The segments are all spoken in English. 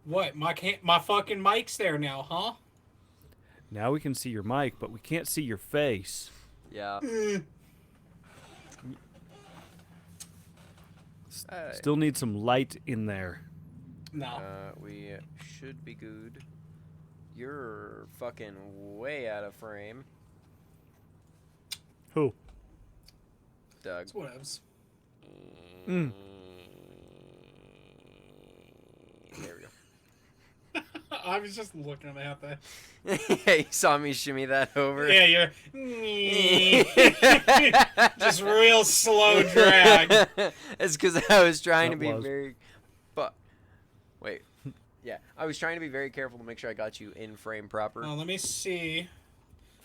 What? My fucking mic's there now, huh? Now we can see your mic, but we can't see your face. Yeah. Still need some light in there. No. We should be good. You're fucking way out of frame, Who? Doug. It's whatevs. Mm. There we go. I was just looking at that. Yeah, you saw me shimmy that over. Yeah, you're just real slow drag. It's because I was trying to That be was. very. But wait, yeah, I was trying to be very careful to make sure I got you in frame proper. Let me see.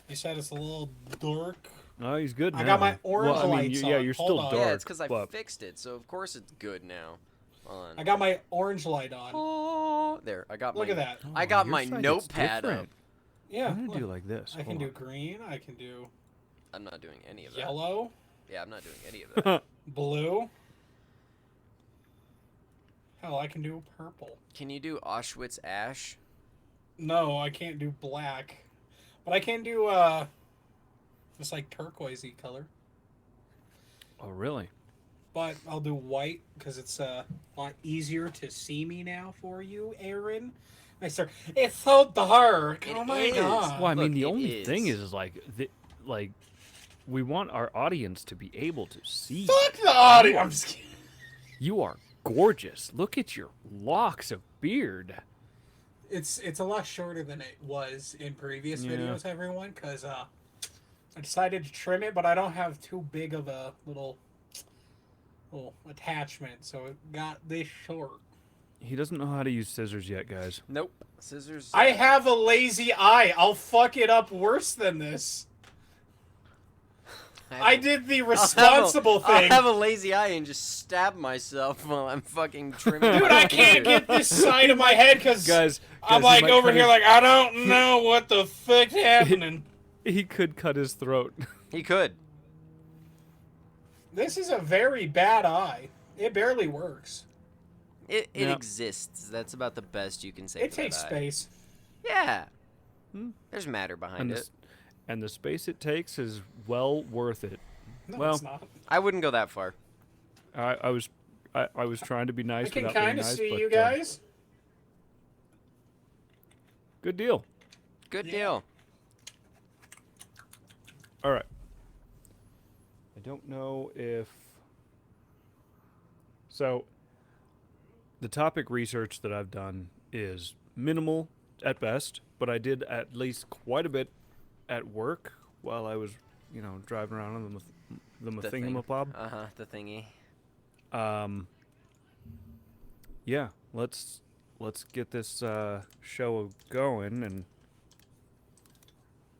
You said it's a little dark. Oh, he's good now. I got my orange well, I mean, lights yeah, on. you're Hold still on. dark. Yeah, it's because I but fixed it, so of course it's good now. Hold on. I got my orange light on. Oh, there. I got Look my. at that. I got your my side, it's notepad up. different. Yeah. I'm gonna do look. like this. I can Hold do on. green. I can do I'm not doing any of that. yellow, Yeah, I'm not doing any of that. blue. Hell, I can do purple. Can you do Auschwitz ash? No, I can't do black. But I can do just like turquoisey color. Oh, really? But I'll do white because it's a lot easier to see me now for you, Aaron. I start. It's so dark. It Oh my is. god. Well, I mean, Look, the it only thing is. is like, we want our audience to be able to see. Fuck the audio. I'm just kidding. You are gorgeous. Look at your locks of beard. It's a lot shorter than it was in previous Yeah. videos, everyone, because I decided to trim it, but I don't have too big of a little attachment, so it got this short. He doesn't know how to use scissors yet, guys. Nope. Scissors. I have a lazy eye. I'll fuck it up worse than this. I did the responsible I'll thing. have a lazy eye and just stab myself while I'm fucking trimming. Dude, my I can't beard. get this side of my head because Guys, I'm he like might over cut here his- like, I don't know what the fuck's happening. He could cut his throat. He could. This is a very bad eye. It barely works. It Yeah. exists. That's about the best you can say. It for that takes eye. space. Yeah. Hmm. There's matter behind and, it. and the space it takes is well worth it. No, Well, it's not. I wouldn't go that far. I was trying to be nice I can without being kind of nice, see but, you guys. good deal. Good Yeah. deal. All right. I don't know if. So, the topic research that I've done is minimal at best, but I did at least quite a bit at work while I was, driving around on the thing. thingamabob. The thingy. Yeah, let's get this show going, and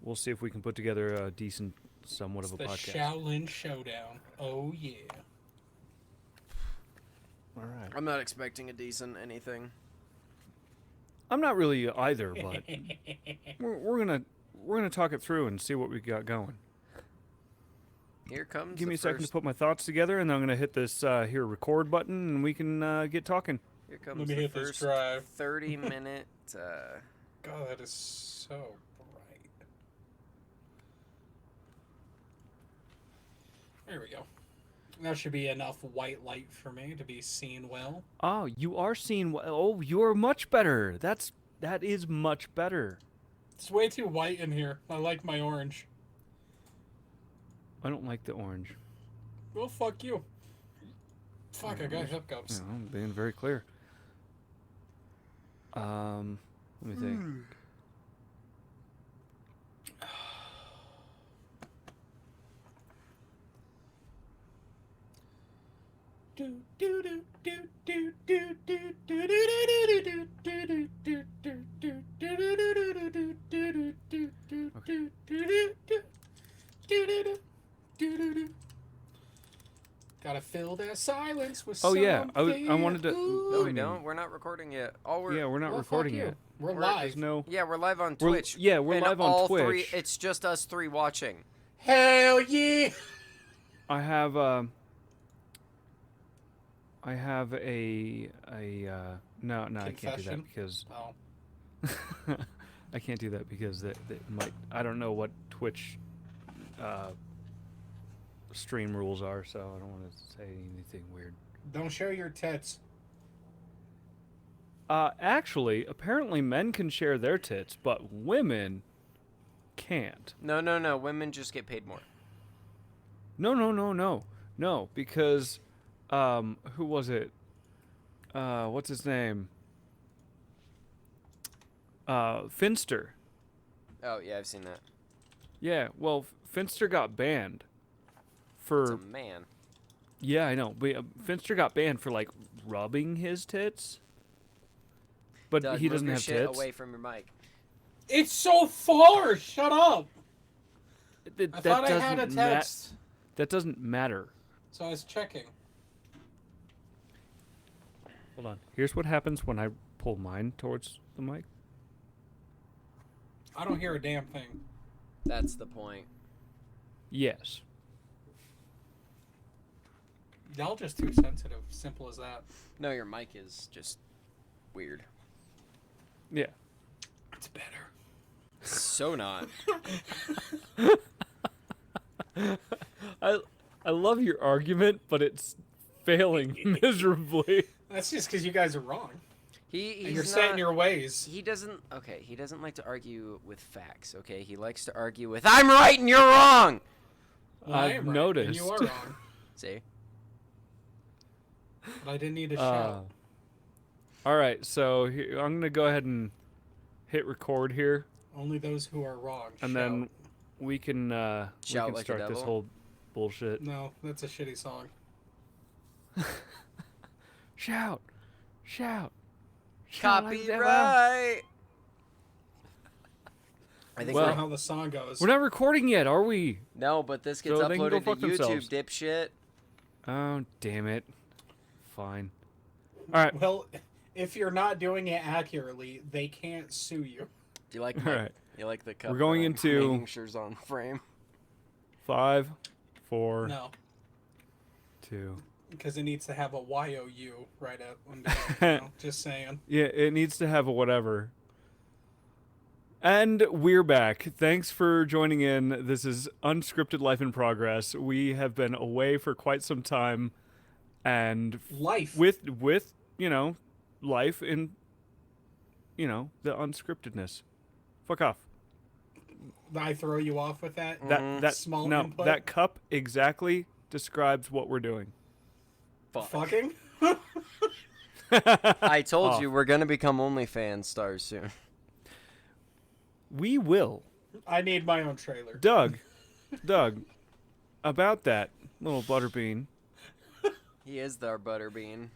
we'll see if we can put together a decent, somewhat It's of a the podcast. Shaolin Showdown. Oh, yeah. All right. I'm not expecting a decent anything. I'm not really either, but we're gonna talk it through and see what we got going. Here comes. Give me the a second to first- put my thoughts together, and then I'm gonna hit this here record button, and we can get talking. Here comes Let me the hit this first drive. 30-minute. God, that is so bright. There we go. That should be enough white light for me to be seen well. Oh, you are seeing. Oh, you are much better. That is much better. It's way too white in here. I like my orange. I don't like the orange. Well, fuck you. Fuck, I got hiccups. Yeah, I'm being very clear. Let me think. Gotta fill that silence with Oh, yeah, I something. wanted to- No, I we mean- don't. We're not recording yet. All we're Yeah, we're not Well, recording fuck you. yet. We're We're- live. There's no. Yeah, we're live on We're- Twitch. yeah, we're and live on all Twitch. Three, it's just us three watching. Hell yeah! I have I have no, I can't do that Confession? because Oh. I can't do that because that might, I don't know what Twitch stream rules are, so I don't want to say anything weird. Don't show your tits. Actually, apparently men can share their tits, but women can't. No. Women just get paid more. No, because who was it? What's his name? Finster. Oh yeah, I've seen that. Yeah, well, Finster got banned It's for. a man. Yeah, I know. But Finster got banned for like rubbing his tits. But Doug, he doesn't move your have shit tits. away from your mic. It's so far! Shut up! I That thought I had a doesn't ma- text. That doesn't matter. So I was checking. Hold on. Here's what happens when I pull mine towards the mic. I don't hear a damn thing. That's the point. Yes. Y'all just too sensitive. Simple as that. No, your mic is just weird. Yeah. It's better. So not. I love your argument, but it's failing miserably. That's just because you guys are wrong. He's And you're not, set in your ways. He doesn't. Okay, he doesn't like to argue with facts. Okay, he likes to argue with "I'm right and you're wrong." Well, I I've am right, noticed. and you are wrong. See? But I didn't need to shout. All right, so I'm gonna go ahead and hit record here, Only those who are wrong. and shout. then we can Shout like a start this devil? whole bullshit. No, that's a shitty song. Shout, shout, shout like the devil. Copyright. I think Well- That's not how the song goes. We're not recording yet, are we? no, but this gets So they can go uploaded to fuck YouTube, themselves. dipshit. Oh, damn it. Fine. All right. Well, if you're not doing it accurately, they can't sue you. Do you like All my, right. You like the cup? We're going that I'm into- making sure's on frame. 5, 4, No, 2. because it needs to have a YOU right at under it, you know? Just saying. Yeah, it needs to have a whatever. And we're back. Thanks for joining in. This is Unscripted Life in Progress. We have been away for quite some time, and Life. with life in the unscriptedness. Fuck off. I throw you off with that. That Small no, input. that cup exactly describes what we're doing. Fuck. Fucking. I told Off. you we're gonna become OnlyFans stars soon. We will. I need my own trailer. Doug, about that little butterbean. He is our butterbean.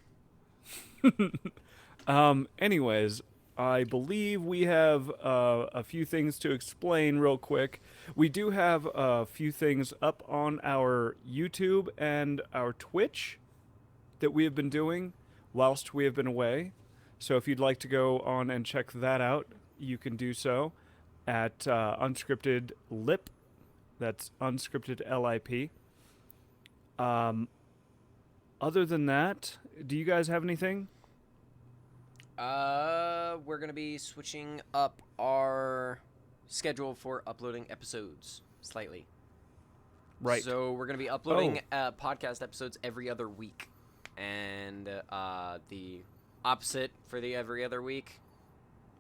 Anyways, I believe we have a few things to explain real quick. We do have a few things up on our YouTube and our Twitch that we have been doing whilst we have been away. So if you'd like to go on and check that out, you can do so at Unscripted Lip. That's Unscripted LIP. Other than that, do you guys have anything? We're gonna be switching up our schedule for uploading episodes slightly. Right. So we're gonna be uploading podcast episodes every other week, and the opposite for the every other week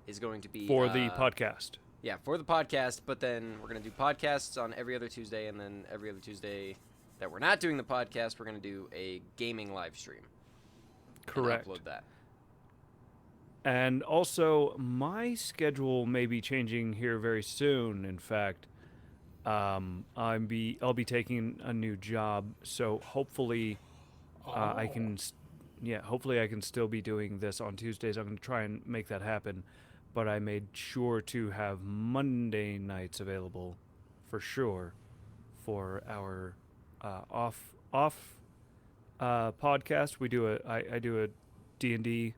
is going to be For the podcast. Yeah, for the podcast. But then we're gonna do podcasts on every other Tuesday, and then every other Tuesday that we're not doing the podcast, we're gonna do a gaming live stream. Correct. And upload that. And also, my schedule may be changing here very soon. In fact, I'll be taking a new job, so hopefully, I can, hopefully I can still be doing this on Tuesdays. I'm going to try and make that happen, but I made sure to have Monday nights available, for sure, for our off podcast. I do a D&D.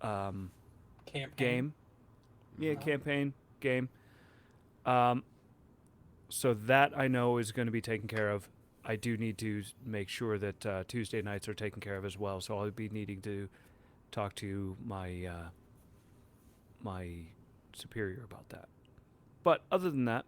Campaign. Game. Yeah, Oh. campaign game. So that I know is going to be taken care of. I do need to make sure that Tuesday nights are taken care of as well. So I'll be needing to talk to my my superior about that. But other than that,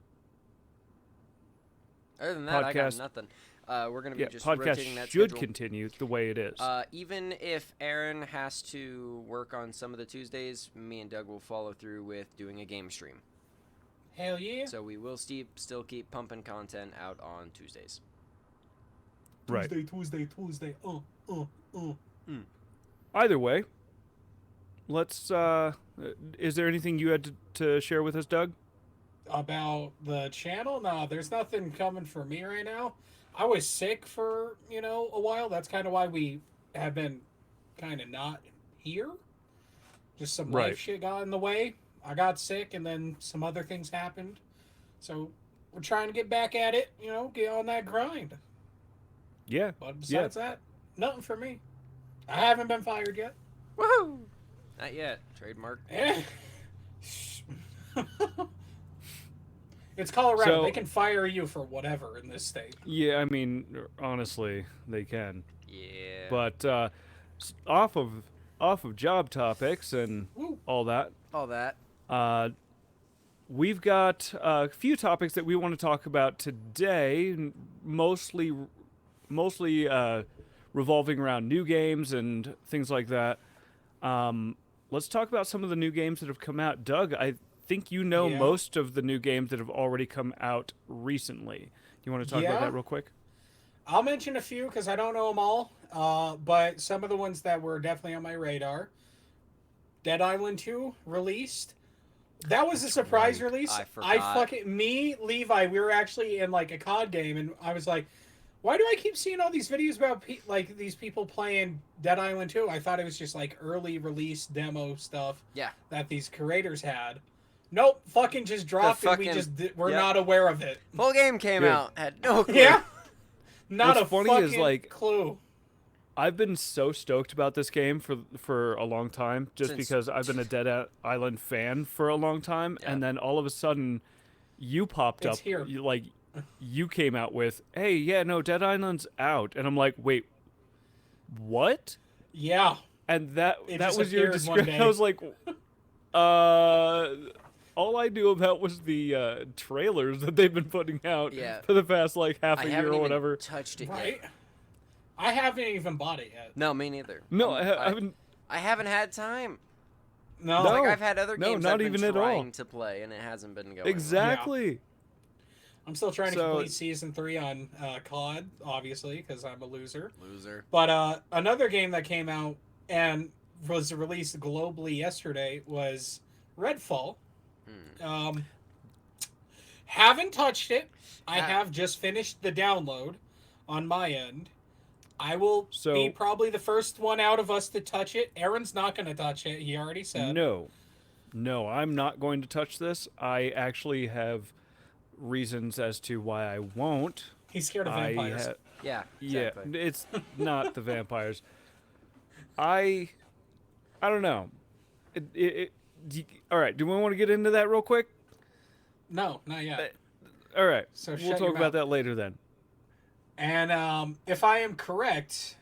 Other than that, I got podcast- nothing. We're gonna be just podcast rotating that should schedule. continue the way it is. Even if Aaron has to work on some of the Tuesdays, me and Doug will follow through with doing a game stream. Hell yeah. So we will still keep pumping content out on Tuesdays. Right. Tuesday. Either way, let's. Is there anything you had to share with us, Doug? About the channel? No, there's nothing coming for me right now. I was sick for, a while. That's kind of why we have been kind of not here. Just some Right. life shit got in the way. I got sick and then some other things happened. So we're trying to get back at it, get on that grind. Yeah. But besides that, nothing for me. I haven't been fired yet. Woohoo! Not yet. Trademark. Eh. It's Colorado. So- They can fire you for whatever in this state. Yeah, I mean, honestly, they can. Yeah. But off of job topics and Woo. all that, all that. we've got a few topics that we want to talk about today, mostly revolving around new games and things like that. Let's talk about some of the new games that have come out. Doug, I think you know Yeah. most of the new games that have already come out recently. You want to talk about Yeah. that real quick? I'll mention a few because I don't know them all. But some of the ones that were definitely on my radar. Dead Island 2 released. That was a surprise right. release. I forgot. Levi, we were actually in like a COD game, and I was like, why do I keep seeing all these videos about these people playing Dead Island 2? I thought it was just like early release demo stuff Yeah. that these creators had. Nope, fucking just dropped and we fucking- just we're yep. not aware of it. Full game came Good. out. Had no clue. Yeah. Not What's a funny fucking is, like, clue. I've been so stoked about this game for a long time, just Since- because I've been a Dead Island fan for a long time, Yeah. and then all of a sudden, you popped It's up. here. You came out with, "Hey, yeah, no, Dead Island's out," and I'm like, "Wait, what?" Yeah. And that It that was your disappeared one description. day. I was like, all I knew about was the trailers that they've been putting out Yeah. for the past half I a year haven't or even whatever. touched it Right? yet. I haven't even bought it yet. No, me neither. No, I I haven't. I haven't had time. No. No. Like I've had other no, games not I've been even at all. trying to play, and it hasn't been going. Exactly. I'm still trying to So- complete season 3 on COD, obviously, because I'm a loser. Loser. But another game that came out and was released globally yesterday was Redfall. Haven't touched it. I Ah. have just finished the download on my end. I will So- be probably the first one out of us to touch it. Aaron's not going to touch it. He already said. No, I'm not going to touch this. I actually have reasons as to why I won't. He's scared of vampires. Yeah. Yeah, Exactly. it's not the vampires. I don't know. All right, do we want to get into that real quick? No, not yet. All right, So we'll shut talk your about mouth. that later then. And if I am correct,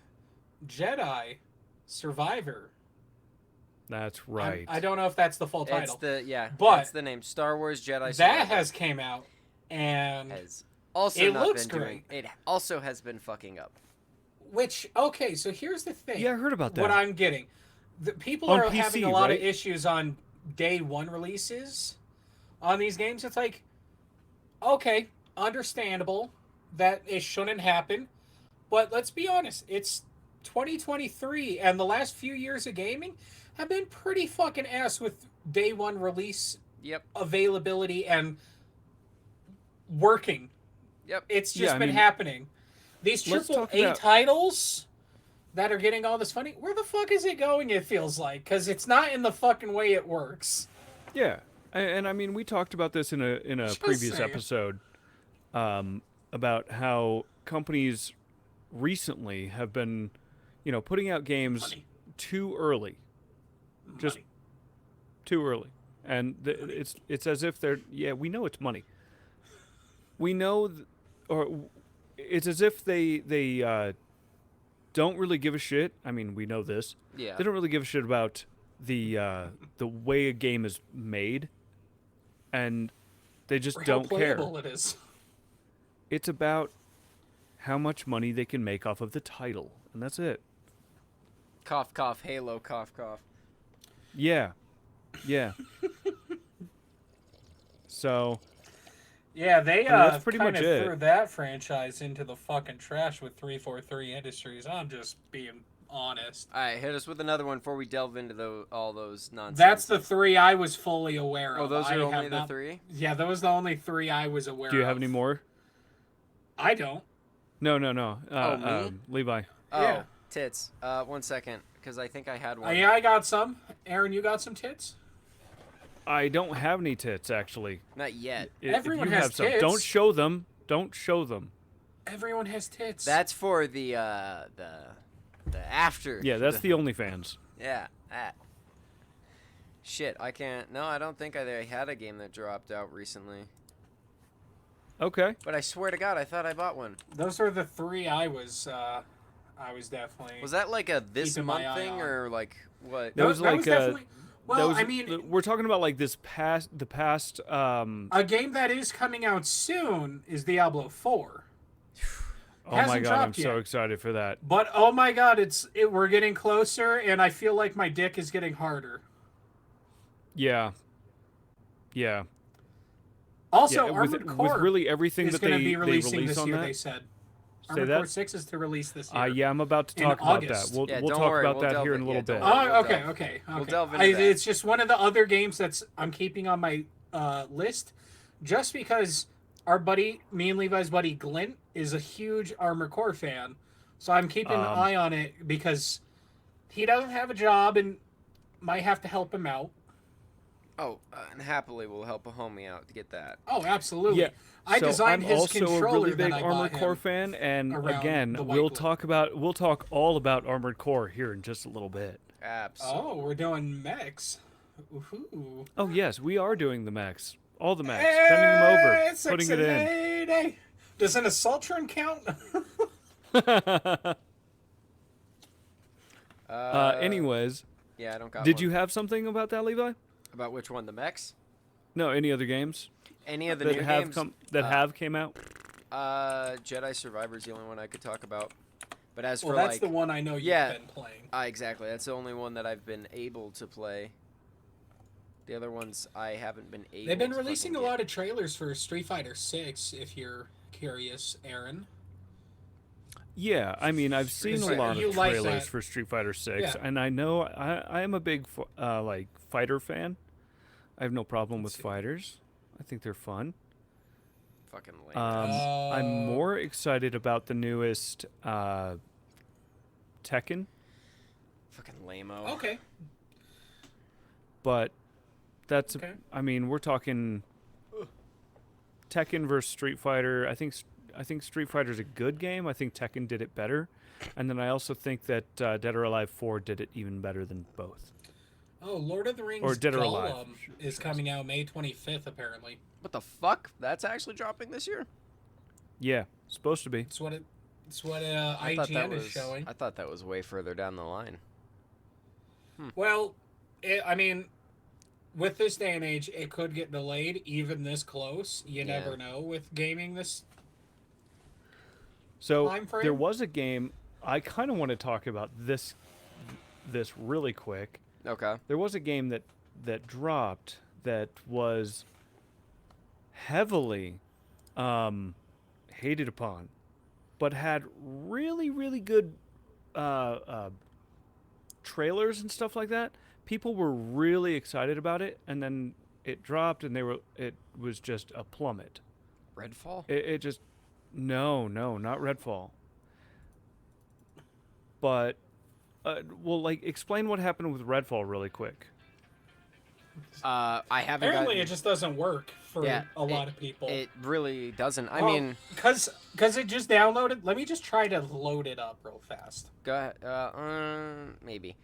Jedi Survivor. That's right. I don't know if that's the full It's title. but But the name Star Wars Jedi. that Survivor has came out, and has also It not looks been doing. great. It also has been fucking up. which okay. So here's the thing. Yeah, I heard about that. What I'm getting, the people On are PC, having a lot right? of issues on day one releases on these games. It's like, okay, understandable that it shouldn't happen, but let's be honest. It's 2023, and the last few years of gaming have been pretty fucking ass with day one release Yep. availability and working. Yep. It's just Yeah, I been mean, happening. These let's triple talk A about- titles that are getting all this funding, where the fuck is it going, it feels like? Because it's not in the fucking way it works. Yeah, and I mean, we talked about this in a Just previous saying. episode, about how companies recently have been, putting out games Money. too early, just Money. too early, and it's as if they're we know it's money. We know, or it's as if they don't really give a shit. I mean, we know this. Yeah. They don't really give a shit about the way a game is made, and they just Or how don't care. playable it is. It's about how much money they can make off of the title, and that's it. Cough, cough, Halo, cough, cough. Yeah. So, Yeah, they that's pretty kind much of it. threw that franchise into the fucking trash with 343 Industries. I'm just being honest. All right, hit us with another one before we delve into all those nonsense. That's the three I was fully aware of. Oh, those I are have only the not- 3? Yeah, those are the only three I was aware of. do you have any more? I don't. No. Me? Levi. Oh, Yeah. tits. 1 second, because I think I had one. Yeah, I got some. Aaron, you got some tits? I don't have any tits, actually. Not yet. Everyone if you has have some, tits. don't show them. Don't show them. Everyone has tits. That's for the after. Yeah, that's the OnlyFans. Yeah, that. Shit, I can't. No, I don't think I had a game that dropped out recently. Okay. But I swear to God, I thought I bought one. Those are the three I was definitely. Was that like a this Keeping my month eye thing on. or like what? That was like definitely. Well, that was, I mean, we're talking about like the past. a game that is coming out soon is Diablo 4. Oh my hasn't god, I'm dropped so yet. excited for that. But oh my god, we're getting closer, and I feel like my dick is getting harder. Yeah. Also, Yeah, Armored with Core really everything is that going to they be releasing release this on year. that. They said Say Armored that? Core 6 is to release this year. Yeah, I'm about to In talk about that. August. We'll Yeah, we'll don't talk worry, about we'll that delve here in in- a little yeah, bit. don't worry. We'll okay. We'll delve into that. It's just one of the other games I'm keeping on my list, just because me and Levi's buddy Glint is a huge Armored Core fan, so I'm keeping an eye on it because he doesn't have a job and might have to help him out. Oh, and happily we'll help a homie out to get that. Oh, absolutely. Yeah. I So designed I'm his also controller a really big that I Armored bought Core him. fan, and around again, the we'll white talk all about Armored Core here in just a little bit. Absolutely. Oh, we're doing mechs. Ooh. Oh yes, we are doing the mechs, all the mechs, bending them over, Hey, putting it in. lady. Does an assaultron count? Anyways, Yeah, I don't got did one. you have something about that, Levi? About which one? The mechs? No, any other games Any of the that new have games? have came out? Jedi Survivor's the only one I could talk about. But as Well, for that's like, the one I know you've yeah. been playing. Exactly. That's the only one that I've been able to play. The other ones I haven't been able. They've been to releasing a fucking lot of trailers for Street Fighter 6, if you're curious, Aaron. Yeah, I mean, I've seen a Because lot you of like trailers that. for Street Fighter 6, Yeah. and I know I am a big like fighter fan. I have no problem with Let's see. fighters. I think they're fun. Fucking lame. I'm more excited about the newest Tekken, Fucking lame-o. Okay. but that's Okay. I mean, we're talking Tekken versus Street Fighter. I think Street Fighter's a good game. I think Tekken did it better, and then I also think that Dead or Alive 4 did it even better than both. Oh, Lord of the Rings Or Dead or Alive. Gollum is coming out May 25th, apparently. What the fuck? That's actually dropping this year? Yeah, supposed to be. It's what I thought that IGN is was. showing. I thought that was way further down the line. Well, I mean, with this day and age, it could get delayed even this close. You Yeah. never know with gaming this. So Time frame? there was a game I kind of want to talk about this really quick. Okay. There was a game that dropped that was heavily hated upon, but had really good trailers and stuff like that. People were really excited about it, and then it dropped, and it was just a plummet. Redfall? It just no, not Redfall. But well, like explain what happened with Redfall really quick. I haven't Apparently, gotten- it just doesn't work for Yeah, a lot of people. It really doesn't. I mean, because it just downloaded. Let me just try to load it up real fast. go ahead. Maybe.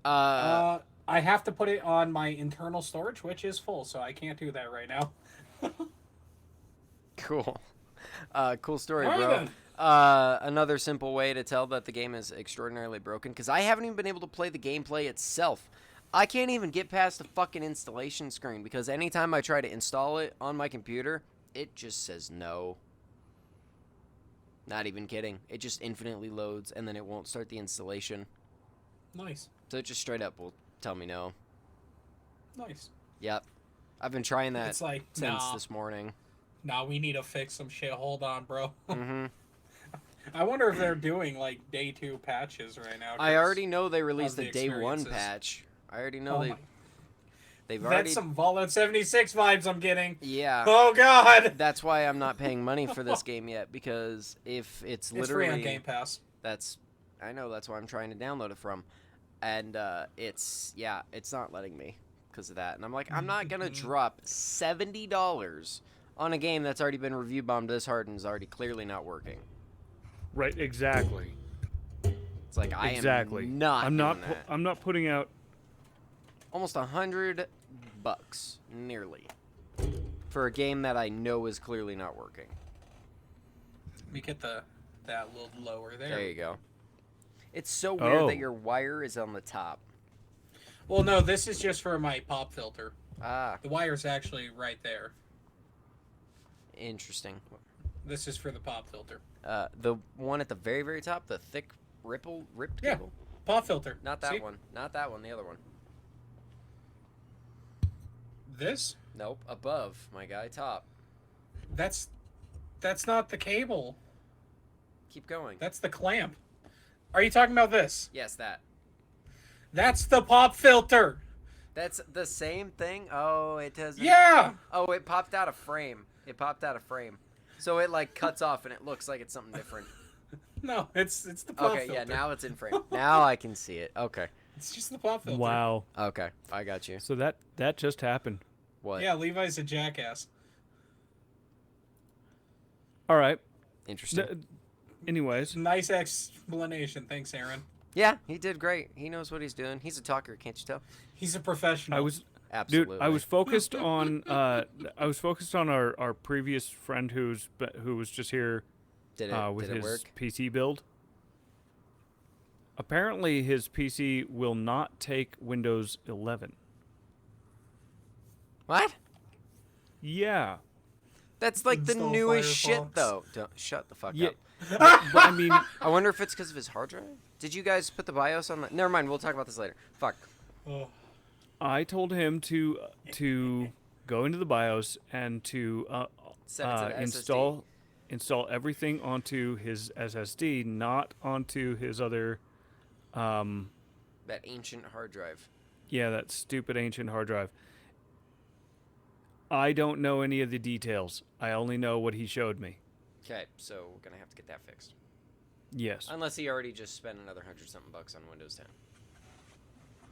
I have to put it on my internal storage, which is full, so I can't do that right now. Cool. Cool story, All right, bro. then. Another simple way to tell that the game is extraordinarily broken, because I haven't even been able to play the gameplay itself. I can't even get past the fucking installation screen, because anytime I try to install it on my computer, it just says no. Not even kidding. It just infinitely loads, and then it won't start the installation. Nice. So it just straight up will tell me no. Nice. Yep. I've been trying that It's like, since this morning. Nah, we need to fix some shit. Hold on, bro. Mm-hmm. I wonder if they're doing, like, day 2 patches right now. I already know they released the the day 1 experiences. patch. I already know Oh my. they've already... That's some Fallout 76 vibes I'm getting. Yeah. Oh, God! That's why I'm not paying money for this game yet, because if it's literally... It's free on Game Pass. I know, that's why I'm trying to download it from. And it's not letting me because of that. And I'm like, I'm not going to drop $70 on a game that's already been review bombed this hard and is already clearly not working. Right, exactly. It's like, Exactly. I'm not I'm not. doing that. I'm not putting out. Almost $100, nearly, for a game that I know is clearly not working. Let me get that a little lower there. There you go. It's so weird Oh. that your wire is on the top. Well, no, this is just for my pop filter. Ah, The wire's actually right there. interesting. This is for the pop filter. The one at the very, very top, the thick ripped Yeah. cable? Pop filter. Not that See? one. Not that one. The other one. This? Nope. Above, my guy. Top. That's not the cable. Keep going. That's the clamp. Are you talking about this? Yes, that. That's the pop filter. That's the same thing? Oh, it doesn't... Yeah. Oh, it popped out of frame. So it, like, cuts off, and it looks like it's something different. No, it's the pop Okay, filter. yeah, now it's in frame. Now I can see it. Okay. It's just the pop filter. Wow. Okay, I got you. So that just happened. What? Yeah, Levi's a jackass. All right. Interesting. Anyways, Nice explanation. Thanks, Aaron. Yeah, he did great. He knows what he's doing. He's a talker, can't you tell? He's a professional. I was Absolutely. dude. I was focused on. Our previous friend who was just here Did it, with did it his work? PC build. Apparently, his PC will not take Windows 11. What? Yeah. That's like the Install newest Firefox. shit, though. Don't shut the fuck Yeah. up. But I mean, I wonder if it's because of his hard drive. Did you guys put the BIOS on? Never mind. We'll talk about this later. Fuck. Oh. I told him to go into the BIOS and to Set it to the install everything onto his SSD, not onto his other. That ancient hard drive. Yeah, that stupid ancient hard drive. I don't know any of the details. I only know what he showed me. Okay, so we're gonna have to get that fixed. Yes. Unless he already just spent another $100-something on Windows 10.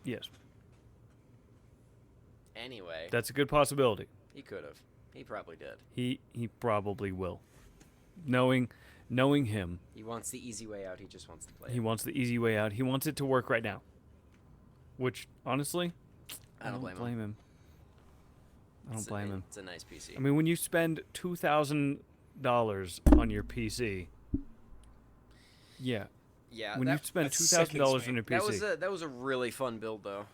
Yes. Anyway, That's a good possibility. he could have. He probably did. He probably will. Knowing him, He wants the easy way out. He just wants to play. he wants the easy way out. He wants it to work right now. Which, honestly, I don't blame him. him. I don't blame him. It's a nice PC. I mean, when you spend $2,000 on your PC, yeah. yeah, When that, you spend that $2,000 sickens on me. your PC, that was a really fun build though.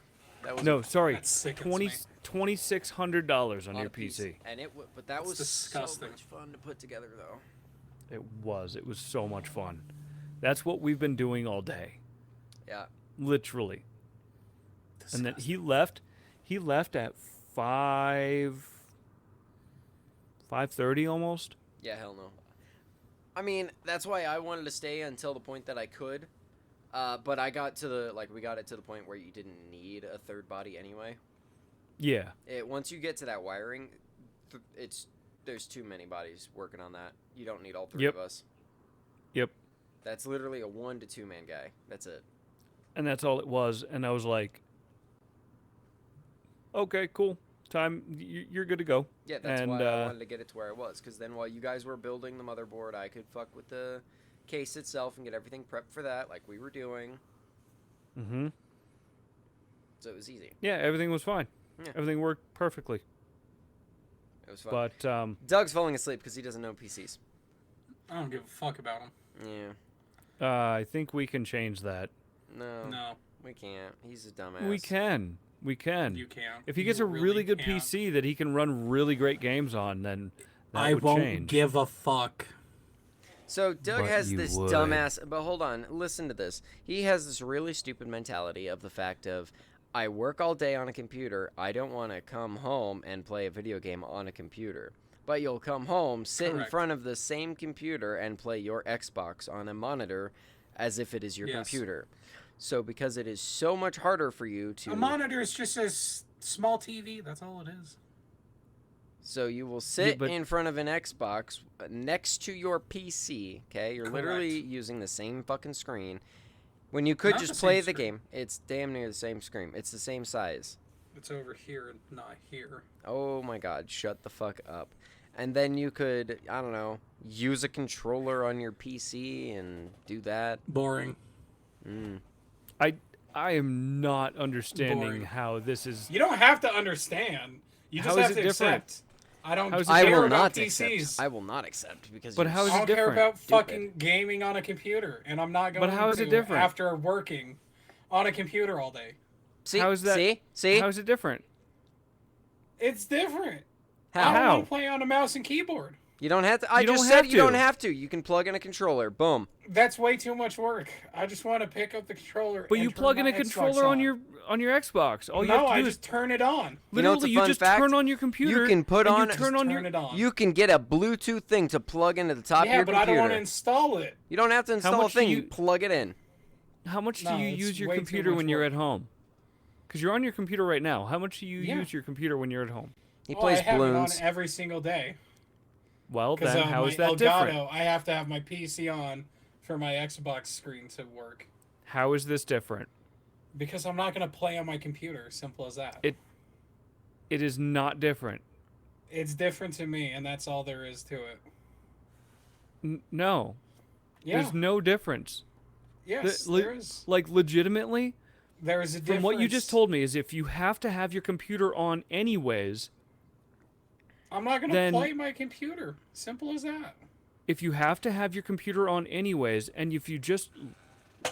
That was no, sorry, That sickens me. $2,600 on on your a PC. and but that That's was disgusting. so much fun to put together though. It was so much fun. That's what we've been doing all day, Yeah, literally. And then he left at 5:30 almost. yeah, hell no. I mean, that's why I wanted to stay until the point that I could. But we got it to the point where you didn't need a third body anyway. Yeah. Once you get to that wiring, there's too many bodies working on that. You don't need all three Yep. of us. Yep. That's literally a 1 to 2 man guy. That's it. And that's all it was. And I was like, okay, cool. Time. You're good to go. Yeah, that's And, why I wanted to get it to where I was. Because then while you guys were building the motherboard, I could fuck with the case itself and get everything prepped for that, like we were doing. Mm-hmm. So it was easy. Yeah, everything was fine. Yeah. Everything worked perfectly. It was fun. But Doug's falling asleep because he doesn't know PCs. I don't give a fuck about him. Yeah. I think we can change that. No. No, We can't. He's a dumbass. We can. We can. you can't. If he You gets a really good can't. PC that he can run really great games on, then that I would won't change. give a fuck. So Doug But has you this would. dumbass. But hold on, listen to this. He has this really stupid mentality of the fact of, I work all day on a computer. I don't want to come home and play a video game on a computer. But you'll come home, sit in Correct. front of the same computer, and play your Xbox on a monitor, as if it is your Yes. computer. So because it is so much harder for you to, A monitor is just a small TV. That's all it is. so you will sit but- in front of an Xbox next to your PC. Okay, you're literally Correct. using the same fucking screen. When you could Not just the play same the screen. game, it's damn near the same screen. It's the same size. It's over here, not here. Oh my god, shut the fuck up. And then you could, I don't know, use a controller on your PC and do that. Boring. Mm. I am not understanding Boring. how this is. You don't have to understand. You just How is have it to different? accept. I don't How is it I care will about not PCs. accept. I will not accept because But you're how is I it don't care different? about Stupid. fucking gaming on a computer, and I'm not going how is it to different? after working on a computer all day. See, How is that- see, How is it different? It's different. I how? don't How? want to play on a mouse and keyboard. You don't have to. I You just don't said have you don't to. have to. You can plug in a controller. Boom. That's way too much work. I just want to pick up the controller. But and you turn plug in my a Xbox controller on your Xbox. All you have No, to I do just is turn it on. You know what's a literally fun just fact? turn on your computer. You can put and on- You turn Just on turn your. it on. You can get a Bluetooth thing to plug into the top of Yeah, your but I computer. don't want to install it. You don't have to install a much do thing. you- You plug it in. How much do No, you it's use your way too computer much when you're work. at home? Because you're on your computer right now. How much do you Yeah. use your computer when you're at home? He Oh, plays I have balloons. it on every single day. Well, Because then how my is that Elgato, different? I have to have my PC on for my Xbox screen to work. How is this different? Because I'm not going to play on my computer. Simple as that. It is not different. It's different to me, and that's all there is to it. No, Yeah. there's no difference. Yes, The- le- there is. Like legitimately, There is a difference. from what you just told me, is if you have to have your computer on anyways, I'm not going to then- play my computer. Simple as that. if you have to have your computer on anyways, and if you just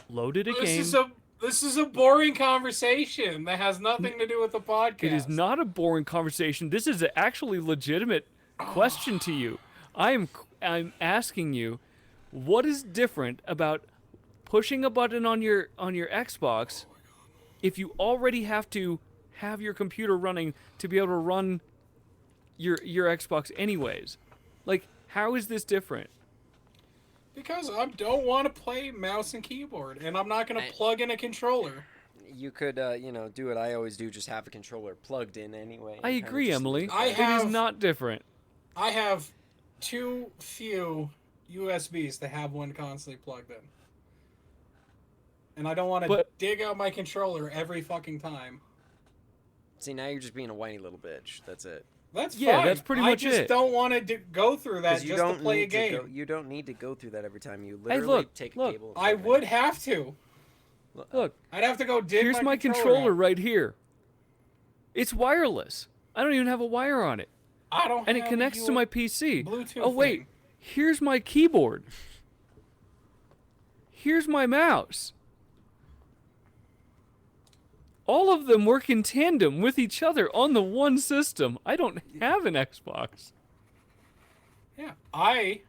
loaded a game, This is a boring conversation that has nothing to do with the podcast. it is not a boring conversation. This is an actually legitimate question to you. I'm asking you, what is different about pushing a button on your Xbox if you already have to have your computer running to be able to run your Xbox anyways? Like, how is this different? Because I don't want to play mouse and keyboard, and I'm not going I- to plug in a controller. You could, do what I always do. Just have a controller plugged in anyway. I and kinda agree, just Emily. leave it I there. It is have- not different. I have too few USBs to have one constantly plugged in. And I don't want to But- dig out my controller every fucking time. See, now you're just being a whiny little bitch. That's it. That's Yeah, fine. that's pretty I much just it. don't want to go through that 'Cause you just to don't play a need to game. go. You don't need to go through that every time. You Hey, literally look, take a look. cable. and I plug it in. would have to. Look, I'd have to go dig here's my controller controller out. right here. It's wireless. I don't even have a wire on it. I don't And it have connects a to my PC. Bluetooth Oh wait, thing. here's my keyboard. Here's my mouse. All of them work in tandem with each other on the one system. I don't have an Xbox. Yeah, I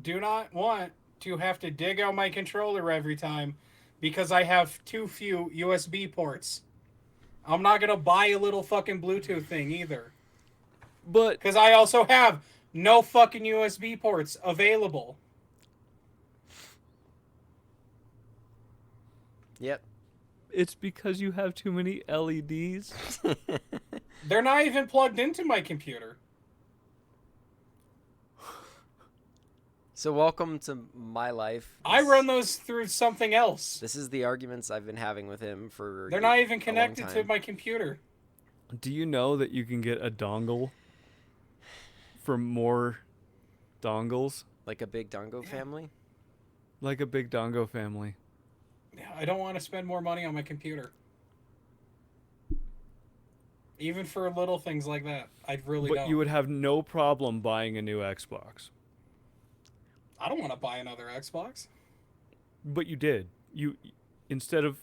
do not want to have to dig out my controller every time because I have too few USB ports. I'm not gonna buy a little fucking Bluetooth thing either But because I also have no fucking USB ports available. Yep. it's because you have too many E LEDs. They're not even plugged into my computer. So welcome to my life. I run those through something else. This is the arguments I've been having with him for. They're not even a long connected to time. my computer. Do you know that you can get a dongle for more dongles? Like a big Dongo family. Like a big dongo family. Yeah, I don't want to spend more money on my computer. Even for little things like that. I really But don't. you would have no problem buying a new Xbox. I don't want to buy another Xbox. But you did. You instead of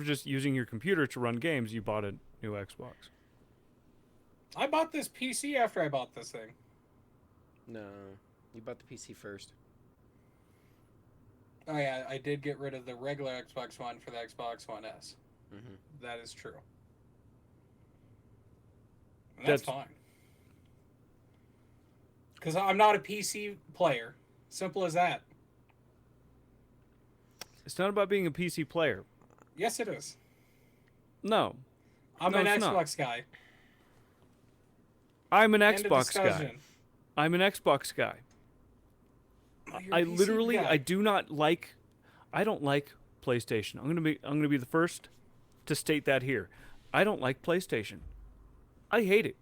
just using your computer to run games, you bought a new Xbox. I bought this PC after I bought this thing. No, you bought the PC first. Oh yeah, I did get rid of the regular Xbox One for the Xbox One S. Mm-hmm. That is true. And that's fine. Because I'm not a PC player. Simple as that. It's not about being a PC player. Yes, it is. No. I'm No, an it's Xbox guy. I'm an End of Xbox guy. discussion. I'm an Xbox guy. Oh, you're a I PC literally guy. I don't like PlayStation. I'm going to be the first to state that here. I don't like PlayStation. I hate it.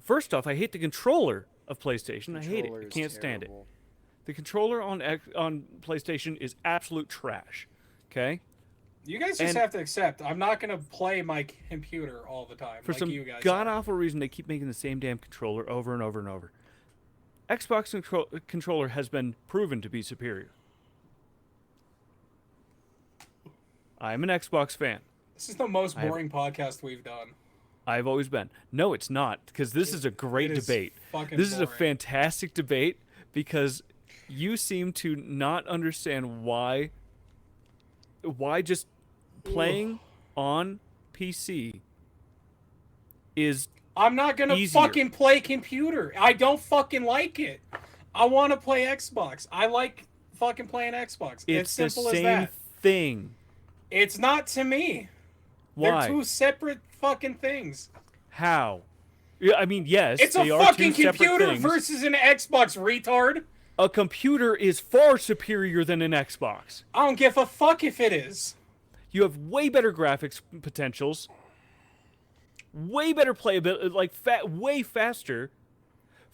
First off, I hate the controller of PlayStation. I hate it. I can't stand it. The controller on PlayStation is absolute trash. Okay? You guys just have to accept. I'm not going to play my computer all the time. For like some you guys god-awful reason, they keep making the same damn controller over and over and over. Xbox controller has been proven to be superior. I'm an Xbox fan. This is the most boring podcast we've done. I've always been. No, it's not, because this is a great debate. This is a fantastic debate, because you seem to not understand why just playing on PC is I'm not gonna easier. fucking play computer. I don't fucking like it. I want to play Xbox. I like fucking playing Xbox. It's simple the as same that. thing. It's not to me. Why? They're two separate fucking things. How? Yeah, I mean, yes, It's they a are fucking two separate computer things. versus an Xbox, retard. A computer is far superior than an Xbox. I don't give a fuck if it is. You have way better graphics potentials, way better playability, like way faster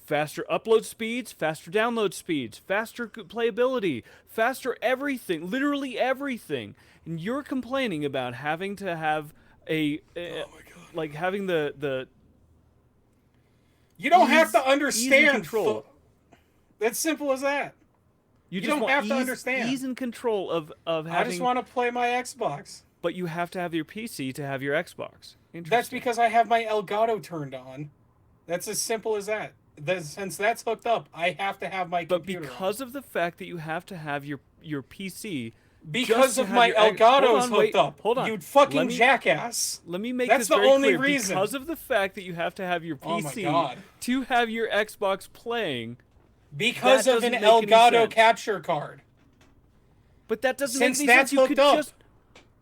upload speeds, faster download speeds, faster playability, faster everything, literally everything. And you're complaining about having to have like having the You don't ease- have to ease and understand. control. That's simple as that. You just don't want have to ease, understand. ease and control of having. I just want to play my Xbox. But you have to have your PC to have your Xbox. That's because I have my Elgato turned on. That's as simple as that. Since that's hooked up, I have to have my computer because of the fact that you have to have your PC. because to of have my your Elgato's hooked wait, up. Hold on. You fucking Let me- jackass. Let me make That's this the very only clear. reason. Because of the fact that you have to have your Oh my PC God. to have your Xbox playing. Because That of an doesn't make any Elgato sense. capture card. But that doesn't Since make any that's sense. You hooked could up. just.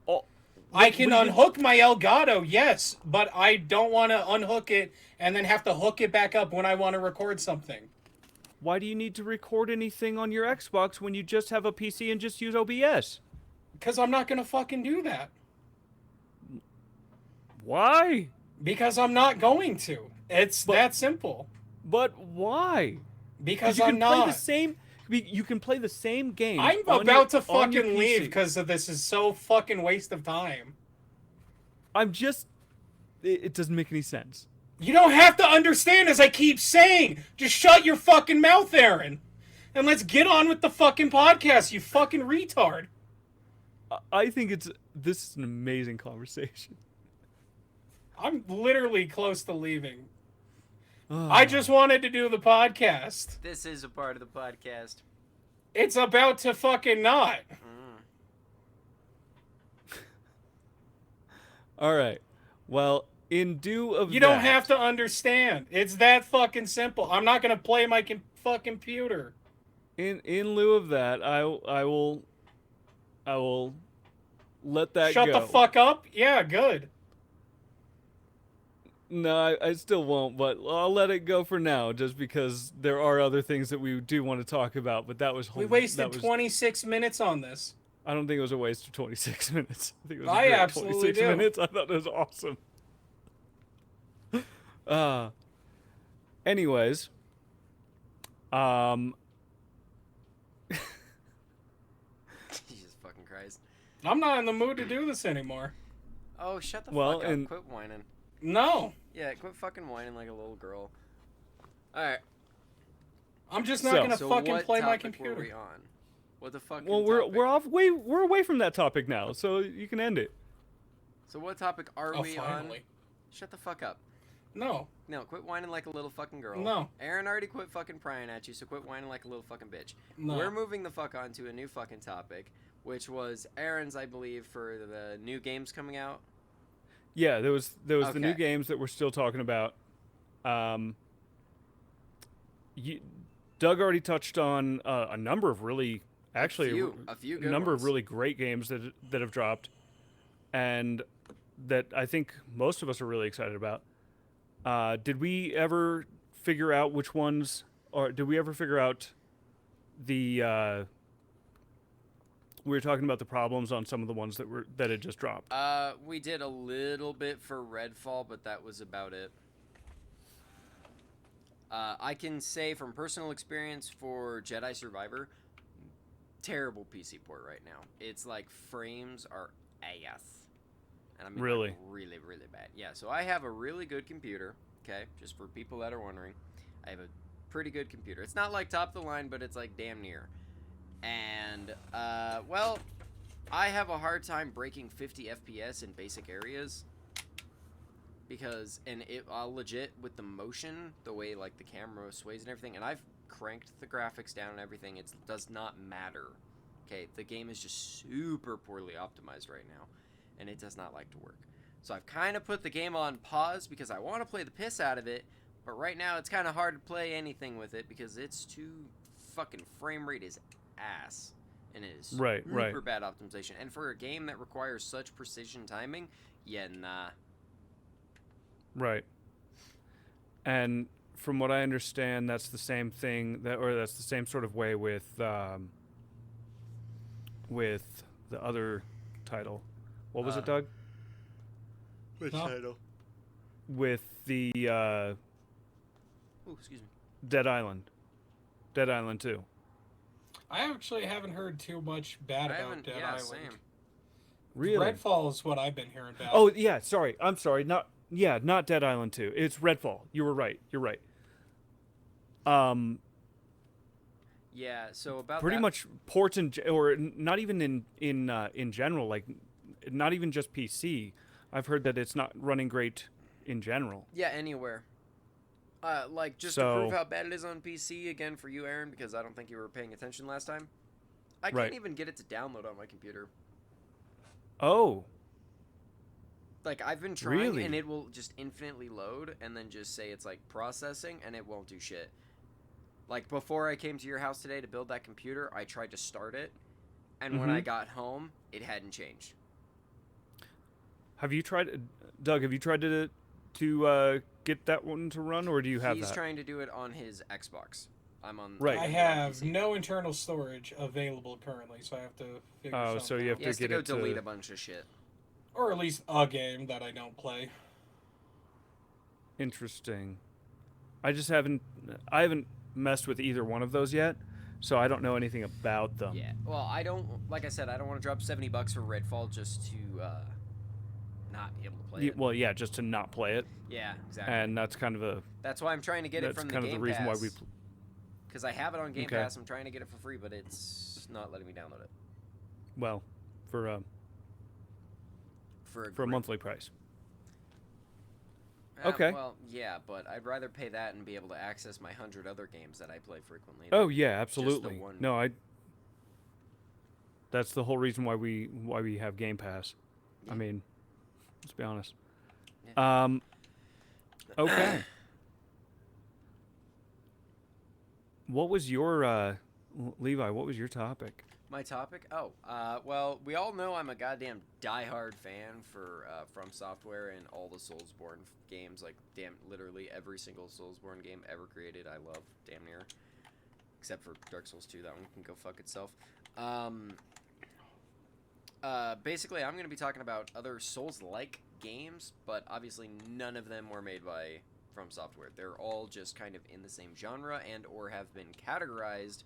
Oh, I can what do you- unhook my Elgato, yes, but I don't want to unhook it and then have to hook it back up when I want to record something. Why do you need to record anything on your Xbox when you just have a PC and just use OBS? Because I'm not going to fucking do that. Why? Because I'm not going to. It's that simple. But why? Because you I'm can not. play the same. You can play the same game. I'm on about your- to on your fucking leave PC. because of this is so fucking waste of time. I'm just. It doesn't make any sense. You don't have to understand, as I keep saying. Just shut your fucking mouth, Aaron. And let's get on with the fucking podcast, you fucking retard. I think this is an amazing conversation. I'm literally close to leaving. I just wanted to do the podcast. This is a part of the podcast. It's about to fucking not. All right. Well, in due of You that, don't have to understand. It's that fucking simple. I'm not gonna play my fucking computer. In lieu of that, I will let that Shut go. the fuck up? Yeah, good. No, I still won't, but I'll let it go for now, just because there are other things that we do want to talk about. But that was We wasted 26 minutes on this. I don't think it was a waste of 26 minutes. I think it was I a great absolutely 26 do. minutes. I thought it was awesome. Anyways, Jesus fucking Christ. I'm not in the mood to do this anymore. Oh, shut the Well, fuck up. and- Quit whining. No. Yeah, quit fucking whining like a little girl. Alright. I'm just not So- gonna So fucking what play my topic computer. were we on? What the fuck? Well, we're away from that topic now, so you can end it. So what topic are Oh, we on? finally. Shut the fuck up. No. No, quit whining like a little fucking girl. No. Aaron already quit fucking prying at you, so quit whining like a little fucking bitch. No. We're moving the fuck on to a new fucking topic, which was Aaron's, I believe, for the new games coming out. Yeah, there was the new Okay. games that we're still talking about. Doug already touched on a number of really, actually, a few good number ones. of really great games that have dropped, and that I think most of us are really excited about. Did we ever figure out which ones, or did we ever figure out the? We were talking about the problems on some of the ones that had just dropped. We did a little bit for Redfall, but that was about it. I can say from personal experience for Jedi Survivor, terrible PC port right now. It's like frames are ass. And I mean Really? like really, really bad. Yeah, so I have a really good computer, okay? Just for people that are wondering. I have a pretty good computer. It's not like top of the line, but it's like damn near. And, well, I have a hard time breaking 50 FPS in basic areas. Because, I'll legit, with the motion, the way, like, the camera sways and everything, and I've cranked the graphics down and everything, it does not matter. Okay, the game is just super poorly optimized right now, and it does not like to work. So I've kind of put the game on pause because I want to play the piss out of it, but right now it's kind of hard to play anything with it because it's too fucking frame rate is ass. And it is Right. super bad optimization. And for a game that requires such precision timing, yeah, nah. Right. And from what I understand, that's the same thing that's the same sort of way with the other title. What was it, Doug? Which title? With the Oh, excuse me. Dead Island 2. I actually haven't heard too much bad I about haven't- Dead yeah, Island. same. Really? Redfall is what I've been hearing about. Oh yeah, sorry. I'm sorry. Not Dead Island 2. It's Redfall. You were right. You're right. Yeah, so about Pretty that, much ports or not even in general, like not even just PC. I've heard that it's not running great in general. Yeah, anywhere. Like, just to So- prove how bad it is on PC, again, for you, Aaron, because I don't think you were paying attention last time, I Right. can't even get it to download on my computer. Oh, Like, I've been trying, Really? and it will just infinitely load, and then just say it's, like, processing, and it won't do shit. Like, before I came to your house today to build that computer, I tried to start it, and when I Mhm. got home, it hadn't changed. have you tried, Doug? Have you tried to get that one to run, or do you have He's that? trying to do it on his Xbox. I'm on. Right. I I'm on have PC. no internal storage available currently, so I have to figure Oh, something so you have out. He has to get go it to- delete a bunch of shit. Or at least a game that I don't play. Interesting. I haven't messed with either one of those yet, so I don't know anything about them. Yeah. Well, I don't. Like I said, I don't want to drop $70 for Redfall just to not be able to play it. Well, yeah, just to not play it, Yeah, exactly. and that's kind of That's why I'm trying to get it that's from kind the of Game the reason Pass. why we. Because I have it on Game Okay. Pass. I'm trying to get it for free, but it's not letting me download it Well, for a for monthly price. Ah, Okay. Well, yeah, but I'd rather pay that and be able to access my 100 other games that I play frequently. Oh yeah, absolutely. one. No, that's the whole reason why we have Game Pass. Yeah. I mean, let's be honest. Yeah. Okay. What was your Levi? What was your topic? My topic? Oh, well, we all know I'm a goddamn diehard fan for From Software and all the Soulsborne games. Like, literally every single Soulsborne game ever created, I love, damn near. Except for Dark Souls 2, that one can go fuck itself. Basically, I'm going to be talking about other Souls-like games, but obviously none of them were made by From Software. They're all just kind of in the same genre and or have been categorized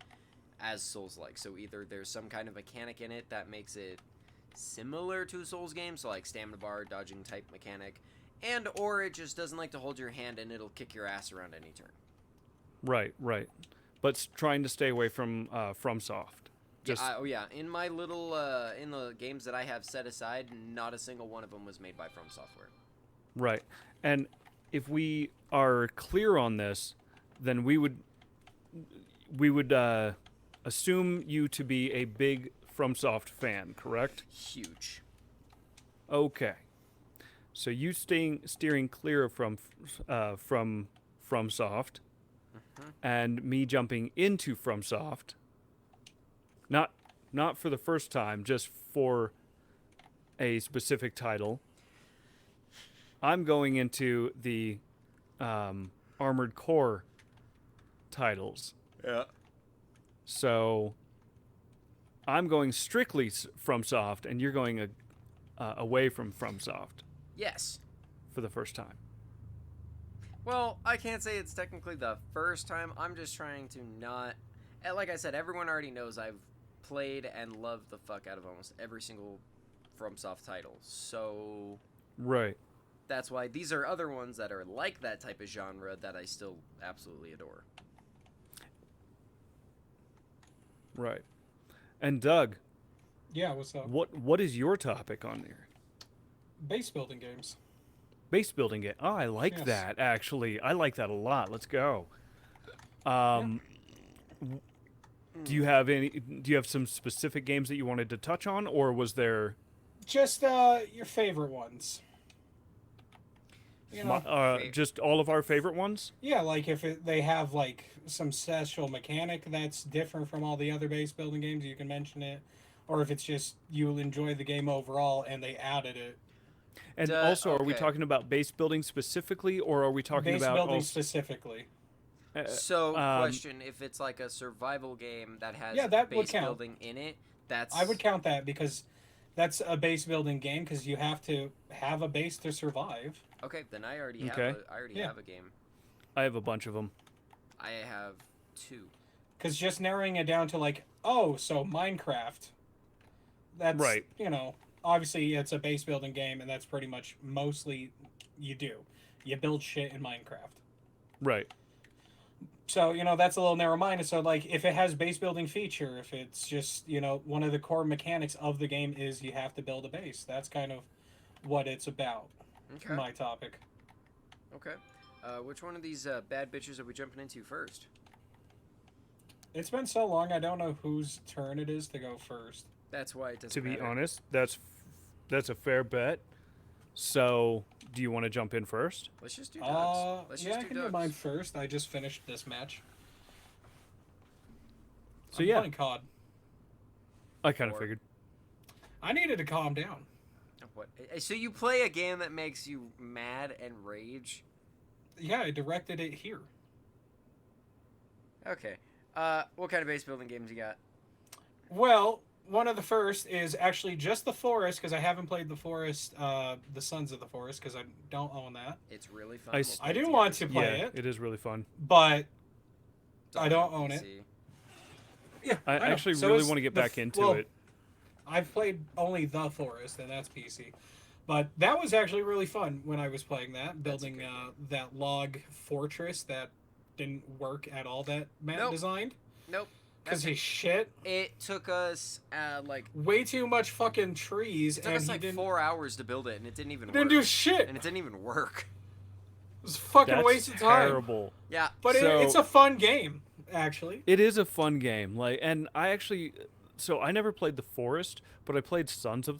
as Souls-like. So either there's some kind of mechanic in it that makes it similar to Souls games, so like stamina bar, dodging type mechanic, and or it just doesn't like to hold your hand and it'll kick your ass around any turn. Right. but trying to stay away from FromSoft. Just Oh yeah, in my little in the games that I have set aside, not a single one of them was made by From Software. right. And if we are clear on this, then we would assume you to be a big FromSoft fan, correct? Huge. Okay. So you steering clear from FromSoft, and me jumping into FromSoft. Not for the first time, just for a specific title. I'm going into the Armored Core titles. Yeah. So I'm going strictly FromSoft, and you're going away from FromSoft Yes. for the first time. Well, I can't say it's technically the first time. I'm just trying to not... Like I said, everyone already knows I've played and loved the fuck out of almost every single FromSoft title. So Right. that's why these are other ones that are like that type of genre that I still absolutely adore. Right. And Doug, Yeah, what's up? what is your topic on there? Base building games. Base building it. Oh, I like Yes. that actually. I like that a lot. Let's go. Do you have some specific games that you wanted to touch on, or was there Just your favorite ones. You know, just all of our favorite ones? yeah, like if they have like some special mechanic that's different from all the other base building games, you can mention it. Or if it's just you enjoy the game overall and they added it. And also, are we talking about base building specifically, or are we talking Base about building specifically. So, question, if it's like a survival game that has that would base count. building in it, that's... I would count that because that's a base building game because you have to have a base to survive. Okay, then I already have Okay. have a game. I have a bunch of them. I have 2. Because just narrowing it down to like, oh, so Minecraft. That's, Right. Obviously it's a base building game and that's pretty much mostly you do. You build shit in Minecraft. Right. So, that's a little narrow-minded. So, like, if it has base building feature, if it's just, one of the core mechanics of the game is you have to build a base. That's kind of what it's about. Okay. My topic. Okay. Which one of these bad bitches are we jumping into first? It's been so long, I don't know whose turn it is to go first. That's why it doesn't To be matter. honest, that's a fair bet. So, do you want to jump in first? Let's just do Doug's. Let's Yeah, just I do can do Doug's. mine first. I just finished this match. So I'm yeah, playing COD. I kind of Or- figured. I needed to calm down. What? So you play a game that makes you mad and rage? Yeah, I directed it here. Okay. What kind of base building games you got? Well, one of the first is actually just the Forest, because I haven't played the Forest, the Sons of the Forest, because I don't own that. It's really fun. I We'll s- play I do together want to sometime. play Yeah, it. it is really fun. But It's I on don't own it. PC. yeah, I know. actually So really is want to get the back into well, it. I've played only the Forest, and that's PC. But that was actually really fun when I was playing that, That's a building good that log fortress that didn't work at all that Matt Nope. designed. Nope. Because That's he's shit. It took us Way too much fucking trees, it took and us he like didn't, 4 hours to build it, and it didn't even didn't work. do shit. And it didn't even work. It was a fucking That's waste of time. terrible. Yeah. But So- it's a fun game, actually. It is a fun game. And I never played the Forest, but I've played Sons of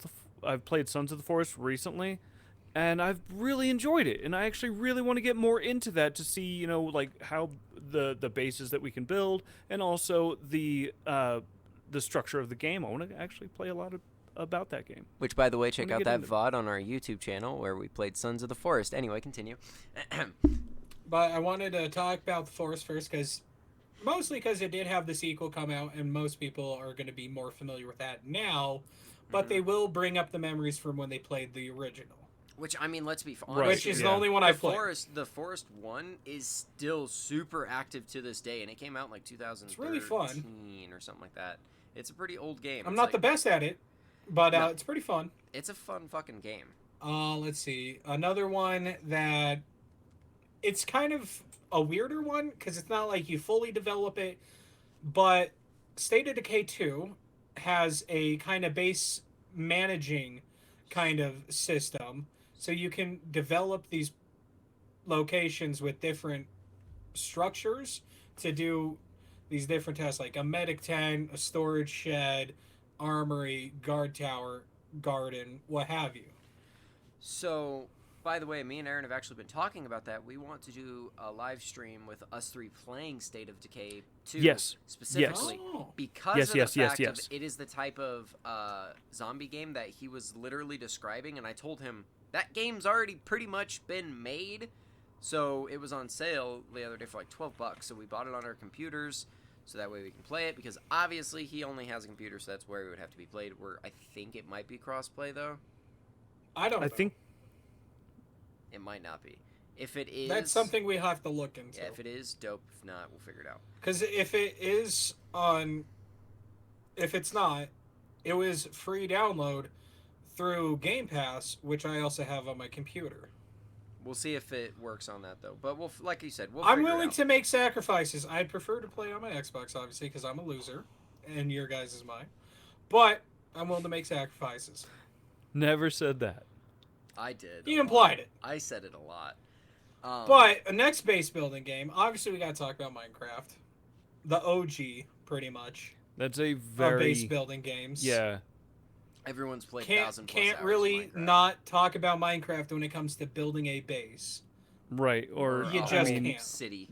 the Forest recently, and I've really enjoyed it. And I actually really want to get more into that to see, how the bases that we can build, and also the structure of the game. I want to actually play a lot about that game. Which, by the way, check Let me out get that into- VOD on our YouTube channel where we played Sons of the Forest. Anyway, continue. But I wanted to talk about the Forest first, mostly because it did have the sequel come out, and most people are going to be more familiar with that now. But they will bring up the memories from when they played the original, Which, I mean, let's be honest. Right, which is yeah. the only one I played. The Forest 1 is still super active to this day, and it came out in like 2013 really fun. or something like that. It's a pretty old game. I'm It's not like- the best at it, but No. it's pretty fun. It's a fun fucking game. Let's see. Another one that it's kind of a weirder one because it's not like you fully develop it, but State of Decay 2 has a kind of base managing kind of system, so you can develop these locations with different structures to do these different tests, like a medic tent, a storage shed, armory, guard tower, garden, what have you. So, by the way, me and Aaron have actually been talking about that. We want to do a live stream with us three playing State of Decay 2. Yes. Specifically. Oh. Because of Yes, the yes, fact yes. of it is the type of zombie game that he was literally describing, and I told him, that game's already pretty much been made. So it was on sale the other day for like $12, so we bought it on our computers, so that way we can play it, because obviously he only has a computer, so that's where it would have to be played, where I think it might be crossplay, though. I don't know. I think It might not be. If it is... That's something we have to look into. Yeah, if it is, dope. If not, we'll figure it out. Because if it is on... If it's not, it was free download through Game Pass, which I also have on my computer. We'll see if it works on that, though. But, we'll, like you said, we'll I'm figure it willing out. to make sacrifices. I'd prefer to play on my Xbox, obviously, because I'm a loser, and your guys is mine. But I'm willing to make sacrifices. never said that. I did. You implied it. I said it a lot. But a next base building game, obviously we got to talk about Minecraft. The OG, pretty much, That's a of very base building games. yeah. Everyone's played Can't 1,000 plus can't hours really of Minecraft. not talk about Minecraft when it comes to building a base. Right. Or You a just whole can't. city.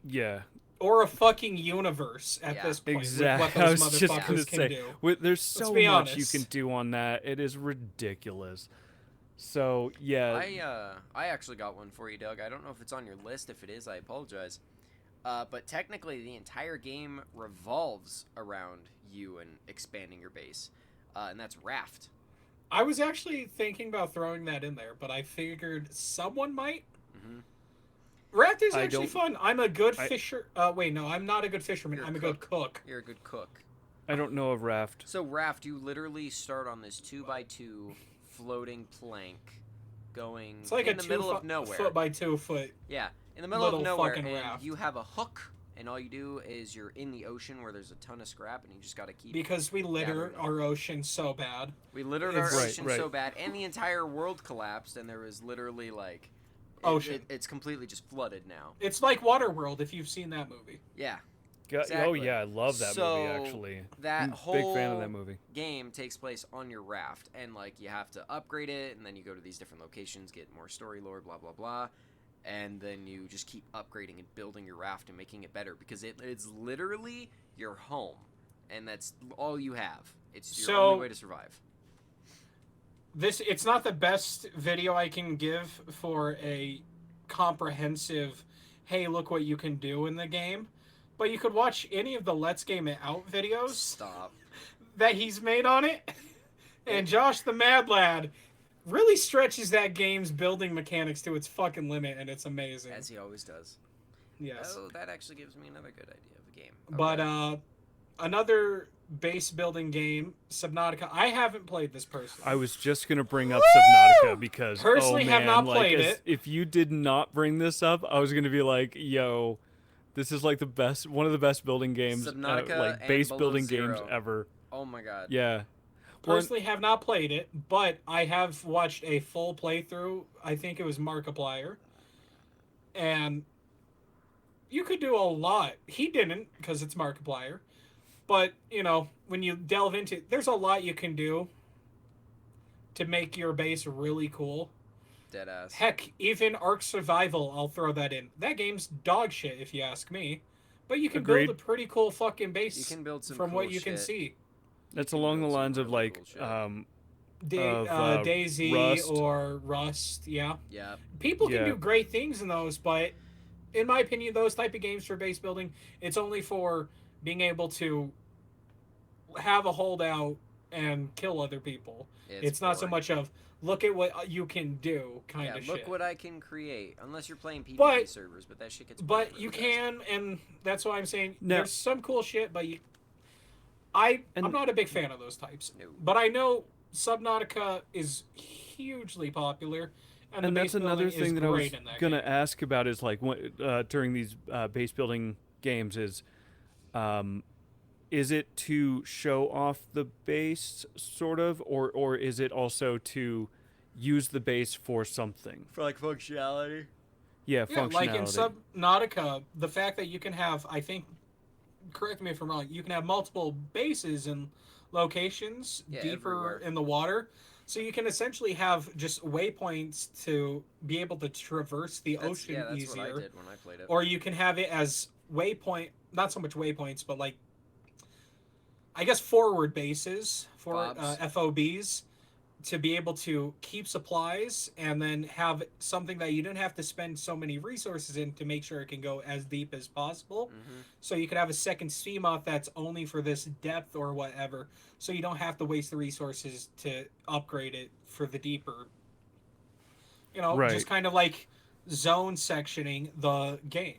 yeah. Or a fucking universe at Yeah. this point. Exactly. With I what those was just motherfuckers gonna can say, do. there's so be much you honest. can do on that. It is ridiculous. So yeah, I actually got one for you, Doug. I don't know if it's on your list. If it is, I apologize. But technically, the entire game revolves around you and expanding your base, and that's Raft. I was actually thinking about throwing that in there, but I figured someone might. Mm-hmm. Raft is I actually don't- fun. I'm a good I- fisher. Wait, no, I'm not a good fisherman. You're a I'm a good cook. You're a good cook. I don't know of Raft. So Raft, you literally start on this 2x2 floating plank, going It's like in a the middle of nowhere. foot by 2 foot. Yeah, in the middle little of nowhere, fucking and raft. you have a hook, and all you do is you're in the ocean where there's a ton of scrap, and you just gotta keep. Because we litter gathering our ocean so bad. We littered our It's- Right, ocean right. so bad, and the entire world collapsed, and there was literally like Ocean. it's completely just flooded now. It's like Waterworld if you've seen that movie. Yeah, Oh Exactly. yeah, I love that So, movie actually. that I'm a whole big fan of that movie. game takes place on your raft, and like you have to upgrade it, and then you go to these different locations, get more story lore, blah blah blah, and then you just keep upgrading and building your raft and making it better because it's literally your home, and that's all you have. It's your So- only way to survive. It's not the best video I can give for a comprehensive, hey, look what you can do in the game. But you could watch any of the Let's Game It Out videos Stop. that he's made on it. And Josh the Mad Lad really stretches that game's building mechanics to its fucking limit, and it's amazing. As he always does. Yes. Oh, that actually gives me another good idea of a game. But Okay. another base building game, Subnautica. I haven't played this personally. I was just gonna bring up Woo! Subnautica because Personally oh, have man, not like, played it. if you did not bring this up, I was gonna be like, yo, this is like one of the best building games, Subnautica like and base Below building Zero. games ever. Oh my god. Yeah. Well, Personally have not played it, but I have watched a full playthrough. I think it was Markiplier. And you could do a lot. He didn't, because it's Markiplier. But, you know, when you delve into it, there's a lot you can do to make your base really cool. Deadass. Heck, even Ark Survival, I'll throw that in. That game's dog shit, if you ask me. But you can Agreed. build a pretty cool fucking base You can build some from cool what you can shit. see. That's can along the build some lines of really like, cool shit. Daisy Rust. or Rust, yeah. Yeah. People can Yeah. do great things in those, but in my opinion, those type of games for base building, it's only for being able to have a holdout and kill other people. It's not so boring. much of look at what you can do kind Yeah, of look shit. what I can create. Unless you're playing PvP But- servers, but that shit gets. boring But really you fast. can, and that's why I'm saying No. there's some cool shit, but I'm not a big fan of those types. No. But I know Subnautica is hugely popular, And the And base that's another building is thing that I was great in that gonna game. ask about is like during these base building games um, is it to show off the base sort of, or is it also to use the base for something? For like functionality. Yeah, Yeah, like in functionality. Subnautica, the fact that you can have, I think, correct me if I'm wrong, you can have multiple bases and locations Yeah, deeper everywhere. in the water. So you can essentially have just waypoints to be able to traverse the ocean That's what I easier. did when I played it. Or you can have it as waypoint, not so much waypoints, but like, I guess forward bases, for Fobs. FOBs, to be able to keep supplies and then have something that you don't have to spend so many resources in to make sure it can go as deep as possible. Mm-hmm. So you could have a second CMOF that's only for this depth or whatever. So you don't have to waste the resources to upgrade it for the deeper. Right, Just kind of like zone sectioning the game.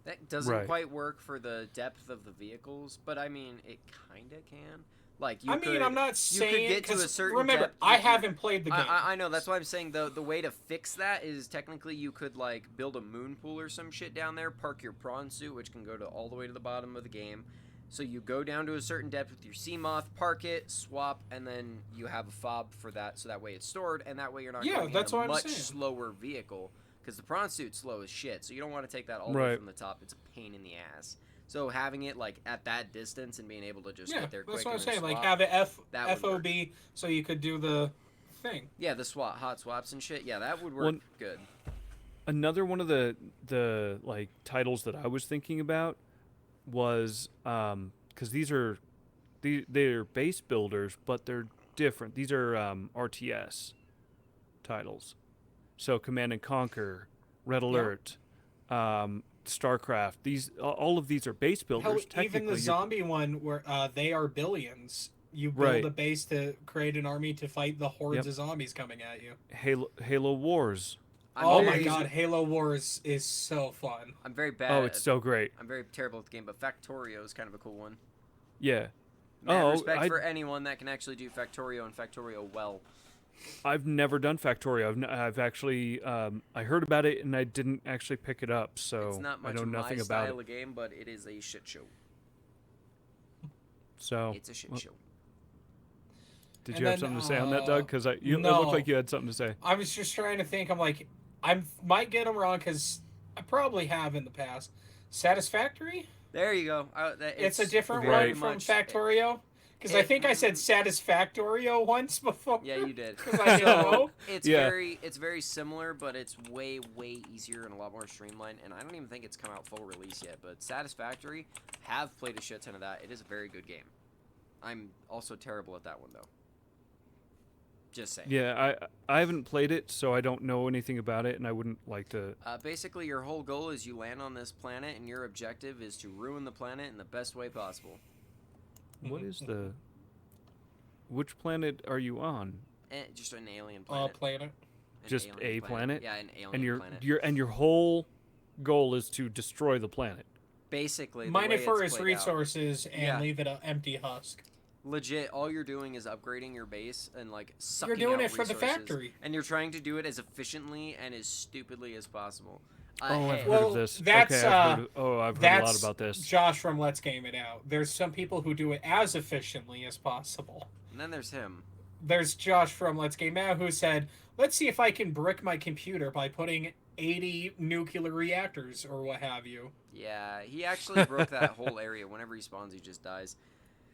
That doesn't right. quite work for the depth of the vehicles, but I mean, it kind of can. Like I mean, I'm not you could saying, get to a because certain remember, depth I with your. haven't played the game. I know that's why I'm saying the way to fix that is technically you could like build a moon pool or some shit down there, park your prawn suit, which can go to all the way to the bottom of the game. So you go down to a certain depth with your Seamoth, park it, swap, and then you have a fob for that, so that way it's stored, and that way you're not Yeah, going that's in a what I'm much saying. slower vehicle. Because the prawn suit's slow as shit, so you don't want to take that all the way Right. from the top. It's a pain in the ass. So having it like at that distance and being able to just Yeah, get there that's quick what I'm and then saying. Like, swap, have it that would work. FOB so you could do the thing. Yeah, the hot swaps and shit. Yeah, that would work Well, good. Another one of the like titles that I was thinking about was because they're base builders, but they're different. These are RTS titles. So Command and Conquer, Red Alert, StarCraft. All of these are base Hell, builders. even Technically, the zombie one where they are billions. You build right. a base to create an army to fight the hordes Yep. of zombies coming at you. Halo Wars. I'm Oh very, my god, Halo Wars is so fun. I'm very bad. Oh, it's so great. I'm very terrible at the game, but Factorio is kind of a cool one. Yeah. Mad Oh, respect for anyone that can actually do Factorio and Factorio well. I've never done Factorio. I've actually I heard about it and I didn't actually pick it up, so It's not I much know of nothing my about style it. of game, but it is a shit show. So It's a shit well, show. did And you have then, something to say on that, Doug? Because it no. looked like you had something to say. I was just trying to think. I'm like, I might get them wrong because I probably have in the past. Satisfactory? There you go. It's a different Right. one from Factorio? Because I think I said Satisfactorio once before. Yeah, you did. Because I didn't know. It's Yeah. it's very similar, but it's way easier and a lot more streamlined. And I don't even think it's come out full release yet. But Satisfactory, have played a shit ton of that. It is a very good game. I'm also terrible at that one though. Just saying. Yeah, I haven't played it, so I don't know anything about it, and I wouldn't like to. Basically, your whole goal is you land on this planet, and your objective is to ruin the planet in the best way possible. What is the? Which planet are you on? Just an alien planet. Planet. An Just alien a planet? Yeah, an alien And planet. your whole goal is to destroy the planet. Basically, the Mine way it for it's its played out. resources and Yeah. leave it an empty husk. Legit, all you're doing is upgrading your base and like sucking You're doing out it for the resources, factory. and you're trying to do it as efficiently and as stupidly as possible. Oh, I've hey, heard Well, of this. that's, okay, I've heard a lot That's about this. Josh from Let's Game It Out. There's some people who do it as efficiently as possible. and then there's him. There's Josh from Let's Game Out who said, let's see if I can brick my computer by putting 80 nuclear reactors or what have you. Yeah, he actually broke that whole area. Whenever he spawns, he just dies.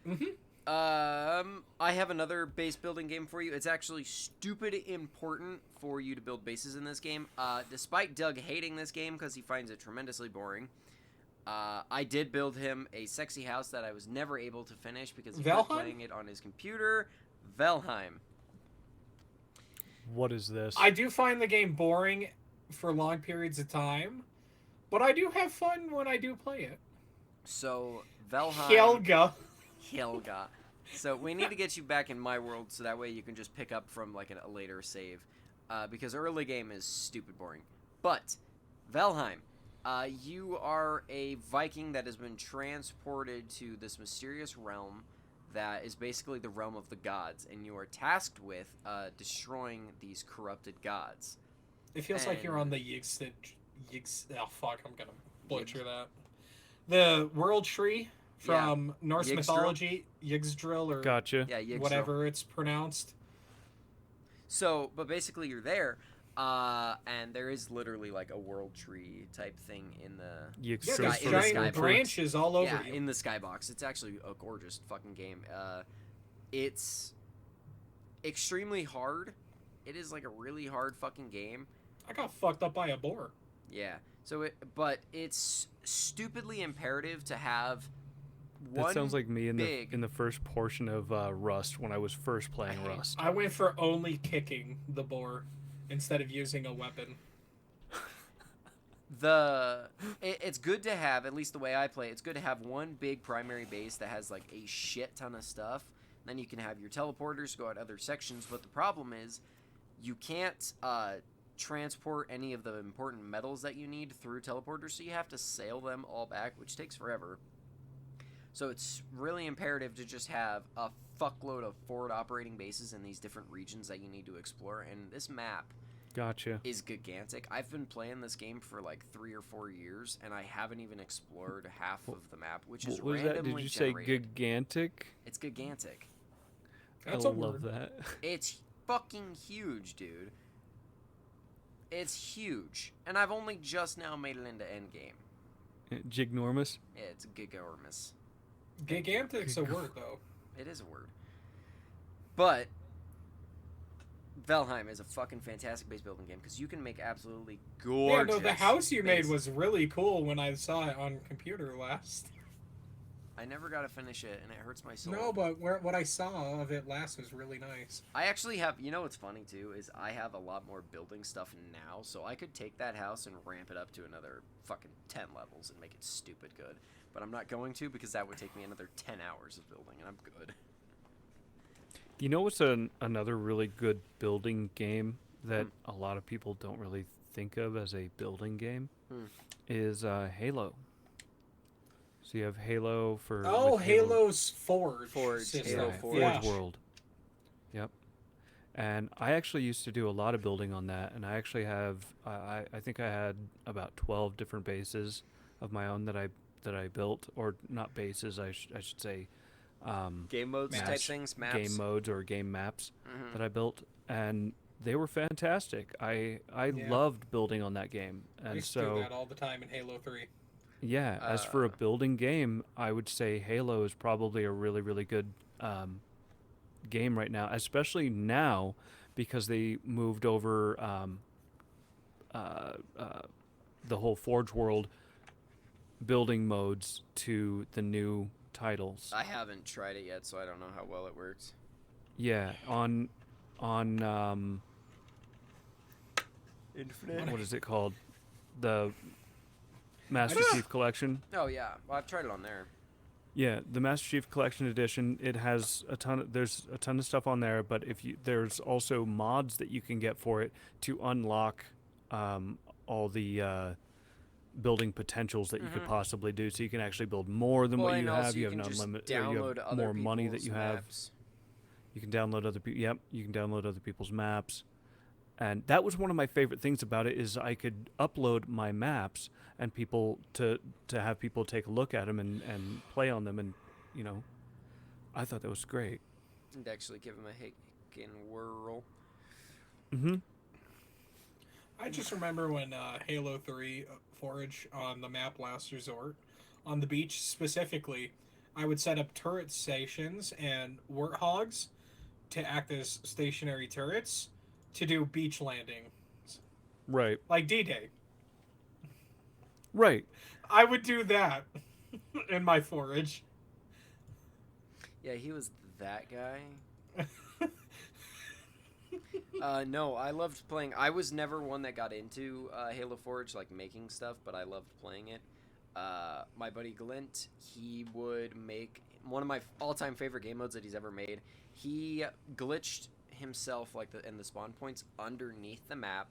Mm-hmm. I have another base building game for you. It's actually stupid important for you to build bases in this game. Despite Doug hating this game because he finds it tremendously boring, I did build him a sexy house that I was never able to finish because he kept Valheim? playing it on his computer. Valheim. What is this? I do find the game boring for long periods of time, but I do have fun when I do play it. So, Valheim... Helga. So, we need to get you back in my world so that way you can just pick up from, like, a later save. Because early game is stupid boring. But, Valheim, you are a Viking that has been transported to this mysterious realm that is basically the realm of the gods, and you are tasked with destroying these corrupted gods. It feels like you're on And- the oh fuck, I'm gonna butcher that. The world tree from Norse Yggdrasil? mythology, Yggdrasil or Gotcha. Yeah, Yggdrasil. whatever it's pronounced. So, but basically you're there, and there is literally like a world tree type thing in the Yeah, Yggdrasil there's in the giant skybox. branches all over yeah you. in the skybox. It's actually a gorgeous fucking game. It's extremely hard. It is like a really hard fucking game. I got fucked up by a boar. Yeah. But it's stupidly imperative to have one. That sounds like me big- in the first portion of Rust when I was first playing Rust. I went for only kicking the boar instead of using a weapon. It's good to have, at least the way I play, it's good to have one big primary base that has like a shit ton of stuff. Then you can have your teleporters go out other sections, but the problem is you can't transport any of the important metals that you need through teleporters, so you have to sail them all back, which takes forever. So it's really imperative to just have a fuckload of forward operating bases in these different regions that you need to explore, and this map Gotcha. is gigantic. I've been playing this game for like 3 or 4 years, and I haven't even explored half of the map, which is What was that? randomly Did you say generated. gigantic? It's gigantic. That's I a love word. that. It's fucking huge, dude. It's huge, and I've only just now made it into endgame. Jignormous. Yeah, it's gigaormous. Gigantic's a word though. It is a word. But Valheim is a fucking fantastic base building game because you can make absolutely Yeah, gorgeous. no, the house you made bases. was really cool when I saw it on computer last. I never got to finish it, and it hurts my soul. No, but what I saw of it last was really nice. I actually have, you know what's funny too, is I have a lot more building stuff now, so I could take that house and ramp it up to another fucking 10 levels and make it stupid good. But I'm not going to because that would take me another 10 hours of building, and I'm good. You know what's another really good building game that a lot of people don't really think of as a building game is Halo. So you have Halo for Oh, with Halo Halo's Forge. Forge, system. Halo yeah, Forge. Yeah. World. Yep. And I actually used to do a lot of building on that, and I actually have I think I had about 12 different bases of my own that I built, or not bases, I should say. Game modes type Maps. things, maps. Game modes or game maps Mhm. that I built, and they were fantastic. I Yeah. loved building on that game, I and used to do so that all the time in Halo 3. yeah. As for a building game, I would say Halo is probably a really really good game right now, especially now because they moved over the whole Forge World building modes to the new titles. I haven't tried it yet, so I don't know how well it works. Yeah, on Infinite. what is it called? The Master Chief Collection. Oh yeah, well I've tried it on there. Yeah, the Master Chief Collection Edition. It has there's a ton of stuff on there, but there's also mods that you can get for it to unlock all the building potentials that you could possibly do. So you can actually build more than what you and also have. You have can an just unlimited. download You have other more money that people's you have. maps. You can download other people. Yep, you can download other people's maps, and that was one of my favorite things about it is I could upload my maps and people to have people take a look at them and play on them, and you know, I thought that was great. And actually give him a hickin' whirl. Mm-hmm. I just remember when Halo 3 Forge on the map Last Resort, on the beach specifically, I would set up turret stations and warthogs to act as stationary turrets to do beach landing, Right. like D-Day. Right. I would do that in my Forge. Yeah, he was that guy. No, I loved playing. I was never one that got into Halo Forge, like making stuff, but I loved playing it. My buddy Glint, he would make one of my all-time favorite game modes that he's ever made. He glitched himself like in the spawn points underneath the map,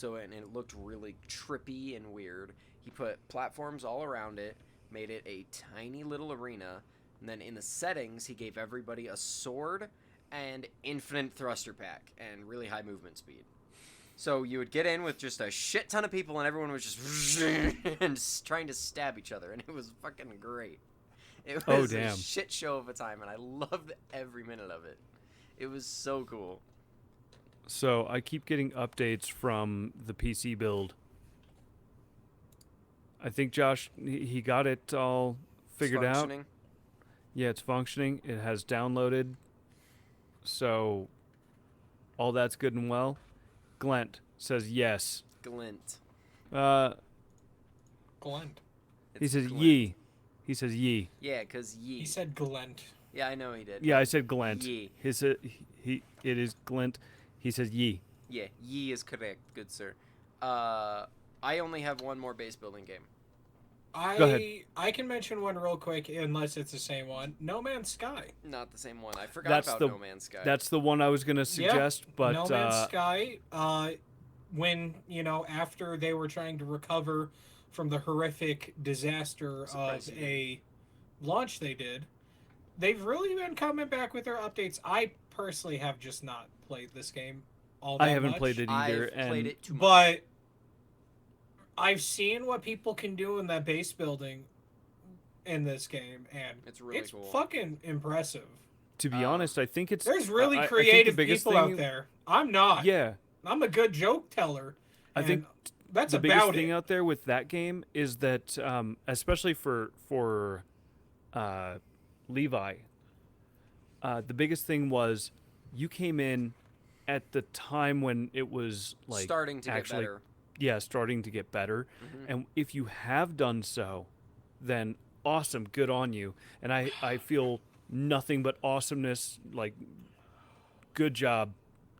and it looked really trippy and weird. He put platforms all around it, made it a tiny little arena, And then in the settings, he gave everybody a sword and infinite thruster pack and really high movement speed. So you would get in with just a shit ton of people, and everyone was just and trying to stab each other, and it was fucking great. It was a shit show of a time, and I loved every minute of it. It was so cool. So I keep getting updates from the PC build. I think Josh, he got it all figured out. Yeah, it's functioning. It has downloaded. So all that's good and well. Glent says yes. Glint. Glent. He says Glint. ye. He says ye. Yeah, because ye. He said Glent. Yeah, I know he did. Yeah, I said Glent. Ye. It is Glent. He says ye. Yeah, ye is correct, good sir. I only have one more base building game. Go ahead. I can mention one real quick, unless it's the same one. No Man's Sky. Not the same one. I forgot about No Man's Sky. That's the one I was going to suggest, but... No Man's Sky, when, after they were trying to recover from the horrific disaster of a launch they did, they've really been coming back with their updates. I personally have just not played this game all that much. I haven't played it either. I've played it too much. But I've seen what people can do in that base building in this game, and it's really cool. Fucking impressive. To be honest, I think it's... There's really creative people out there. I'm not. Yeah. I'm a good joke teller. I think that's the about biggest it. thing out there with that game is that, especially for Levi, the biggest thing was you came in at the time when it was like starting to get better. Yeah, starting to get better. Mm-hmm. And if you have done so, then awesome, good on you. And I feel nothing but awesomeness, like good job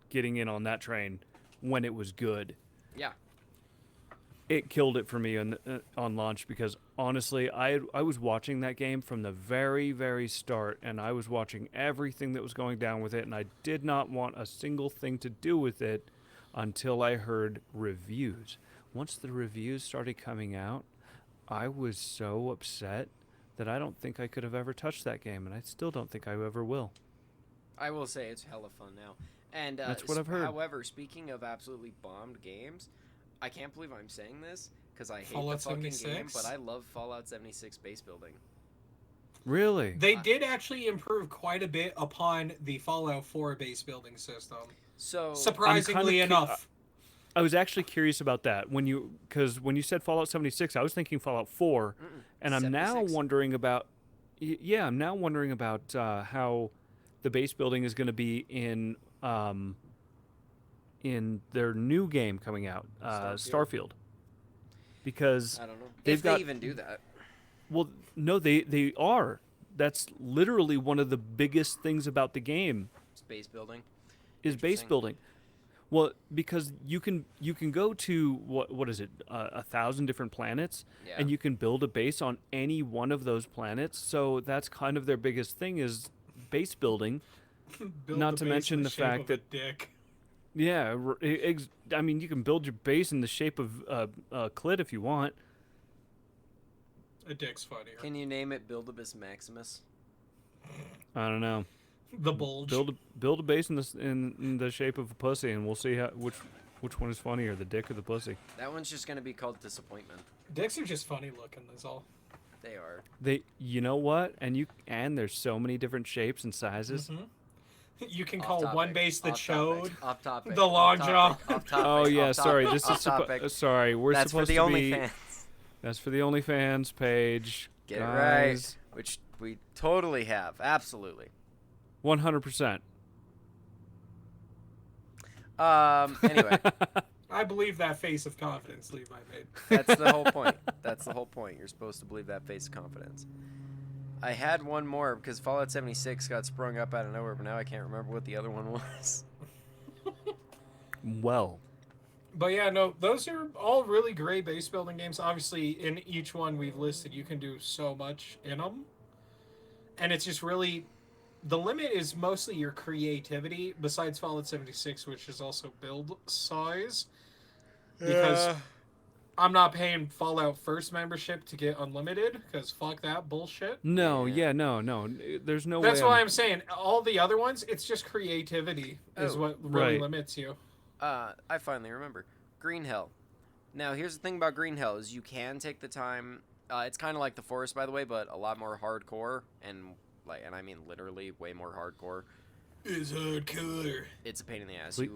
getting in on that train when it was good. Yeah. It killed it for me on launch because honestly, I was watching that game from the very, very start, and I was watching everything that was going down with it, and I did not want a single thing to do with it until I heard reviews. Once the reviews started coming out, I was so upset that I don't think I could have ever touched that game, and I still don't think I ever will. I will say it's hella fun now. And that's what I've heard. However, speaking of absolutely bombed games, I can't believe I'm saying this because I hate Fallout the fucking 76? game, but I love Fallout 76 base building. Really? They did actually improve quite a bit upon the Fallout 4 base building system. So surprisingly enough. I was actually curious about that because when you said Fallout 76, I was thinking Fallout 4, and I'm 76. now wondering about how the base building is going to be in their new game coming out, Starfield. Because I don't know if they even do that. Well, no, they are. That's literally one of the biggest things about the game. It's base building. Is base building. Well, because you can go to what is it, 1,000 different planets, and you can build a base on any one of those planets. So that's kind of their biggest thing is base building. Not to mention the fact that dick. Yeah, I mean you can build your base in the shape of a clit if you want. A dick's funnier. Can you name it Buildabus Maximus? I don't know. The bulge. Build a base in the shape of a pussy, and we'll see which one is funnier, the dick or the pussy. That one's just gonna be called Disappointment. Dicks are just funny looking. That's all. They are. You know what? And there's so many different shapes and sizes. Mm-hmm. You can call one base that showed off topic, the long jaw. Oh yeah, sorry. This is sorry. We're That's supposed for the to be. OnlyFans. That's for the OnlyFans page. Get guys. it right. Which we totally have. Absolutely. 100%. Anyway. I believe that face of confidence Levi made. That's the whole point. That's the whole point. You're supposed to believe that face of confidence. I had one more because Fallout 76 got sprung up out of nowhere, but now I can't remember what the other one was. Well. But yeah, no, those are all really great base building games. Obviously, in each one we've listed, you can do so much in them. And it's just really... The limit is mostly your creativity, besides Fallout 76, which is also build size. Because I'm not paying Fallout First membership to get unlimited because fuck that bullshit. No, Yeah. yeah, no. There's no That's way. why I'm saying all the other ones. It's just creativity is Oh, what really right. limits you. I finally remember. Green Hell. Now, here's the thing about Green Hell is you can take the time. It's kind of like the Forest, by the way, but a lot more hardcore and I mean literally way more hardcore. Is hardcore. It's a pain in the ass. Please-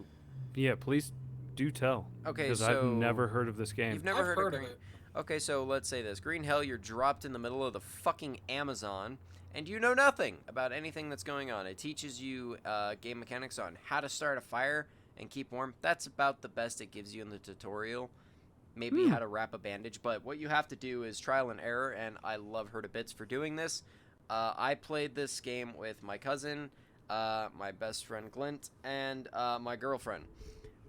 Yeah, please do tell. Okay, Because so I've never heard of this game. You've never I've heard, heard of of Green. it. Okay, so let's say this: Green Hell. You're dropped in the middle of the fucking Amazon, and you know nothing about anything that's going on. It teaches you game mechanics on how to start a fire and keep warm. That's about the best it gives you in the tutorial. Maybe how to wrap a bandage, but what you have to do is trial and error, and I love her to bits for doing this. I played this game with my cousin, my best friend Glint, and my girlfriend.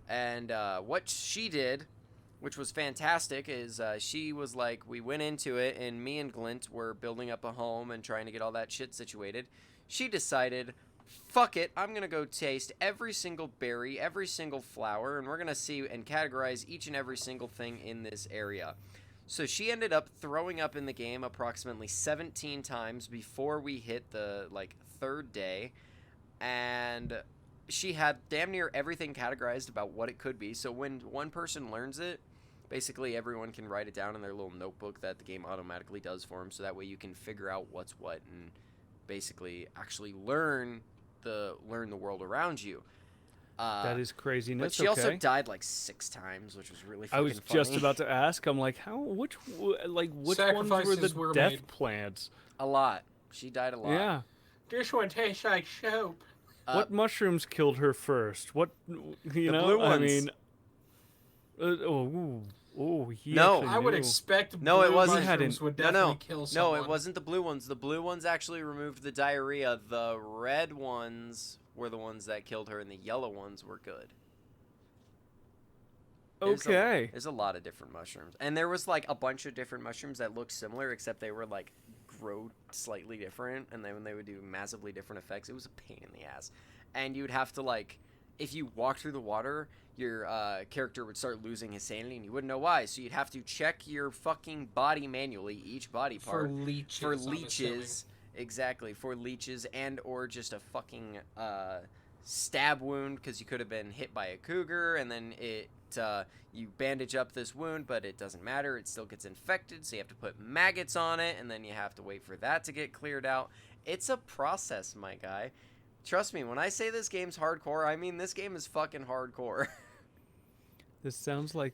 And what she did, which was fantastic, is she was like, we went into it, and me and Glint were building up a home and trying to get all that shit situated. She decided, fuck it, I'm going to go taste every single berry, every single flower, and we're going to see and categorize each and every single thing in this area. So she ended up throwing up in the game approximately 17 times before we hit the, third day, and she had damn near everything categorized about what it could be. So when one person learns it, basically everyone can write it down in their little notebook that the game automatically does for them, so that way you can figure out what's what and basically actually learn the world around you. That is craziness. But she also okay. died 6 times, which was really fucking I was funny. just about to ask. I'm like, which ones were Sacrifices the were death made. plants? A lot. She died a lot. Yeah. This one tastes like soap. What mushrooms killed her first? What you know? blue I ones. mean, he No. actually I would knew. expect No, it blue wasn't. mushrooms would No, definitely kill someone. No, it wasn't the blue ones. The blue ones actually removed the diarrhea. The red ones were the ones that killed her, and the yellow ones were good. Okay. There's a lot of different mushrooms. And there was a bunch of different mushrooms that looked similar, except they were grow slightly different, and then when they would do massively different effects, it was a pain in the ass. And you'd have to if you walked through the water, your character would start losing his sanity, and you wouldn't know why. So you'd have to check your fucking body manually, each body part, for leeches. for I'm assuming. leeches. Exactly, for leeches and or just a fucking stab wound, because you could have been hit by a cougar, and then you bandage up this wound, but it doesn't matter, it still gets infected, so you have to put maggots on it, and then you have to wait for that to get cleared out. It's a process, my guy. Trust me, when I say this game's hardcore, I mean this game is fucking hardcore. This sounds like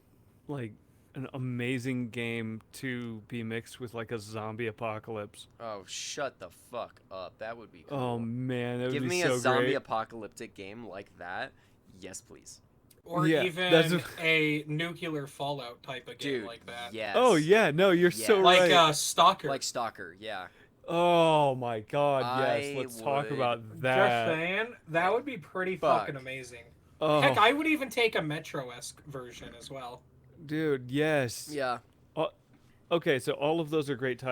an amazing game to be mixed with a zombie apocalypse. Oh, shut the fuck up. That would be cool. Oh man, that would Give be me so a zombie great. apocalyptic game like that. Yes, please. Or Yeah, even that's- a nuclear Fallout type of game Dude, like that. yes. Oh yeah, no, you're so Yeah. Like right. Stalker. Like Stalker, yeah. Oh my God, yes. I Let's talk would about Just that. saying, that would be pretty Fuck. fucking amazing. Oh, Heck, I would even take a Metro-esque version as well. dude, yes. Yeah. Okay, so all of those are great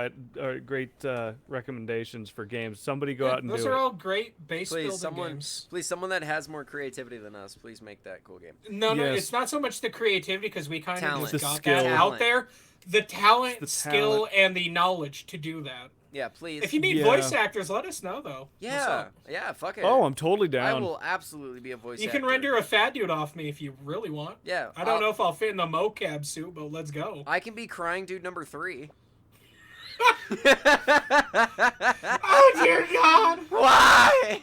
recommendations for games. Somebody go out and Those do are it. all great base Please, building games. someone that has more creativity than us, please make that cool game. No, Yes. it's not so much the creativity because we kind of Talent. just The got skill. that out there. The talent, It's the skill, talent. and the knowledge to do that. Yeah, please. If you need Yeah. voice actors, let us know though. What's yeah, up? yeah, fuck it. Oh, I'm totally I down. will absolutely be a voice You actor. can render a fat dude off me if you really want. Yeah. I don't know if I'll fit in the mocap suit, but let's go. I can be crying dude number 3. Oh dear God! Why?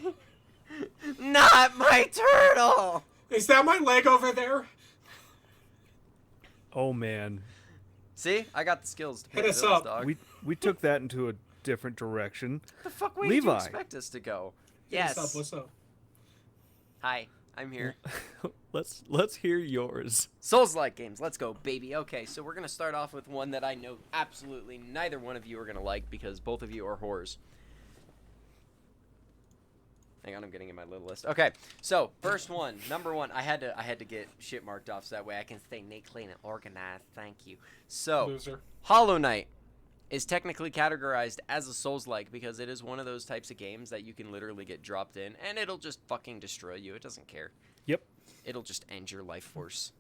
Not my turtle. Is that my leg over there? Oh man, See, I got the skills to pay Hit the us bills, up. dog. we took that into a different direction. The fuck way did you Levi. expect us to go? What's up? Yes. What's up? Hi, I'm here. Let's hear yours. Souls-like games, let's go, baby. Okay, so we're gonna start off with one that I know absolutely neither one of you are gonna like because both of you are whores. Hang on, I'm getting in my little list. Okay, so first one, number 1. I had to get shit marked off so that way I can stay neat, clean, and organized. Thank you. So, Loser. Hollow Knight is technically categorized as a Souls-like because it is one of those types of games that you can literally get dropped in and it'll just fucking destroy you. It doesn't care. Yep. It'll just end your life force.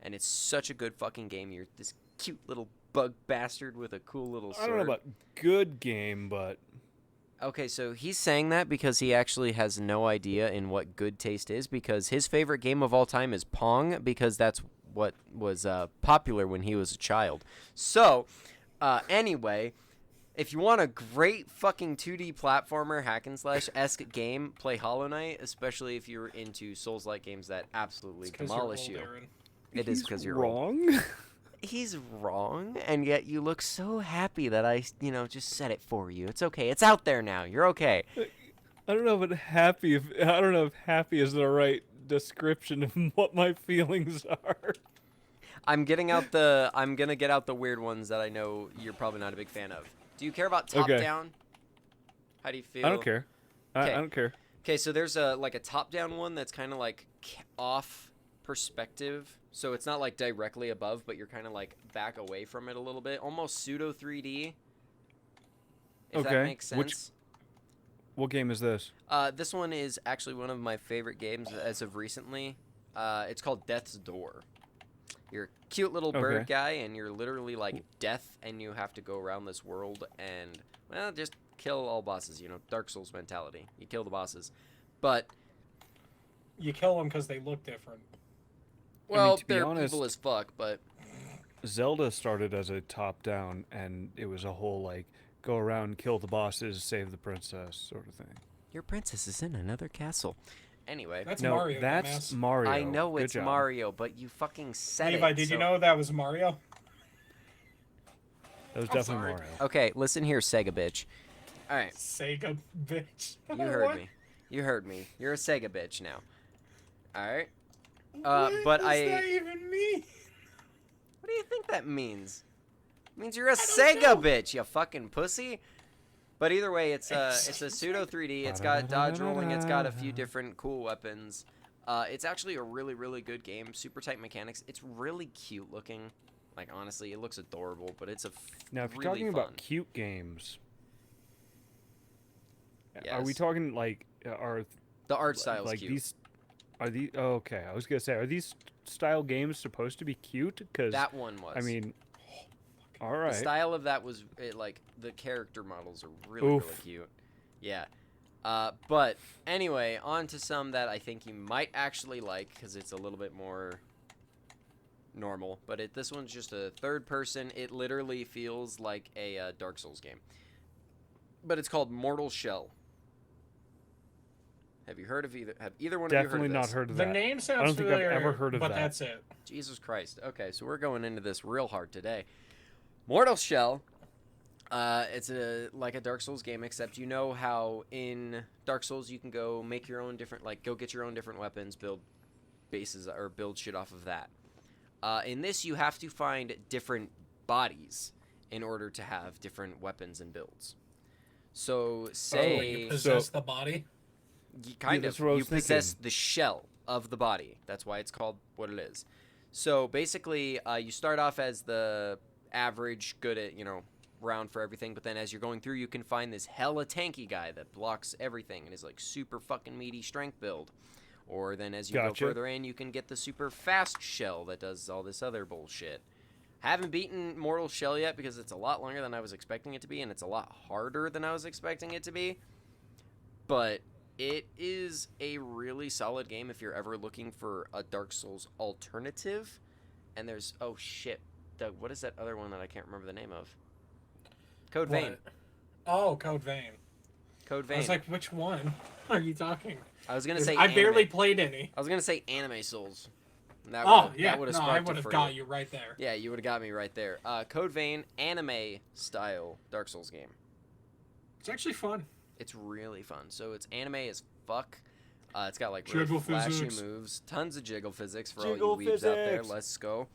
And it's such a good fucking game. You're this cute little bug bastard with a cool little sword. I don't know about good game, but Okay, so he's saying that because he actually has no idea in what good taste is, because his favorite game of all time is Pong, because that's what was popular when he was a child. So, anyway, if you want a great fucking 2D platformer hack and slash-esque game, play Hollow Knight, especially if you're into Souls-like games that absolutely demolish you. It is because you're old. wrong. He's wrong, and yet you look so happy that I, just said it for you. It's okay. It's out there now. You're okay. I don't know if happy. I don't know if happy is the right description of what my feelings are. I'm gonna get out the weird ones that I know you're probably not a big fan of. Do you care about top down? How do you feel? I don't care. I don't care. Okay, so there's a top down one that's kind of like off perspective. So it's not like directly above, but you're kind of like back away from it a little bit, almost pseudo 3D. If that makes sense. What game is this? This one is actually one of my favorite games as of recently. It's called Death's Door. You're a cute little bird guy, and you're literally like death, and you have to go around this world and, well, just kill all bosses. Dark Souls mentality. You kill the bosses. But you kill them because they look different. Well, to be they're honest, evil as fuck, but Zelda started as a top-down, and it was a whole, like, go around, kill the bosses, save the princess sort of thing. Your princess is in another castle. Anyway. That's no, Mario. that's dumbass. Mario. I know Good it's job. Mario, but you fucking said Levi, it. did you so- know that was Mario? That was I'm definitely sorry. Mario. Okay, listen here, Sega bitch. All right, Sega bitch. you heard What? me. You heard me. You're a Sega bitch now. All right. What but does that even mean? What do you think that means? It means you're a don't Sega know. bitch, you fucking pussy. But either way, it's a pseudo 3D. It's got dodge rolling. It's got a few different cool weapons. It's actually a really, really good game. Super tight mechanics. It's really cute looking. Like, honestly, it looks adorable, but it's Now, if you're really talking fun. about cute games, are we Yes. talking like are The art style's like cute. these? Are these okay? I was gonna say, are these style games supposed to be cute? Because That one was. I mean, all the right. style of that was like the character models are really, Oof. really cute. Yeah. But anyway, on to some that I think you might actually like because it's a little bit more normal. But this one's just a third person. It literally feels like a Dark Souls game. But it's called Mortal Shell. Have you heard of either? Have either one Definitely of you heard of not this? heard of The that. name sounds I don't think familiar, I've ever heard of but that. that's it. Jesus Christ. Okay, so we're going into this real hard today. Mortal Shell. It's like a Dark Souls game, except you know how in Dark Souls you can go make your own different, like go get your own different weapons, build bases or build shit off of that. In this, you have to find different bodies in order to have different weapons and builds. So say you possess the body. kind that's of what I you was possess thinking. the shell of the body. That's why it's called what it is. So basically, you start off as the average, good at round for everything, but then as you're going through, you can find this hella tanky guy that blocks everything and is like super fucking meaty strength build. Or then as you Gotcha. go further in, you can get the super fast shell that does all this other bullshit. Haven't beaten Mortal Shell yet because it's a lot longer than I was expecting it to be, and it's a lot harder than I was expecting it to be. But it is a really solid game if you're ever looking for a Dark Souls alternative. And there's, oh shit, what is that other one that I can't remember the name of? Code Vein. What? Oh, Code Vein. Code Vein. I was like, which one are you talking? I was gonna say I barely anime. played any. I was gonna say Anime Souls. That Oh, would've- yeah. that would've No, I sparked it would have for got you right there. Yeah, you would have got me right there. Code Vein, anime style Dark Souls game. It's actually fun. It's really fun. So it's anime as fuck. It's got like really Jiggle flashy physics. moves, tons of jiggle physics for Jiggle all you weebs out there. physics. Let's go.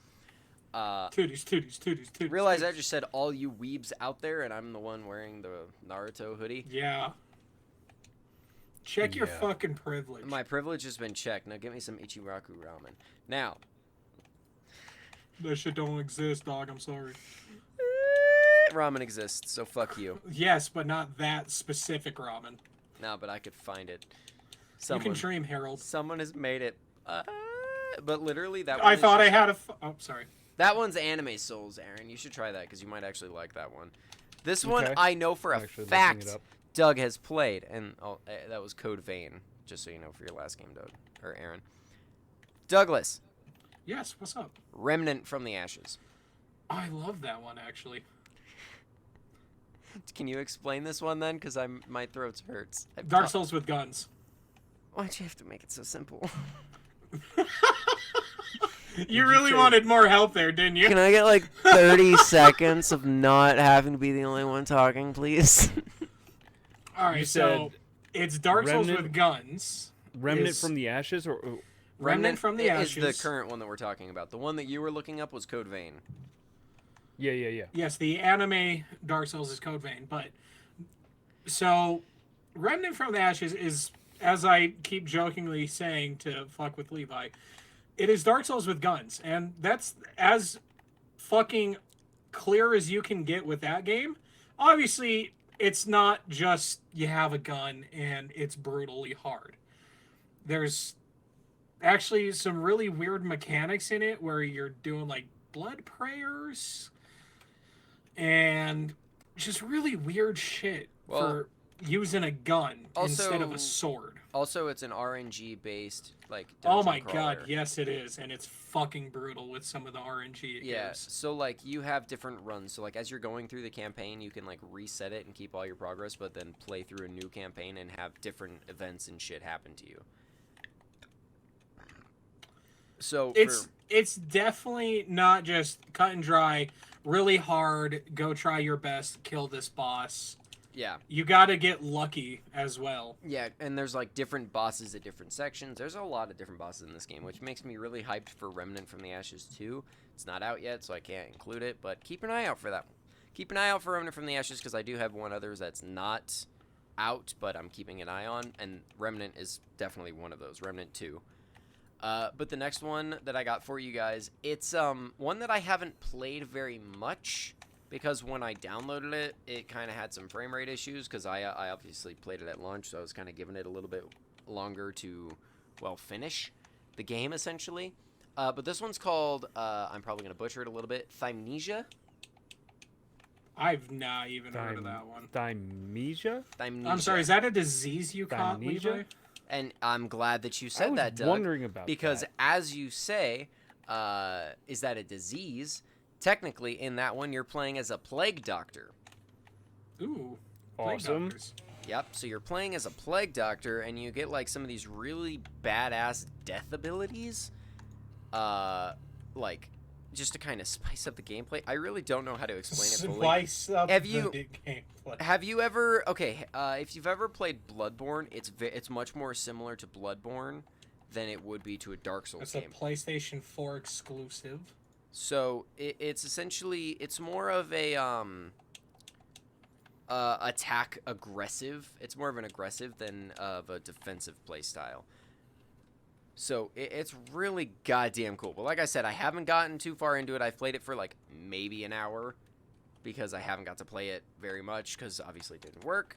Tooties. Realize I just said all you weebs out there, and I'm the one wearing the Naruto hoodie. Yeah. Check your Yeah. fucking privilege. My privilege has been checked. Now get me some Ichiraku ramen. Now, That shit don't exist, dog. I'm sorry. ramen exists, so fuck you. Yes, but not that specific ramen. No, but I could find it. You can dream, Harold. Someone has made it. But literally, that one I is thought I just- had a. Oh, sorry. That one's Anime Souls, Aaron. You should try that because you might actually like that one. This one, Okay. I know for a I'm actually looking fact it up. Doug has played. And that was Code Vein, just so you know for your last game, Doug. Or Aaron. Douglas, Yes, what's up? Remnant from the Ashes. I love that one, actually. Can you explain this one then? Because my throat hurts. Dark Souls with guns. Why'd you have to make it so simple? You really wanted more help there, didn't you? Can I get like 30 seconds of not having to be the only one talking, please? All right, You so said it's Dark Souls Remnant- with guns. Remnant is- from the Ashes, or Remnant from the is Ashes. the current one that we're talking about. The one that you were looking up was Code Vein. yeah. Yes, the anime Dark Souls is Code Vein, but so Remnant from the Ashes is, as I keep jokingly saying to fuck with Levi, it is Dark Souls with guns, and that's as fucking clear as you can get with that game. Obviously, it's not just you have a gun and it's brutally hard. There's actually some really weird mechanics in it where you're doing like blood prayers and just really weird shit for using a gun instead of a sword. Also, it's an RNG based like. Oh dungeon my crawler. god, yes it is, and it's fucking brutal with some of the RNG it Yeah, gives. so like you have different runs. So like as you're going through the campaign, you can like reset it and keep all your progress, but then play through a new campaign and have different events and shit happen to you. So It's definitely not just cut and dry, really hard, go try your best, kill this boss. yeah. You gotta get lucky as well. Yeah, and there's like different bosses at different sections. There's a lot of different bosses in this game, which makes me really hyped for Remnant from the Ashes 2. It's not out yet, so I can't include it, but keep an eye out for that one. Keep an eye out for Remnant from the Ashes because I do have one other that's not out, but I'm keeping an eye on, and Remnant is definitely one of those, Remnant 2. But the next one that I got for you guys, it's one that I haven't played very much because when I downloaded it, it kind of had some frame rate issues because I obviously played it at launch, so I was kind of giving it a little bit longer to, well, finish the game, essentially. But this one's called, I'm probably going to butcher it a little bit, Thymnesia. I've not even heard of that one. Thymnesia? Thymnesia. I'm sorry, is that a disease you caught, Thymnesia? Levi? And I'm glad that you I said was that, Doug. wondering about Because that. as you say, is that a disease? Technically, in that one, you're playing as a plague doctor. Ooh. plague Awesome. doctors. Yep, so you're playing as a plague doctor, and you get, like, some of these really badass death abilities. Like, just to kind of spice up the gameplay. I really don't know how to explain it fully. Spice up Have the you- gameplay. Have you ever... Okay, if you've ever played Bloodborne, it's much more similar to Bloodborne than it would be to a Dark Souls It's a game. PlayStation 4 exclusive. So it's essentially it's more of a attack aggressive. It's more of an aggressive than of a defensive play style. So it's really goddamn cool. But like I said, I haven't gotten too far into it. I've played it for like maybe an hour because I haven't got to play it very much because obviously it didn't work.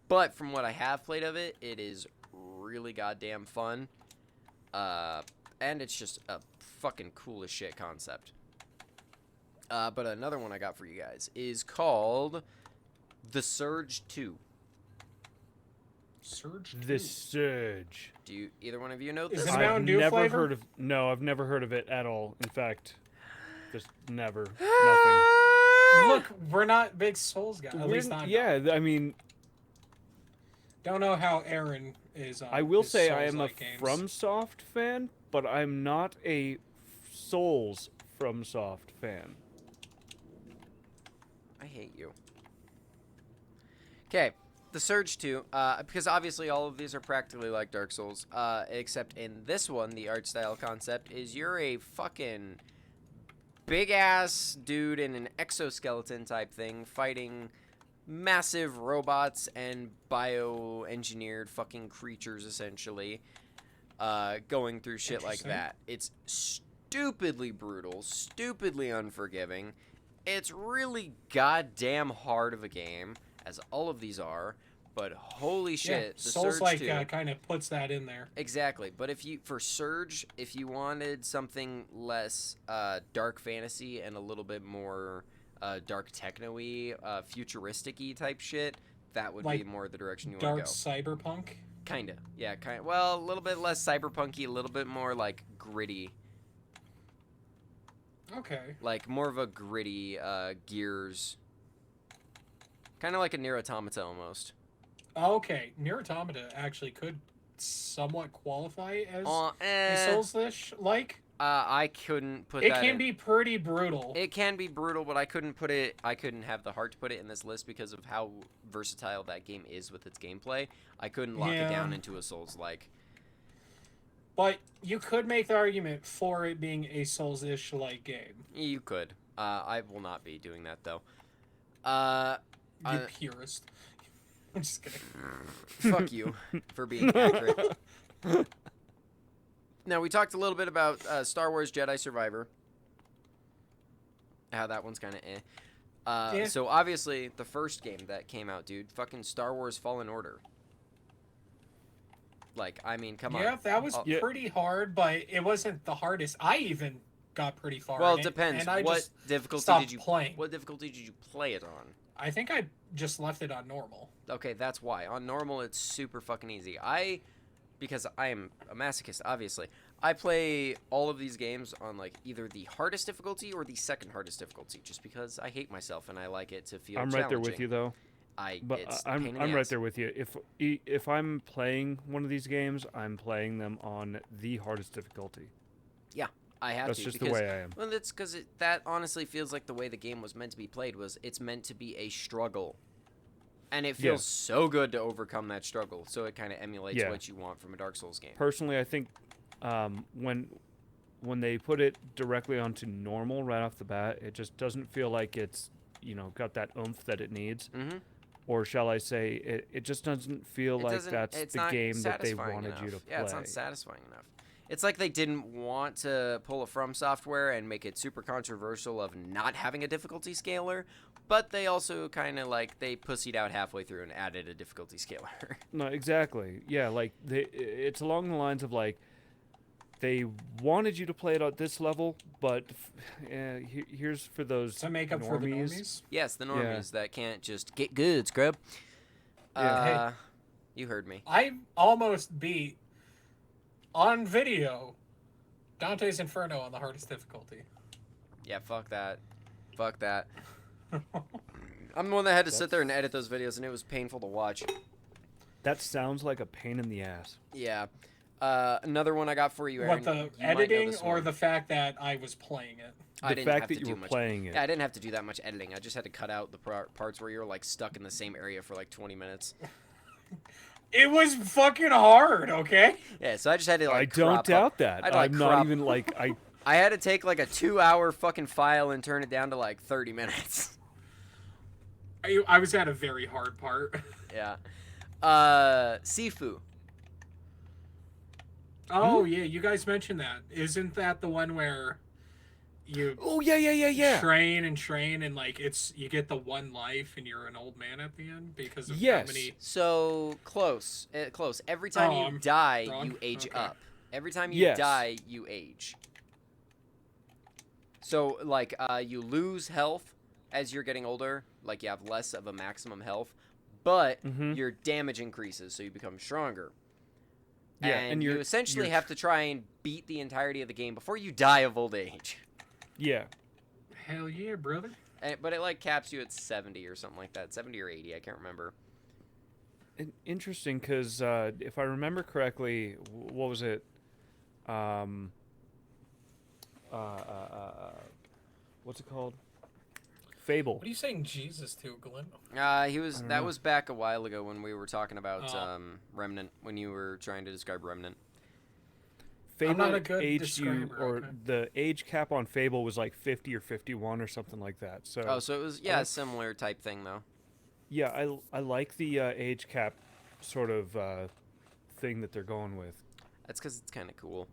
But from what I have played of it, it is really goddamn fun. And it's just a fucking cool as shit concept. But another one I got for you guys is called The Surge 2. Surge The 2. Surge. Do you either one of you know Is this? it Mountain I've Dew never flavor? heard of. No, I've never heard of it at all. In fact, just never. Nothing. Look, we're not big Souls guys. At least I'm not. Yeah, I mean, Don't know how Aaron is on I will his say I am a Souls-like games. FromSoft fan, but I'm not a Souls FromSoft fan. I hate you. Okay, The Surge 2, because obviously all of these are practically like Dark Souls, except in this one, the art style concept is you're a fucking big-ass dude in an exoskeleton type thing fighting massive robots and bioengineered fucking creatures, essentially, going through shit like Interesting. that. It's stupidly brutal, stupidly unforgiving. It's really goddamn hard of a game, as all of these are, But holy shit, the Souls Surge like 2. kind of puts that in there. Exactly. But for Surge, if you wanted something less dark fantasy and a little bit more dark techno-y, futuristic-y type shit, that would be more the direction you want to Dark go. cyberpunk? Kinda. Yeah, well, a little bit less cyberpunky, a little bit more like gritty. Okay. Like more of a gritty Gears. Kind of like a Nier Automata almost. Okay, Nier Automata actually could somewhat qualify as a Souls-ish like. I couldn't put it that can in. be pretty brutal. It can be brutal, but I couldn't have the heart to put it in this list because of how versatile that game is with its gameplay. I couldn't lock it down into a Souls-like. But you could make the argument for it being a Souls-ish like game. You could. I will not be doing that though. You purist. I'm just kidding. Fuck you for being accurate. Now, we talked a little bit about Star Wars Jedi Survivor. How that one's kind of eh. So, obviously, the first game that came out, dude, fucking Star Wars Fallen Order. Like, I mean, come on. Yeah, that was pretty hard, but it wasn't the hardest. I even got pretty far. Well, it depends. What difficulty did you play it on? I think I just left it on normal. Okay, that's why. On normal, it's super fucking easy. Because I am a masochist, obviously, I play all of these games on like either the hardest difficulty or the second hardest difficulty, just because I hate myself and I like it to feel. I'm right there with you though. I'm right there with you. If I'm playing one of these games, I'm playing them on the hardest difficulty. Yeah, I have That's to. That's just the way I am. Well, that's because that honestly feels like the way the game was meant to be played. It's meant to be a struggle. And it feels so good to overcome that struggle, so it kind of emulates what you want from a Dark Souls game. Personally, I think when they put it directly onto normal right off the bat, it just doesn't feel like it's got that oomph that it needs. Mm-hmm. Or shall I say, it just doesn't feel like that's the game that they wanted you to play. Yeah, it's not satisfying enough. It's like they didn't want to pull a From Software and make it super controversial of not having a difficulty scaler, but they also kind of they pussied out halfway through and added a difficulty scaler. No, exactly. Yeah, it's along the lines of they wanted you to play it at this level, but here's for those to make up normies. For the normies. Yes, the normies that can't just get good, scrub. Hey, you heard me. I almost beat on video Dante's Inferno on the hardest difficulty. Yeah, fuck that. Fuck that. I'm the one that had to sit there and edit those videos, and it was painful to watch. That sounds like a pain in the ass. Yeah. Another one I got for you, Aaron. What, the editing or the fact that I was playing it? The fact that you were playing it. Yeah, I didn't have to do that much editing. I just had to cut out the parts where you were stuck in the same area for 20 minutes. It was fucking hard, okay? Yeah, so I just had to I don't doubt that. I'm not even I had to take a 2-hour fucking file and turn it down to 30 minutes. I was at a very hard part. Yeah. Sifu. Oh, yeah, you guys mentioned that. Isn't that the one where you train and you get the one life and you're an old man at the end because of how many... So close. Every time you die, you age up. Every time you die, you age. So, you lose health as you're getting older. You have less of a maximum health. But your damage increases, so you become stronger. Yeah, and you essentially have to try and beat the entirety of the game before you die of old age. Yeah. Hell yeah, brother. But it caps you at 70 or something like that. 70 or 80, I can't remember. Interesting, because if I remember correctly, what was it? What's it called? Fable. What are you saying Jesus to, Glenn? That was back a while ago when we were talking about Remnant, when you were trying to describe Remnant. Fable I'm not a good aged you, describer, or the age cap on Fable was 50 or 51 or something like that. So so it was a similar type thing though. Yeah, I like the age cap sort of thing that they're going with. That's because it's kind of cool.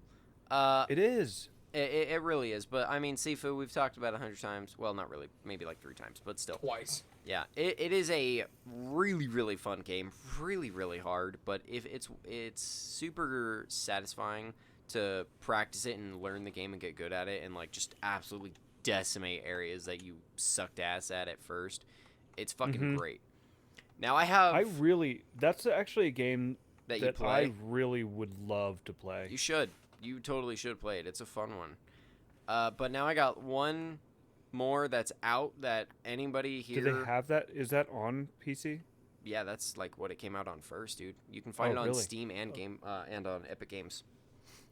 It is. It really is. But I mean, Sifu, we've talked about 100 times. Well, not really. Maybe like 3 times, but still. Twice. Yeah, it is a really, really fun game. Really, really hard. But if it's super satisfying to practice it and learn the game and get good at it and like just absolutely decimate areas that you sucked ass at first. It's fucking great. Now that's actually a game that you that play. I really would love to play. You should. You totally should play it. It's a fun one. But now I got one more that's out that anybody here. Do they have that? Is that on PC? Yeah, that's like what it came out on first, dude. You can find it on really? Steam and and on Epic Games.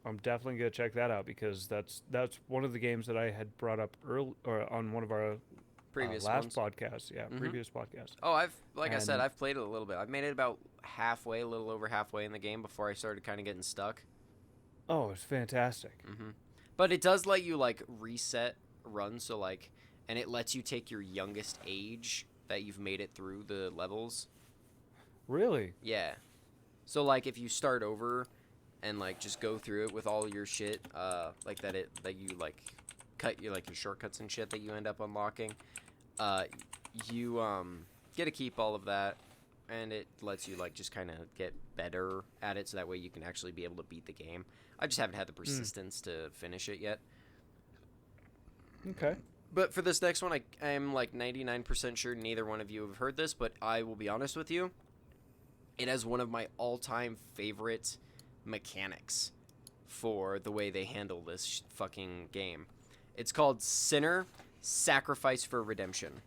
I'm definitely gonna check that out because that's one of the games that I had brought up early or on one of our previous last ones. podcasts. Yeah, previous podcasts. Oh, I said, I've played it a little bit. I've made it about halfway, a little over halfway in the game before I started kind of getting stuck. Oh, it's fantastic. But it does let you like reset runs, so like, and it lets you take your youngest age that you've made it through the levels. Really? Yeah. So like, if you start over and like just go through it with all your shit, like that you like cut your shortcuts and shit that you end up unlocking, you get to keep all of that, and it lets you like just kind of get better at it, so that way you can actually be able to beat the game. I just haven't had the persistence to finish it yet. Okay. But for this next one, I am like 99% sure neither one of you have heard this, but I will be honest with you. It has one of my all-time favorite mechanics for the way they handle this fucking game. It's called Sinner Sacrifice for Redemption.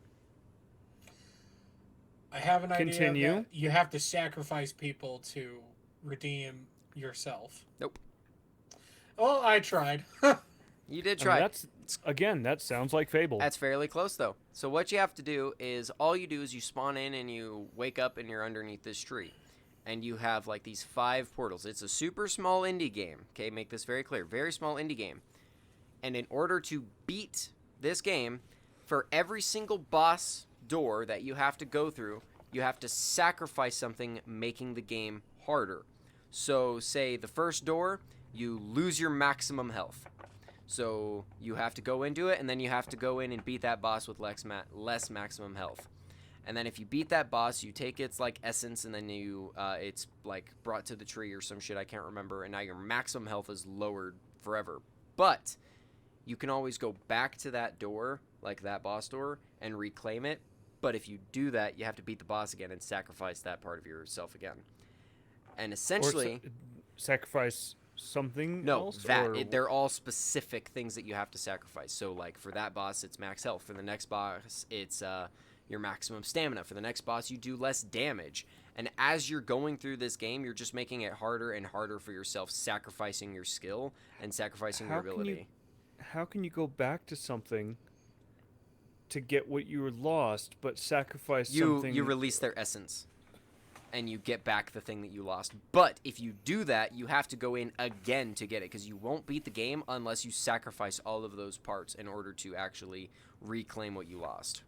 I have an idea. Continue. That you have to sacrifice people to redeem yourself. Nope. Well, I tried. You did try. That sounds like Fable. That's fairly close, though. So what you have to do is, all you do is you spawn in and you wake up and you're underneath this tree. And you have like these 5 portals. It's a super small indie game. Okay, make this very clear. Very small indie game. And in order to beat this game, for every single boss door that you have to go through, you have to sacrifice something, making the game harder. So say the first door, you lose your maximum health. So you have to go into it, and then you have to go in and beat that boss with less maximum health. And then if you beat that boss, you take its like essence, and then it's like brought to the tree or some shit, I can't remember, and now your maximum health is lowered forever. But you can always go back to that door, like that boss door, and reclaim it. But if you do that, you have to beat the boss again and sacrifice that part of yourself again. And essentially, sacrifice something no, else? They're all specific things that you have to sacrifice. So like for that boss, it's max health. For the next boss, it's your maximum stamina. For the next boss, you do less damage. And as you're going through this game, you're just making it harder and harder for yourself, sacrificing your skill and sacrificing your ability. How can you go back to something to get what you lost, but sacrifice something? You release their essence, and you get back the thing that you lost. But if you do that, you have to go in again to get it, because you won't beat the game unless you sacrifice all of those parts in order to actually reclaim what you lost,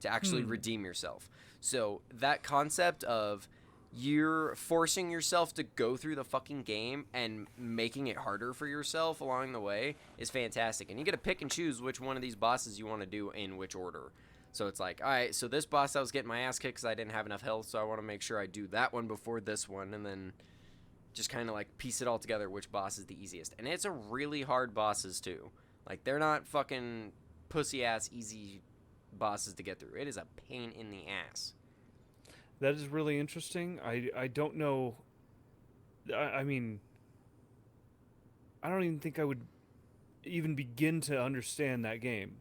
to actually redeem yourself. So that concept of you're forcing yourself to go through the fucking game and making it harder for yourself along the way is fantastic. And you get to pick and choose which one of these bosses you want to do in which order. So it's like, all right, so this boss I was getting my ass kicked because I didn't have enough health, so I want to make sure I do that one before this one, and then just kind of like piece it all together which boss is the easiest. And it's a really hard bosses too. Like, they're not fucking pussy-ass easy bosses to get through. It is a pain in the ass. That is really interesting. I don't know. I mean, I don't even think I would even begin to understand that game.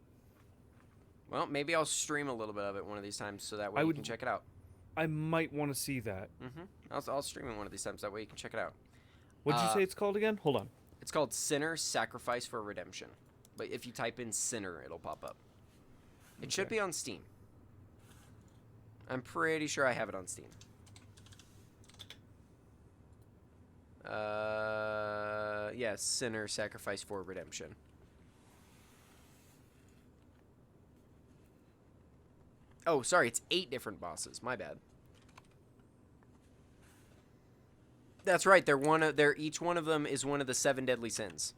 Well, maybe I'll stream a little bit of it one of these times, so that way you can check it out. I might want to see that. I'll stream it one of these times, that way you can check it out. What did you say it's called again? Hold on. It's called Sinner Sacrifice for Redemption. But if you type in Sinner, it'll pop up. It should be on Steam. I'm pretty sure I have it on Steam. Yeah, Sinner Sacrifice for Redemption. Oh, sorry, it's 8 different bosses. My bad. That's right. Each one of them is one of the 7 deadly sins.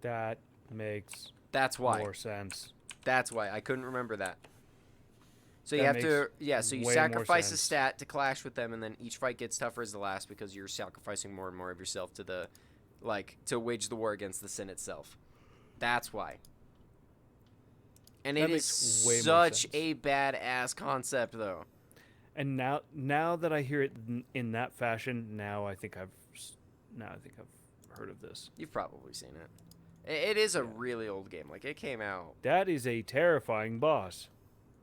That makes That's why. more sense. That's why. I couldn't remember that. So you That have to, makes so you way more sacrifice a sense. stat to clash with them, and then each fight gets tougher as the last because you're sacrificing more and more of yourself to the, to wage the war against the sin itself. That's why. And That it is makes way more such sense. a badass concept, though. And now that I hear it in that fashion, now I think I've heard of this. You've probably seen it. It is a really old game. Like, it came out. That is a terrifying boss.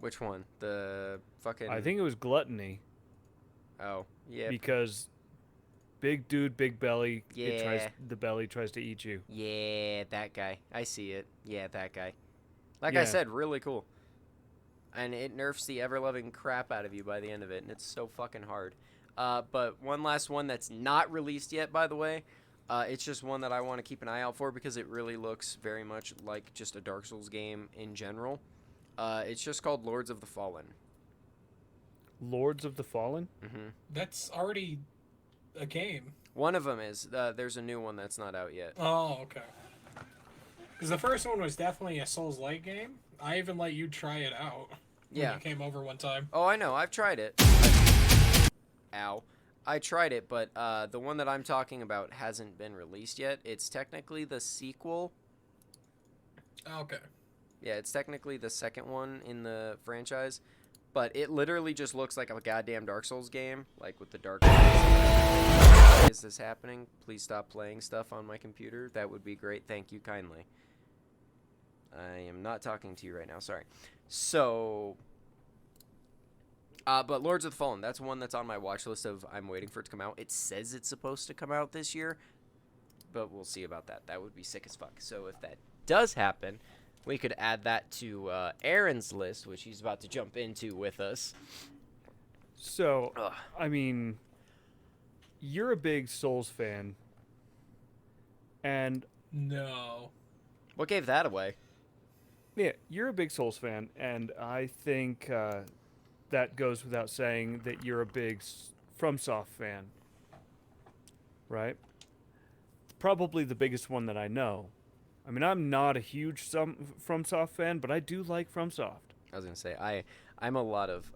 Which one? The fucking. I think it was Gluttony Oh, yeah. because big dude, big belly. Yeah. The belly tries to eat you. Yeah, that guy. I see it. Yeah, that guy. Like I Yeah. said, really cool. And it nerfs the ever-loving crap out of you by the end of it, and it's so fucking hard. But one last one that's not released yet, by the way. It's just one that I want to keep an eye out for because it really looks very much like just a Dark Souls game in general. It's just called Lords of the Fallen. Lords of the Fallen? Mm-hmm. That's already a game. One of them is. There's a new one that's not out yet. Oh, okay. Because the first one was definitely a Souls-like game. I even let you try it out. Yeah. When you came over one time. Oh, I know. I've tried it. Ow. I tried it, but the one that I'm talking about hasn't been released yet. It's technically the sequel. Okay. Yeah, it's technically the second one in the franchise, but it literally just looks like a goddamn Dark Souls game, like with the dark. Why is this happening? Please stop playing stuff on my computer. That would be great. Thank you kindly. I am not talking to you right now. Sorry. So, but Lords of the Fallen, that's one that's on my watch list of I'm waiting for it to come out. It says it's supposed to come out this year, but we'll see about that. That would be sick as fuck. So if that does happen, we could add that to Aaron's list, which he's about to jump into with us. So, Ugh. I mean, you're a big Souls fan, and No. What gave that away? yeah, you're a big Souls fan, and I think that goes without saying that you're a big FromSoft fan, right? Probably the biggest one that I know. I mean, I'm not a huge FromSoft fan, but I do like FromSoft. I was gonna say I'm a lot of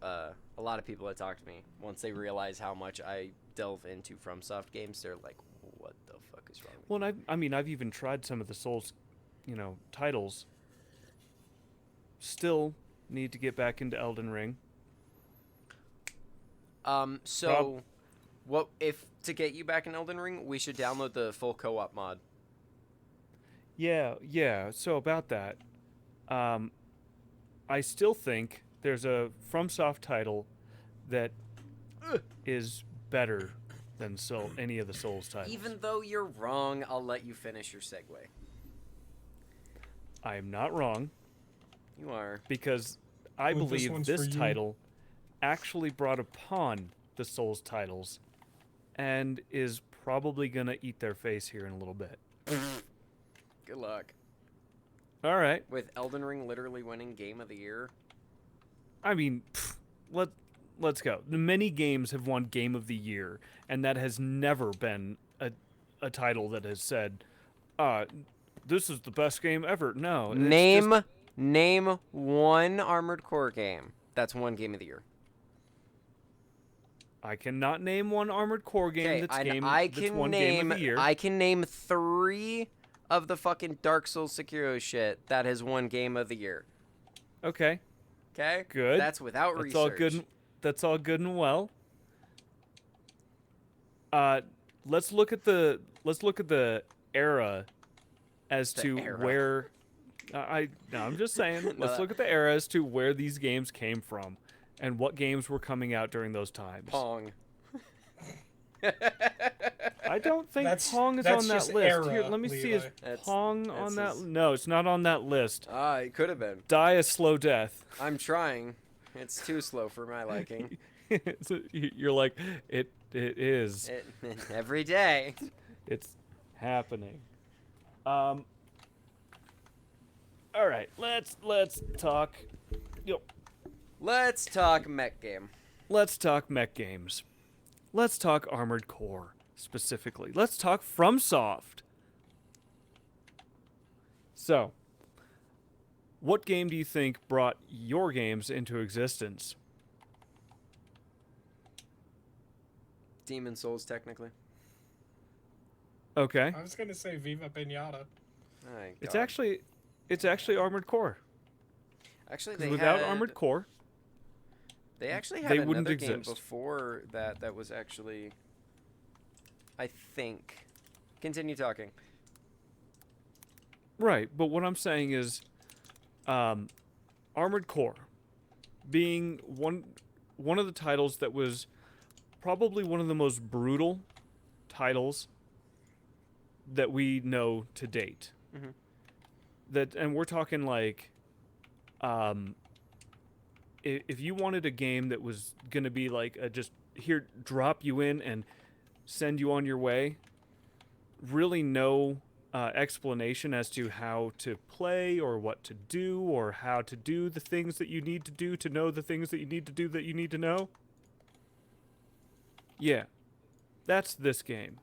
people that talk to me once they realize how much I delve into FromSoft games. They're like, "What the fuck is wrong with you?" Well, and I mean, I've even tried some of the Souls, titles. Still need to get back into Elden Ring. So, what if to get you back in Elden Ring, we should download the full co-op mod. Yeah. So about that, I still think there's a FromSoft title that is better than any of the Souls titles. Even though you're wrong, I'll let you finish your segue. I am not wrong You are. because I Well, this believe one's this for you. title actually brought upon the Souls titles and is probably gonna eat their face here in a little bit. Good luck. All right. With Elden Ring literally winning Game of the Year. I mean, let's go. The many games have won Game of the Year, and that has never been a title that has said, this is the best game ever. No. it's just- Name one Armored Core game that's won Game of the Year. I cannot name one Armored Core game that's won Game of the Year. I can name 3 of the fucking Dark Souls Sekiro shit that has won Game of the Year. Okay. Okay? Good. That's without That's research. all good. That's all good and well. Let's look at the era as The to era. where I'm just saying. Let's look at the era as to where these games came from and what games were coming out during those times. Pong. I don't think That's- Pong is that's on that just list. era, Here, let me see. Is Levi. That's- Pong on that? that's his- No, it's not on that list. It could have been. Die a slow death. I'm trying. It's too slow for my liking. You're like, it is. Every day. It's happening. All right, let's talk. Let's talk mech game. Let's talk mech games. Let's talk Armored Core specifically. Let's talk FromSoft. So, what game do you think brought your games into existence? Demon Souls, technically. Okay. I was gonna say Viva Pinata. My It's God. actually Armored Core. Actually 'Cause they without had Armored Core, they actually had they wouldn't another game exist. before that was actually, I think. Continue talking. right? But what I'm saying is, Armored Core, being one of the titles that was probably one of the most brutal titles that we know to date. Mhm. And we're talking like, um, if you wanted a game that was gonna be like just here, drop you in and send you on your way, really no explanation as to how to play or what to do or how to do the things that you need to do to know the things that you need to do that you need to know. Yeah, that's this game.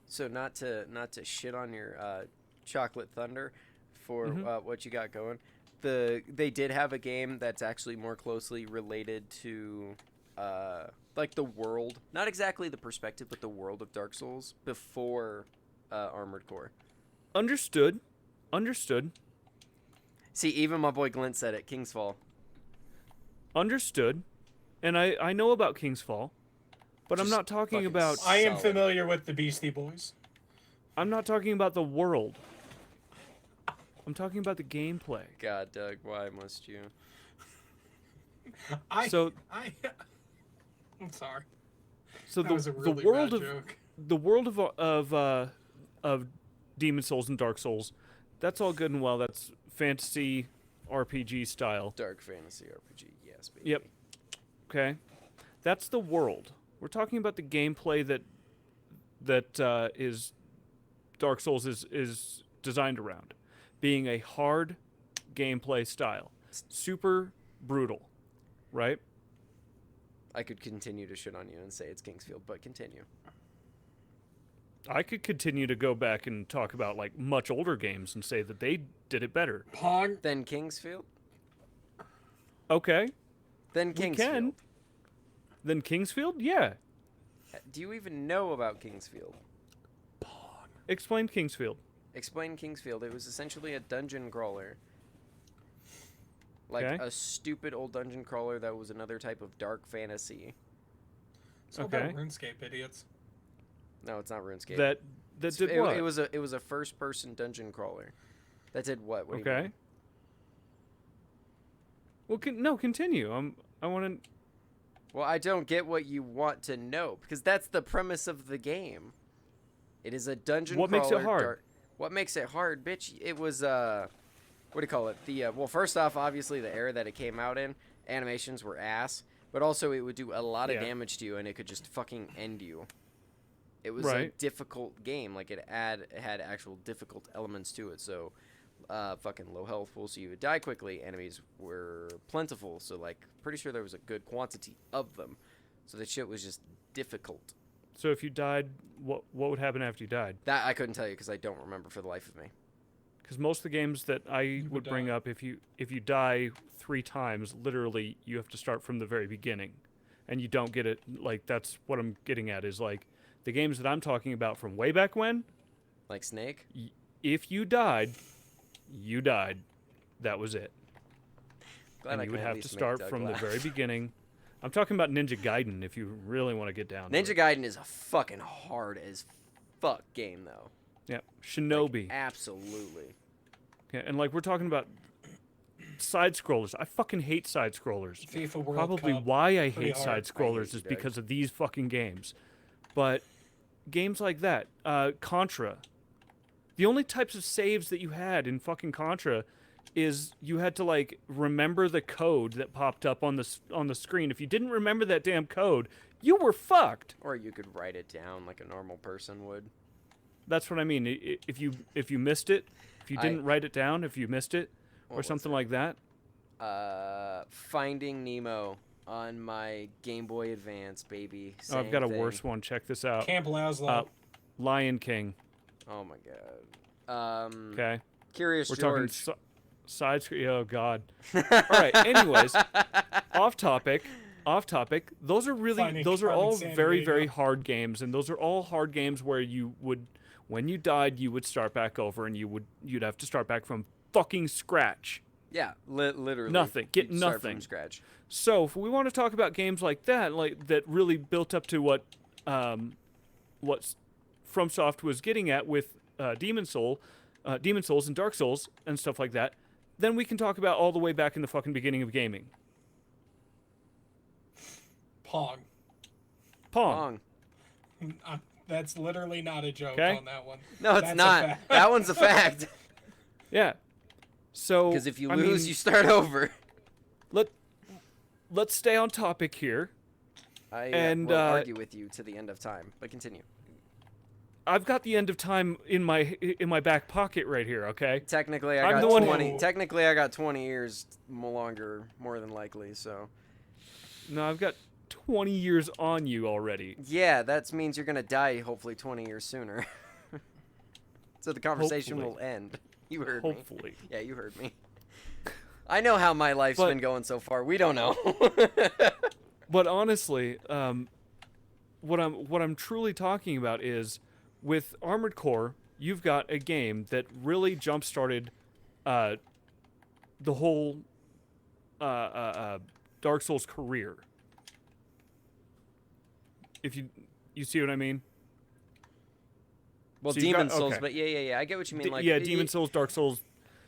So not to shit on your Chocolate Thunder for Mhm. what you got going. They did have a game that's actually more closely related to like the world, not exactly the perspective, but the world of Dark Souls before Armored Core. Understood. Understood. See, even my boy Glint said it. King's Fall. Understood. And I know about King's Fall, but I'm Just not talking fucking about I am Solid. familiar with the Beastie Boys. I'm not talking about the world. I'm talking about the gameplay. God, Doug, why must you? I'm sorry. So That was a really the world bad of joke. the world of Demon Souls and Dark Souls, that's all good and well. That's fantasy RPG style. Dark fantasy RPG, yes, baby. Yep. Okay, that's the world. We're talking about the gameplay that is Dark Souls is designed around, being a hard gameplay style, super brutal, right? I could continue to shit on you and say it's Kingsfield, but continue. I could continue to go back and talk about like much older games and say that they did it better. Pong. Then Kingsfield? Okay, Then we Kingsfield. can. Then Kingsfield, yeah. Do you even know about Kingsfield? Explain Kingsfield. Explain Kingsfield. It was essentially a dungeon crawler. Like Okay. a stupid old dungeon crawler that was another type of dark fantasy. It's all Okay. about RuneScape, idiots. No, it's not RuneScape. That did it, what? it was a first person dungeon crawler. That did what? What do you Okay. mean? Well, no, continue. I want to. Well, I don't get what you want to know because that's the premise of the game. It is a dungeon What crawler. makes it hard? What makes it hard, bitch? It was what do you call it? The well, first off, obviously the era that it came out in, animations were ass, but also it would do a lot of Yeah. damage to you and it could just fucking end you. It was a Right. difficult game. Like it had actual difficult elements to it. So, fucking low health pool, so you would die quickly. Enemies were plentiful, so like pretty sure there was a good quantity of them. So the shit was just difficult. So if you died, what would happen after you died? That I couldn't tell you because I don't remember for the life of me. Because most of the games that I would bring die. up, if you die 3 times, literally you have to start from the very beginning, and you don't get it. Like that's what I'm getting at is like the games that I'm talking about from way back when. Like Snake. If you died, you died. That was it. Glad And I you could would at have to least make start Doug from the laugh. very beginning. I'm talking about Ninja Gaiden if you really want to get down to Ninja it. Gaiden is a fucking hard as fuck game though. Yeah, Shinobi. Absolutely. Yeah, and like we're talking about side scrollers. I fucking hate side scrollers. FIFA World Probably Cup. why I Pretty hate hard. side I hate scrollers you, is Doug. because of these fucking games. But games like that, Contra. The only types of saves that you had in fucking Contra is you had to like remember the code that popped up on the screen. If you didn't remember that damn code, you were fucked. Or you could write it down like a normal person would. That's what I mean. If you missed it, if you didn't write it down, if you missed it, What or was something it? like that. Finding Nemo on my Game Boy Advance, baby. Oh, I've got a Same worse thing. one. Check this out. Camp Laszlo. Lion King. Oh my god. Okay. Curious We're George. talking side screen. Oh God. All right. Anyways, off topic. Those are all San very, Diego. very hard games, and those are all hard games where you would, when you died, you would start back over, and you'd have to start back from fucking scratch. Yeah, literally. Nothing. Get You'd start nothing. from scratch. So if we want to talk about games like that really built up to what FromSoft was getting at with Demon Souls and Dark Souls and stuff like that, then we can talk about all the way back in the fucking beginning of gaming. Pong. Pong. That's literally not a joke Okay. on that one. No, it's That's a not. fact. That one's a fact. Yeah. So Because if you I lose, mean, you start over. let's stay on topic here. I And, will argue with you to the end of time, but continue. I've got the end of time in my back pocket right here. Okay. Technically, I'm I the got one who- 20. Technically, I got 20 years longer, more than likely. So No, I've got 20 years on you already. yeah, that means you're gonna die. Hopefully, 20 years sooner. So the conversation Hopefully. will end. You heard me. Hopefully. Yeah, you heard me. I know how my life's But- been going so far. We don't know. But honestly, what I'm truly talking about is with Armored Core, you've got a game that really jump-started the whole Dark Souls career. If you see what I mean? Well, So you've got- Demon Souls, okay. but yeah, I get what you mean. Like, yeah, Demon Souls, Dark Souls.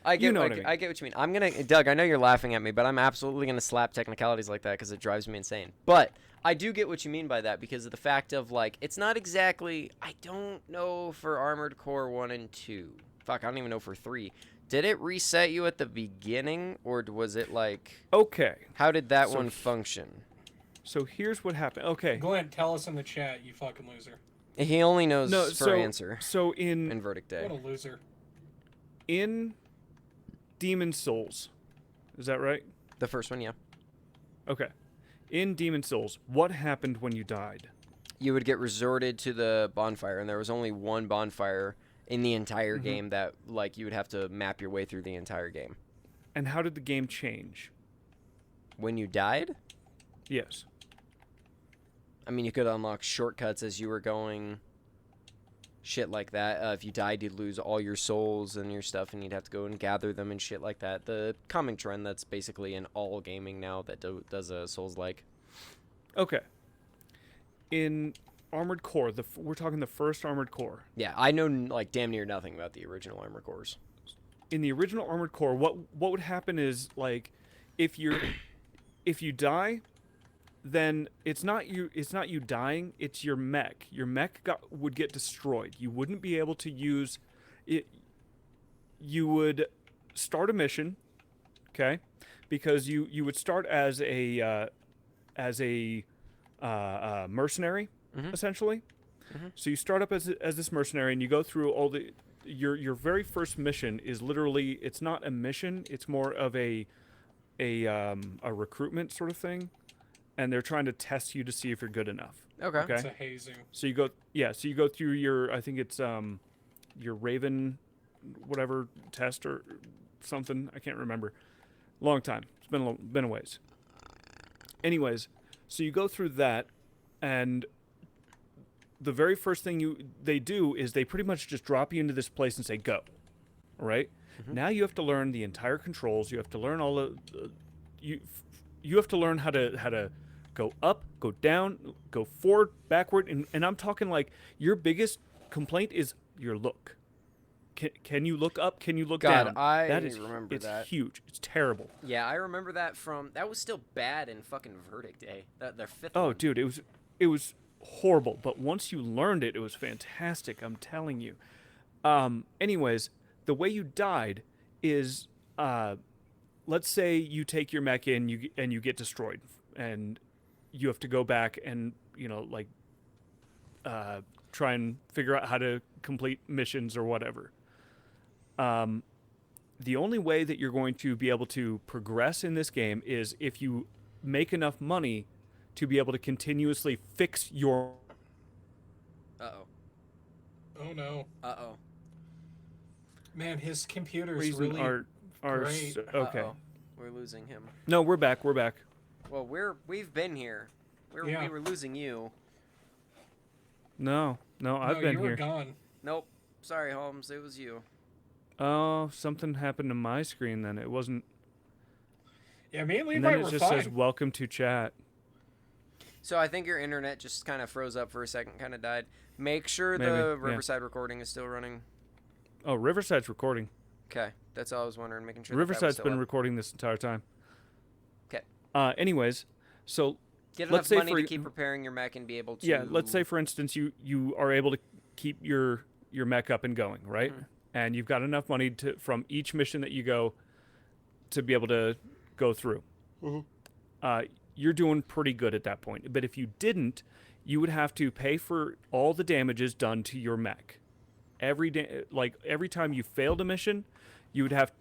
I get, you know I, what I mean. I get what you mean. I'm gonna, Doug. I know you're laughing at me, but I'm absolutely gonna slap technicalities like that because it drives me insane. But I do get what you mean by that because of the fact of like, it's not exactly. I don't know for Armored Core 1 and 2. Fuck, I don't even know for 3. Did it reset you at the beginning, or was it like? Okay. How did that So one function? So here's what happened. Okay. Glenn, tell us in the chat, you fucking loser. He only knows No, for so answer so in Verdict Day. What a loser. in Demon Souls, is that right? The first one, yeah. Okay. In Demon Souls, what happened when you died? You would get resorted to the bonfire, and there was only one bonfire in the entire game that, like, you would have to map your way through the entire game. And how did the game change? When you died, Yes. I mean, you could unlock shortcuts as you were going, shit like that. If you died, you'd lose all your souls and your stuff, and you'd have to go and gather them and shit like that. The common trend that's basically in all gaming now that does a Souls-like. Okay. In Armored Core, we're talking the first Armored Core. Yeah, I know, like, damn near nothing about the original Armored Cores. In the original Armored Core, what would happen is, like, if you die, then it's not you dying, it's your mech. Your mech would get destroyed. You wouldn't be able to use it. You would start a mission, okay? Because you would start as a mercenary, essentially. So you start up as this mercenary, and you go through all the your very first mission is literally, it's not a mission, it's more of a recruitment sort of thing, and they're trying to test you to see if you're good enough. Okay. Okay. It's a hazing. So you go through your, I think it's your Raven whatever test or something, I can't remember. Long time. It's been a ways. Anyways, so you go through that, and the very first thing they do is they pretty much just drop you into this place and say go. All right? Now you have to learn the entire controls. You have to learn all the you have to learn how to go up, go down, go forward, backward, and I'm talking like your biggest complaint is your look. Can you look up? Can you look God, down? I That is, remember it's that. huge. It's terrible. Yeah, I remember that from... That was still bad in fucking Verdict Day. Their fifth Oh, one. dude, it was horrible. But once you learned it, it was fantastic. I'm telling you. Anyways, the way you died is, let's say you take your mech in, you get destroyed, and you have to go back and try and figure out how to complete missions or whatever. The only way that you're going to be able to progress in this game is if you make enough money to be able to continuously fix your... Uh-oh. Oh no. Uh-oh. Man, his computer's reason really our great. okay. Uh-oh. We're losing him. No, we're back. We're back. Well, we've been here. Yeah. We were losing you. No, I've No, been you were here. gone. Nope. Sorry, Holmes. It was you. Oh, something happened to my screen then. It wasn't. Yeah, me and And Levi then it were just fine. says "Welcome to chat." So I think your internet just kind of froze up for a second, kind of died. Make sure Maybe, the yeah. Riverside recording is still running. Oh, Riverside's recording. Okay, that's all I was wondering, making sure that was Riverside's still been up. recording this entire time. 'Kay. Anyways, so Get let's enough say money to keep repairing your mech and be able to. yeah, let's say for instance you are able to keep your mech up and going, right? Mhm. And you've got enough money to from each mission that you go to be able to go through. You're doing pretty good at that point. But if you didn't, you would have to pay for all the damages done to your mech. Every time you failed a mission, you'd have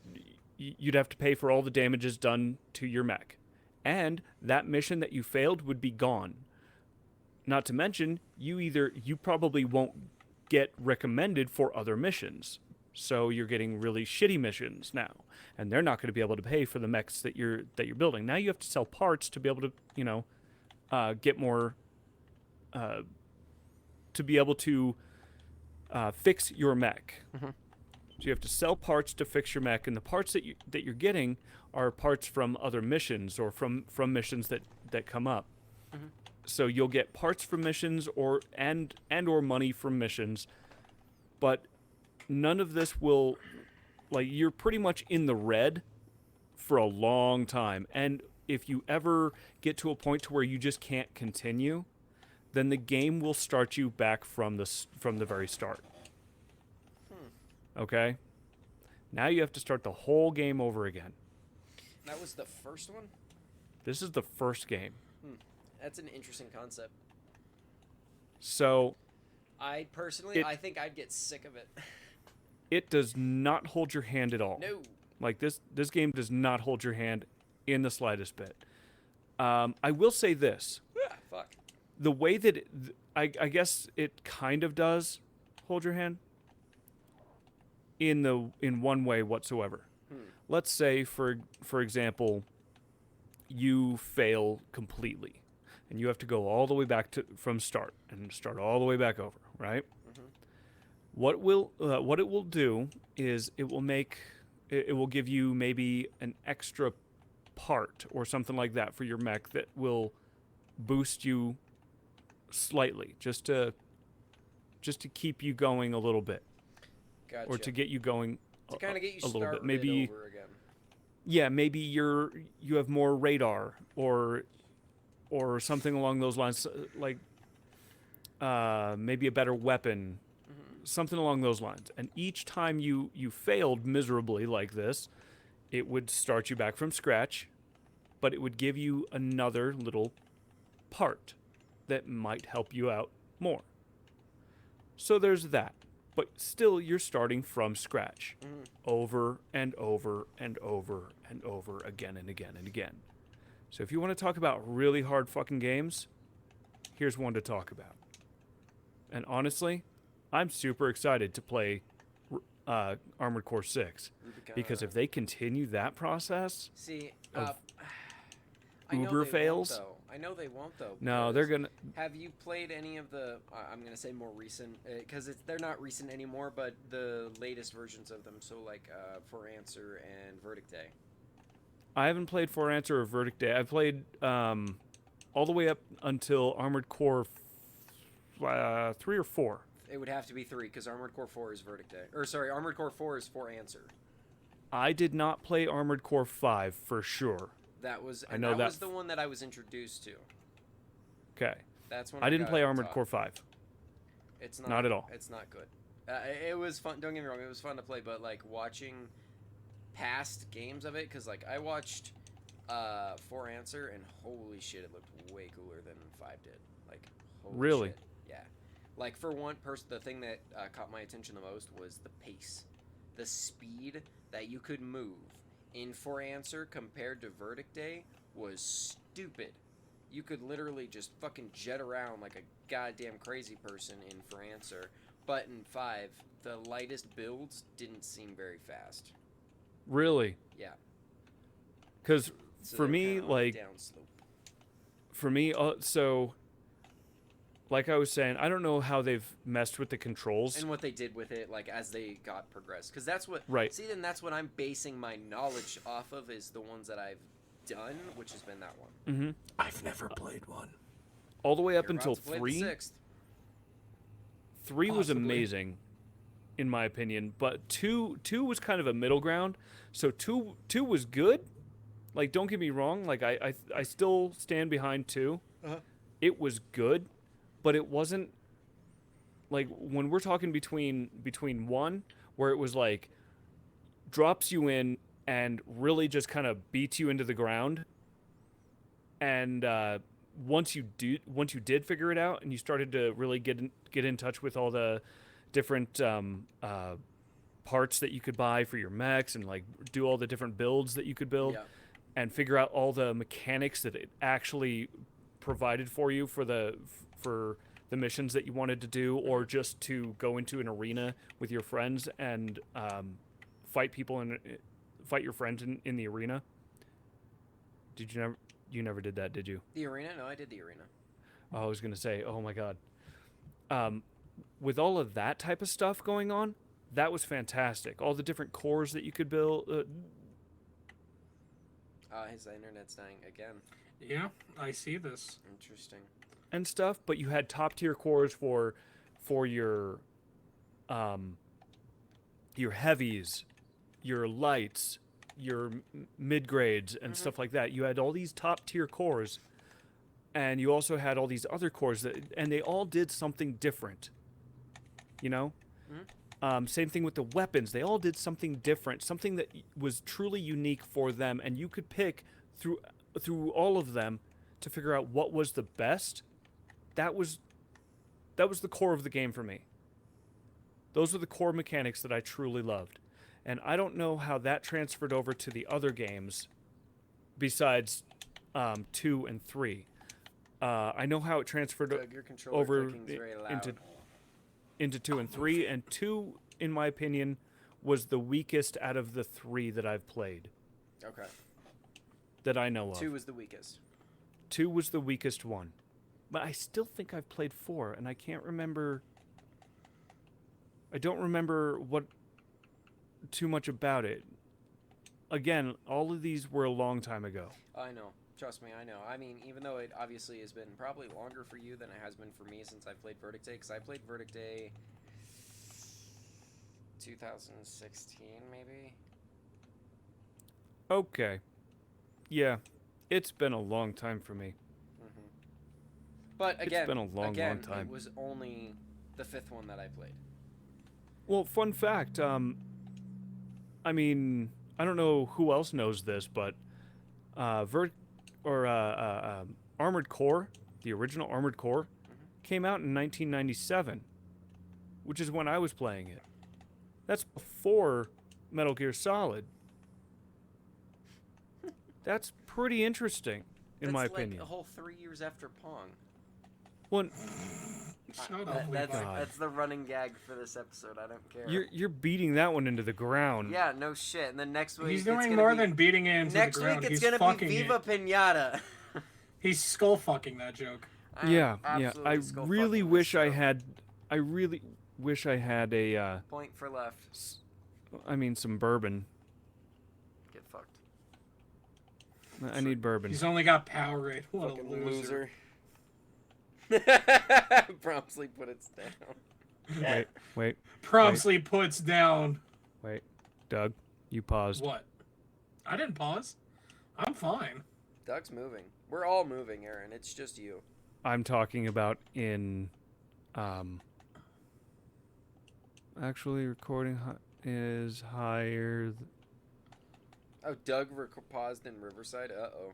to pay for all the damages done to your mech. And that mission that you failed would be gone. Not to mention, you probably won't get recommended for other missions. So you're getting really shitty missions now, and they're not going to be able to pay for the mechs that you're building. Now you have to sell parts to be able to, get more, to be able to fix your mech. Mhm. So you have to sell parts to fix your mech, and the parts that you're getting are parts from other missions or from missions that come up. Mhm. So you'll get parts from missions or money from missions, but none of this will, like, you're pretty much in the red for a long time. And if you ever get to a point to where you just can't continue, then the game will start you back from the very start. Okay? Now you have to start the whole game over again. That was the first one? This is the first game. That's an interesting concept. So I personally, It- I think I'd get sick of it. it does not hold your hand at all. No. Like this game does not hold your hand in the slightest bit. I will say this. Fuck. The way that I guess it kind of does hold your hand in one way whatsoever. Let's say for example you fail completely and you have to go all the way back from start and start all the way back over, right? What it will do is it will give you maybe an extra part or something like that for your mech that will boost you slightly just to keep you going a little bit. Gotcha. Or to get you going to kind of get you a little started bit. Maybe over again. yeah, maybe you have more radar or something along those lines, like maybe a better weapon, something along those lines. And each time you failed miserably like this, it would start you back from scratch, but it would give you another little part that might help you out more. So there's that. But still, you're starting from scratch over and over and over and over again and again and again. So if you want to talk about really hard fucking games, here's one to talk about. And honestly, I'm super excited to play Armored Core 6. Because if they continue that process See, of I know Uber they fails. Won't, though. I know they won't though. No, they're because gonna. Have you played any of the? I'm gonna say more recent, because they're not recent anymore, but the latest versions of them. So like For Answer and Verdict Day. I haven't played For Answer or Verdict Day. I've played all the way up until Armored Core 3 or 4. It would have to be 3 because Armored Core 4 is Verdict Day. Or sorry, Armored Core 4 is For Answer. I did not play Armored Core 5 for sure. That was I know that was the one that I was introduced to. Okay. That's when I didn't got play hooked Armored on. Core 5. It's Not at all. It's not good. It was fun. Don't get me wrong. It was fun to play, but like watching past games of it, because like I watched For Answer, and holy shit, it looked way cooler than 5 did. Like holy Really? shit. Yeah. Like for one person, the thing that caught my attention the most was the pace, the speed that you could move in For Answer compared to Verdict Day was stupid. You could literally just fucking jet around like a goddamn crazy person in For Answer, But in 5, the lightest builds didn't seem very fast. Really? Yeah. Because So for they're me, kinda on a like, downslope. for me, so, like I was saying, I don't know how they've messed with the controls. And what they did with it, like, as they got progressed. Because that's what... Right. See, then that's what I'm basing my knowledge off of, is the ones that I've done, which has been that one. Mm-hmm. I've never played one. All the way up You're until about to play 3. the 6th. 3 was Possibly. amazing, in my opinion, but 2 was kind of a middle ground. So 2 was good. Like, don't get me wrong. Like, I still stand behind 2. Uh-huh. It was good, but it wasn't like when we're talking between 1, where it was like drops you in and really just kind of beats you into the ground. And once you did figure it out and you started to really get in touch with all the different parts that you could buy for your mechs and like do all the different builds that you could build, Yeah. and figure out all the mechanics that it actually provided for you for the missions that you wanted to do, or just to go into an arena with your friends and fight your friends in the arena. Did you never? You never did that, did you? The arena? No, I did the arena. Oh, I was gonna say, oh my god. With all of that type of stuff going on, that was fantastic. All the different cores that you could build. His internet's dying again. Yeah, I see this. Interesting. And stuff, but you had top tier cores for your heavies, your lights, your mid grades, and stuff like that. You had all these top tier cores, and you also had all these other cores and they all did something different. You know, same thing with the weapons. They all did something different, something that was truly unique for them, and you could pick through all of them to figure out what was the best. That was the core of the game for me. Those were the core mechanics that I truly loved. And I don't know how that transferred over to the other games besides 2 and 3. I know how it transferred Doug, your controller over clicking's very loud. into 2 and 3, and 2, in my opinion, was the weakest out of the 3 that I've played. Okay. That I know of. 2 was the weakest. 2 was the weakest one. But I still think I've played 4, and I can't remember... I don't remember too much about it. Again, all of these were a long time ago. I know. Trust me, I know. I mean, even though it obviously has been probably longer for you than it has been for me since I played Verdict Day, because I played Verdict Day 2016, maybe? Okay. Yeah. It's been a long time for me. Mm-hmm. But again, It's been a long time. It was only the 5th one that I played. Well, fun fact, I mean, I don't know who else knows this, but Armored Core, the original Armored Core, came out in 1997, which is when I was playing it. That's before Metal Gear Solid. That's pretty interesting, in my opinion. That's like a whole 3 years after Pong. Well, Shut up, That's Levi. that's the running gag for this episode. I don't care. you're beating that one into the ground. Yeah, no shit. And then next week He's it's doing gonna more be, than beating it into next the ground. week it's He's gonna fucking be Viva it. Pinata. He's skull fucking that joke. I am Yeah. absolutely I skull really fucking wish this I show. had. I really wish I had a. Point for left. I mean, some bourbon. Get fucked. I need bourbon. He's only got Powerade. What Fucking a loser. Promptly put it down. Wait, Promptly puts down. Doug, you paused. What? I didn't pause. I'm fine. Doug's moving. We're all moving, Aaron. It's just you. I'm talking about in. Actually, recording is higher. Oh, Doug paused in Riverside? Uh-oh.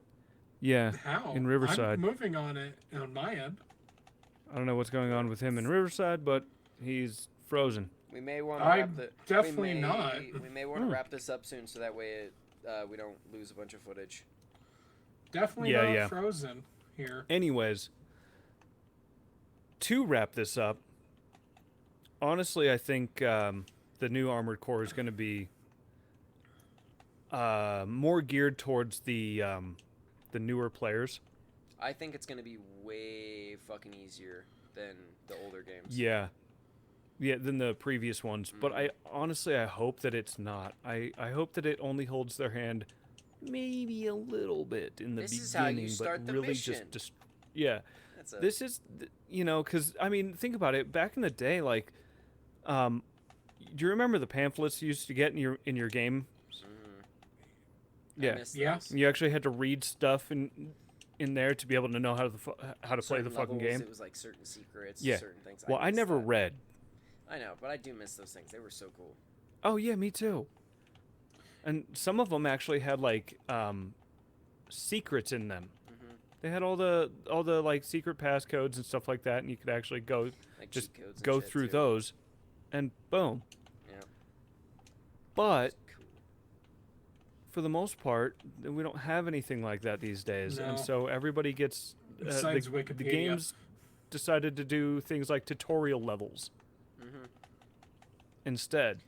Yeah, How? in Riverside. I'm moving on it on my end. I don't know what's going on with him in Riverside, but he's frozen. We may want to I'm wrap the... definitely not. We may want to wrap this up soon so that way we don't lose a bunch of footage. Definitely Yeah, not yeah. frozen here. Anyways, to wrap this up, honestly, I think the new Armored Core is going to be more geared towards the newer players. I think it's gonna be way fucking easier than the older games. Yeah. Yeah, than the previous ones. But I honestly, I hope that it's not. I hope that it only holds their hand maybe a little bit in the This beginning, is how you start but the really mission. just yeah. That's a, This is, because I mean, think about it. Back in the day, like, do you remember the pamphlets you used to get in your game? I Yeah, missed Yeah. those. you actually had to read stuff in there to be able to know how to play Certain the fucking levels, game. It was like certain secrets, Yeah. certain things. Well, I missed never that. read. I know, but I do miss those things. They were so cool. Oh yeah, me too. And some of them actually had like secrets in them. They had all the like secret passcodes and stuff like that, and you could actually go Like just cheat codes and go shit, through too. those, and boom. Yeah. But Cool. for the most part, we don't have anything like that these days, No. and so everybody gets Besides the Wikipedia. games decided to do things like tutorial levels instead.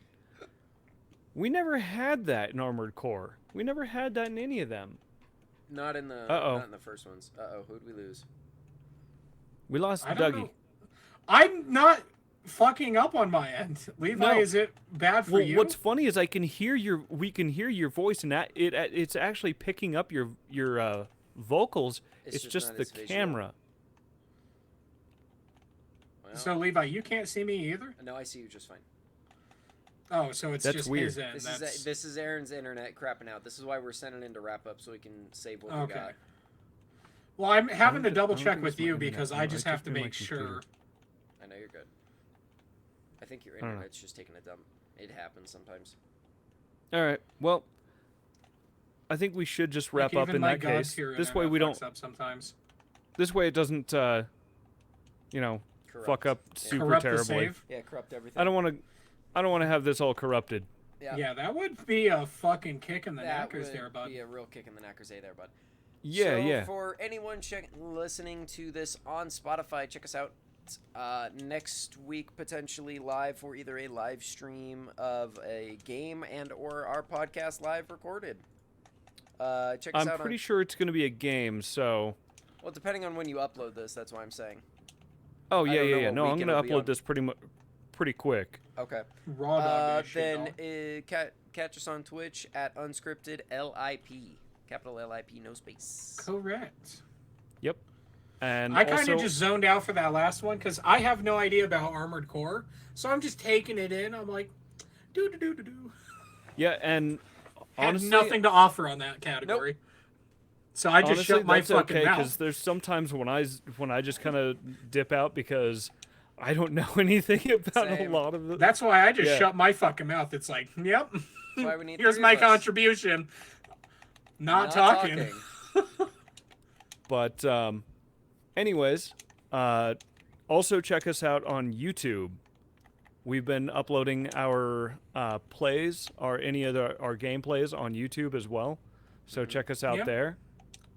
We never had that in Armored Core. We never had that in any of them. Not in the Uh-oh. not in the first ones. Who'd we lose? We lost I don't Dougie. know. I'm not fucking up on my end. Levi, No. is it bad for Well, you? what's funny is we can hear your voice, and it's actually picking up your vocals. It's It's just just not the as visual. camera. Well, So, Levi, you can't see me either? no, I see you just fine. Oh, so it's That's just weird. his end. This is Aaron's internet crapping out. This is why we're sending in to wrap up so we can save what we Okay. got. Well, I'm having to I don't double think check it's with my you internet. because No, I it just could have to be my make sure. computer. I know you're good. I think your don't know. internet's just taking a dump. It happens sometimes. All right. Well, I think we should just wrap Like, up even in my that case. God-tier This way internet we fucks don't. up sometimes. This way it doesn't, fuck Corrupt. up Yeah. super Corrupt the terribly. save. Yeah, corrupt everything. I don't want to have this all corrupted. Yeah, that would be a fucking kick in the That knackers would there, bud. be a real kick in the knackers there, bud. Yeah, so yeah. For anyone listening to this on Spotify, check us out next week, potentially live for either a live stream of a game and or our podcast live recorded. Check us I'm out. pretty sure it's going to be a game, so. Well, depending on when you upload this, that's why I'm saying. Oh I yeah, don't know yeah, yeah. what No, I'm weekend going to it'll be on. upload this pretty quick. Okay. Raw dog that shit, Then dog. catch us on Twitch at Unscripted LIP. Capital LIP, no space. Correct. Yep. And I kind also, of just zoned out for that last one because I have no idea about Armored Core, so I'm just taking it in. I'm like, do. yeah, and Had honestly, nothing to offer on that category. So I just honestly, shut my that's fucking okay, mouth. there's sometimes when I just kind of dip out because I don't know anything about Same. a lot of it. That's why I just Yeah. shut my fucking mouth. It's like, yep. That's why we need Here's three my of us. contribution. Not talking. But anyways, also check us out on YouTube. We've been uploading our plays or any other our gameplays on YouTube as well. So check us out Yep. there.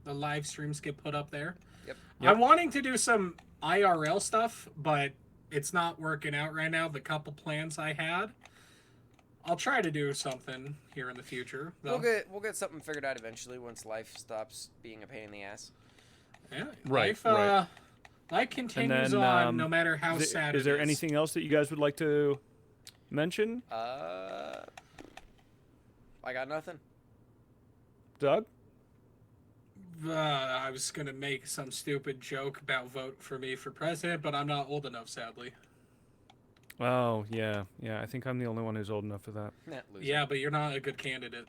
The live streams get put up there. Yep. I'm wanting to do some IRL stuff, but it's not working out right now. The couple plans I had. I'll try to do something here in the future. Though. We'll get something figured out eventually once life stops being a pain in the ass. Yeah, Right, life, right. life continues then, on no matter how Is, sad is there it is. anything else that you guys would like to mention, I got nothing. Doug? I was gonna make some stupid joke about vote for me for president, but I'm not old enough, sadly. Oh yeah. I think I'm the only one who's old enough for that. Nah, loser. Yeah, but you're not a good candidate.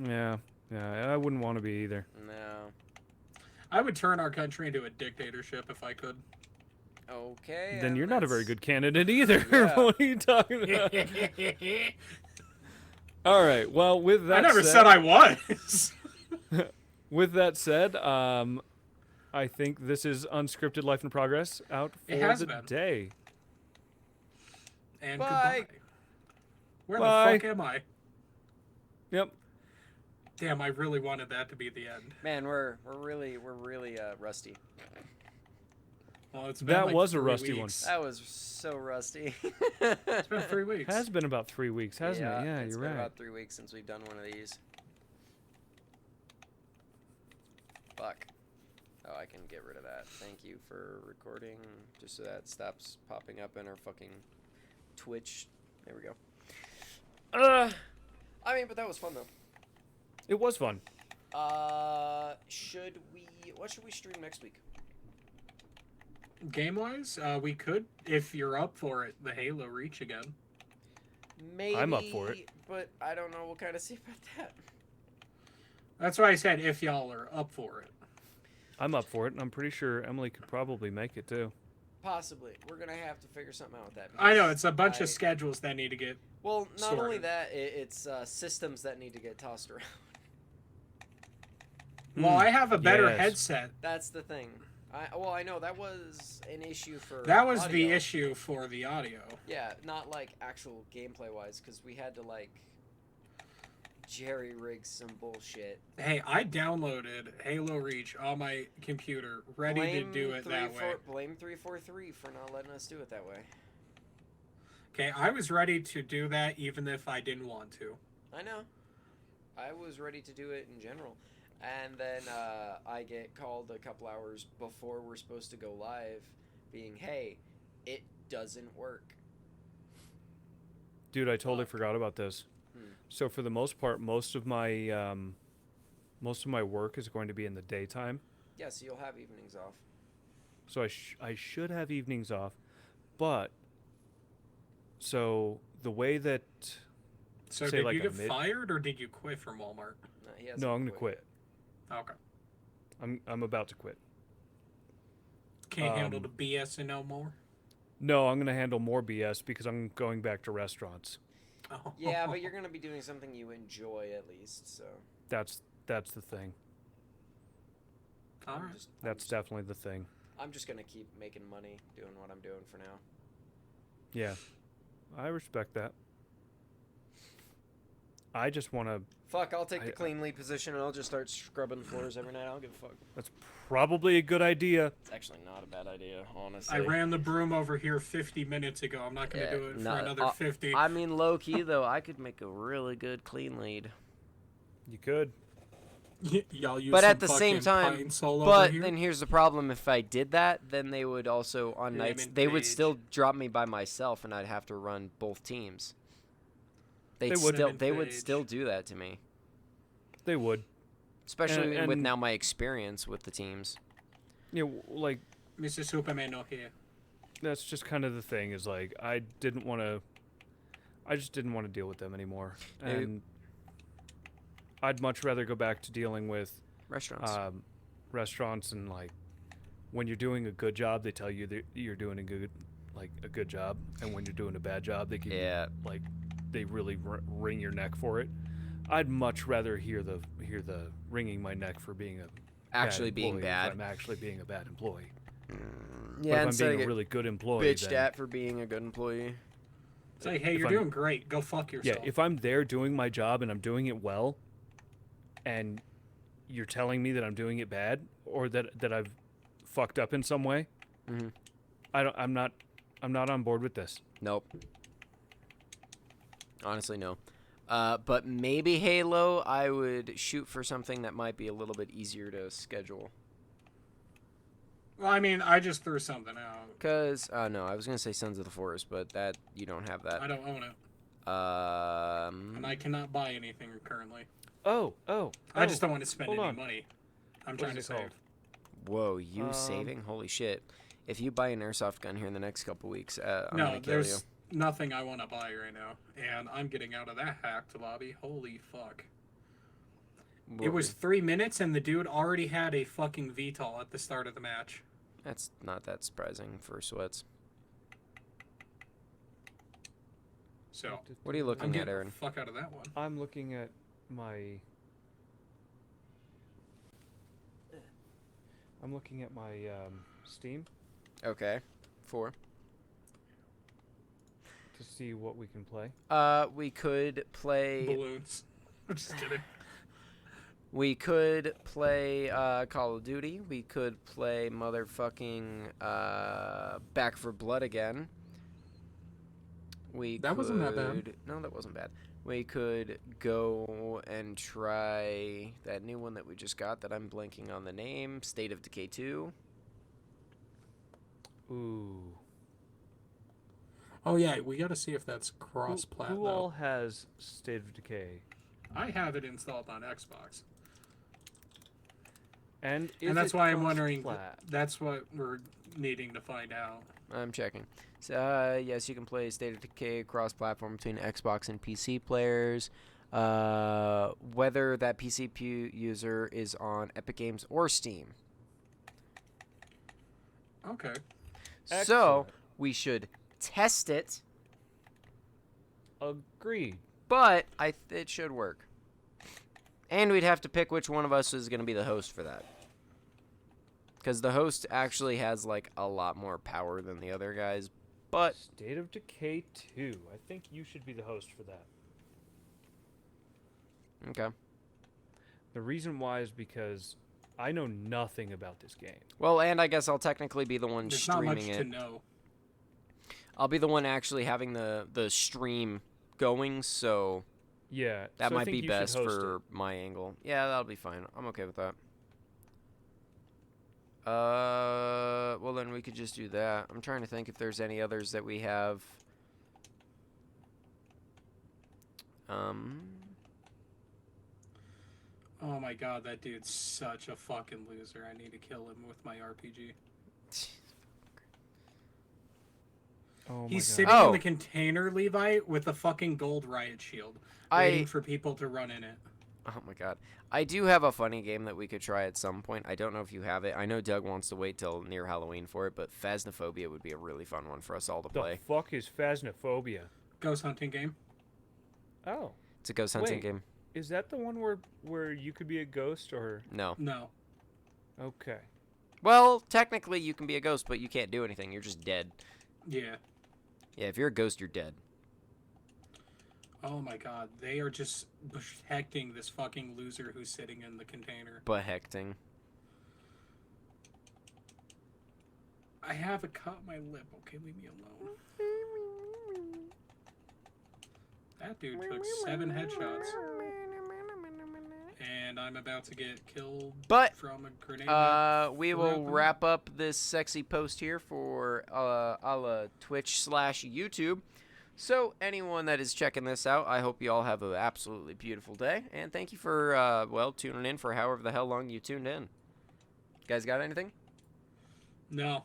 Yeah. I wouldn't want to be either. No. I would turn our country into a dictatorship if I could. Okay. Then and you're not a very that's- good candidate either. Yeah. What are you talking about? All right. Well, with that I never said, said I was. with that said, I think this is Unscripted Life in Progress out for It has the been. day. And Bye. goodbye. Where Bye. the fuck am I? Yep. Damn, I really wanted that to be the end. Man, we're really rusty. Well, it's been That like was a 3 rusty one. weeks. That was so rusty. It's been 3 weeks. Has been about 3 weeks, hasn't it? Yeah, it's you're been right. about 3 weeks since we've done one of these. Fuck. Oh, I can get rid of that. Thank you for recording, just so that stops popping up in our fucking Twitch. There we go. I mean, but that was fun though. It was fun. Should we? What should we stream next week? Game-wise, we could, if you're up for it, the Halo Reach again. Maybe. I'm up for it. But I don't know. We'll kind of see about that. That's why I said if y'all are up for it. I'm up for it, and I'm pretty sure Emily could probably make it too. Possibly. We're gonna have to figure something out with that. I know, it's a bunch of schedules that need to get... Well, not only sorted. that, it's systems that need to get tossed around. Well, I have a better Yes. headset. That's the thing. I know that was an issue for. That was the audio. issue for the audio. Yeah, not like actual gameplay wise, because we had to like jerry rig some bullshit. Hey, I downloaded Halo Reach on my computer, ready to do it that way. Blame 343 for not letting us do it that way. Okay, I was ready to do that even if I didn't want to. I know. I was ready to do it in general. And then I get called a couple hours before we're supposed to go live, being, hey, it doesn't work. Dude, I totally forgot about this. So for the most part, most of my work is going to be in the daytime. Yeah, so you'll have evenings off. So I should have evenings off, but so the way that So say did like you a get mid- fired or did you quit from Walmart? He hasn't no, I'm gonna quit. Okay. I'm about to quit. Can't handle the BS no more? No, I'm gonna handle more BS because I'm going back to restaurants. Oh. Yeah, but you're gonna be doing something you enjoy at least, so. That's the thing. All right. That's definitely the thing. I'm just gonna keep making money doing what I'm doing for now. Yeah, I respect that. I just want to. Fuck, I'll take the clean lead position and I'll just start scrubbing floors every night. I don't give a fuck. That's probably a good idea. It's actually not a bad idea, honestly. I ran the broom over here 50 minutes ago. I'm not going to do it for another 50. I mean, low key though, I could make a really good clean lead. You could. Y'all use But some at the same fucking time, pine sol over but here? then here's the problem: if I did that, then they would also on nights Lemon they would page. still drop me by myself, and I'd have to run both teams. They would. Still Lemon they would page. still do that to me, They would. especially with and- now my experience with the teams. You know, like Mr. Superman not here. that's just kind of the thing. Is like I just didn't want to deal with them anymore, Maybe- and I'd much rather go back to dealing with Restaurants. restaurants and like when you're doing a good job, they tell you that you're doing a good job, and when you're doing a bad job, they give Yeah. you like they really wring your neck for it. I'd much rather hear the wringing my neck for being a Actually bad being employee bad. if I'm actually being a bad employee. But Yeah, if I'm instead being of a really good employee, bitched then, at for being a good employee. It's like, hey, if you're I'm- doing great. Go fuck yeah, yourself. if I'm there doing my job and I'm doing it well, and you're telling me that I'm doing it bad or that I've fucked up in some way, Mhm. I'm not on board with this. Nope. Honestly, no. But maybe Halo, I would shoot for something that might be a little bit easier to schedule. Well, I mean, I just threw something out. Cause no, I was gonna say Sons of the Forest, but that you don't have I that. don't own it, Um, and I cannot buy anything currently. Oh. I just don't want to spend hold any on. money. I'm What trying to is it save. called? whoa, you saving? Holy shit! If you buy an airsoft gun here in the next couple weeks, I'm No, gonna kill there's nothing I want to buy right now, and I'm getting out of that hacked lobby. Holy fuck. you. It was 3 minutes, and the dude already had a fucking VTOL at the start of the match. That's not that surprising for sweats. So, What are you I'm looking at, getting Aaron? the fuck out of that one. I'm looking at my. I'm looking at my Steam Okay, 4. to see what we can play. We could play. Balloons. I'm just kidding. We could play Call of Duty. We could play motherfucking Back for Blood again. That wasn't that bad. No, that wasn't bad. We could go and try that new one that we just got that I'm blanking on the name, State of Decay 2. Ooh. Oh yeah, we got to see if that's Who, cross-plat. who though. all has State of Decay? I have it installed on Xbox. And That's why I'm wondering. cross-plat? That's what we're needing to find out. I'm checking. So, yes, you can play State of Decay cross-platform between Xbox and PC players. Whether that PC user is on Epic Games or Steam. Okay. So, Excellent. we should test it, Agreed. but it should work. And we'd have to pick which one of us is going to be the host for that. Because the host actually has, like, a lot more power than the other guys. But State of Decay 2. I think you should be the host for that. okay. The reason why is because I know nothing about this game. Well, and I guess I'll technically be the one There's not much streaming to it. know. I'll be the one actually having the stream going, so Yeah. that so I might think be you should best host for it. my angle. Yeah, that'll be fine. I'm okay with that. Well then we could just do that. I'm trying to think if there's any others that we have. Oh my god, that dude's such a fucking loser. I need to kill him with my RPG. Oh my He's God. sitting Oh. in the container, Levi, with a fucking gold riot shield, waiting for people to run in it. Oh my god. I do have a funny game that we could try at some point. I don't know if you have it. I know Doug wants to wait till near Halloween for it, but Phasmophobia would be a really fun one for us all to The play. fuck is Phasmophobia? Ghost hunting game. Oh. It's a ghost hunting Wait. game. Is that the one where you could be a ghost or No. No. okay. Well, technically you can be a ghost, but you can't do anything. You're just dead. Yeah. Yeah, if you're a ghost, you're dead. Oh my god, they are just protecting this fucking loser who's sitting in the container. But hecting. I haven't cut my lip. Okay, leave me alone. That dude took 7 headshots. And I'm about to get killed But, from a grenade. we flew will at them. wrap up this sexy post here for a la Twitch/YouTube. So anyone that is checking this out, I hope you all have an absolutely beautiful day, and thank you for tuning in for however the hell long you tuned in. Guys, got anything? No.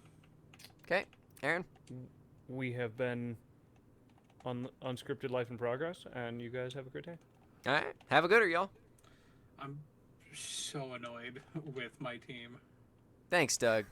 Okay, Aaron. We have been on Unscripted Life in Progress, and you guys have a great day. All right, have a gooder, y'all. I'm so annoyed with my team. Thanks, Doug.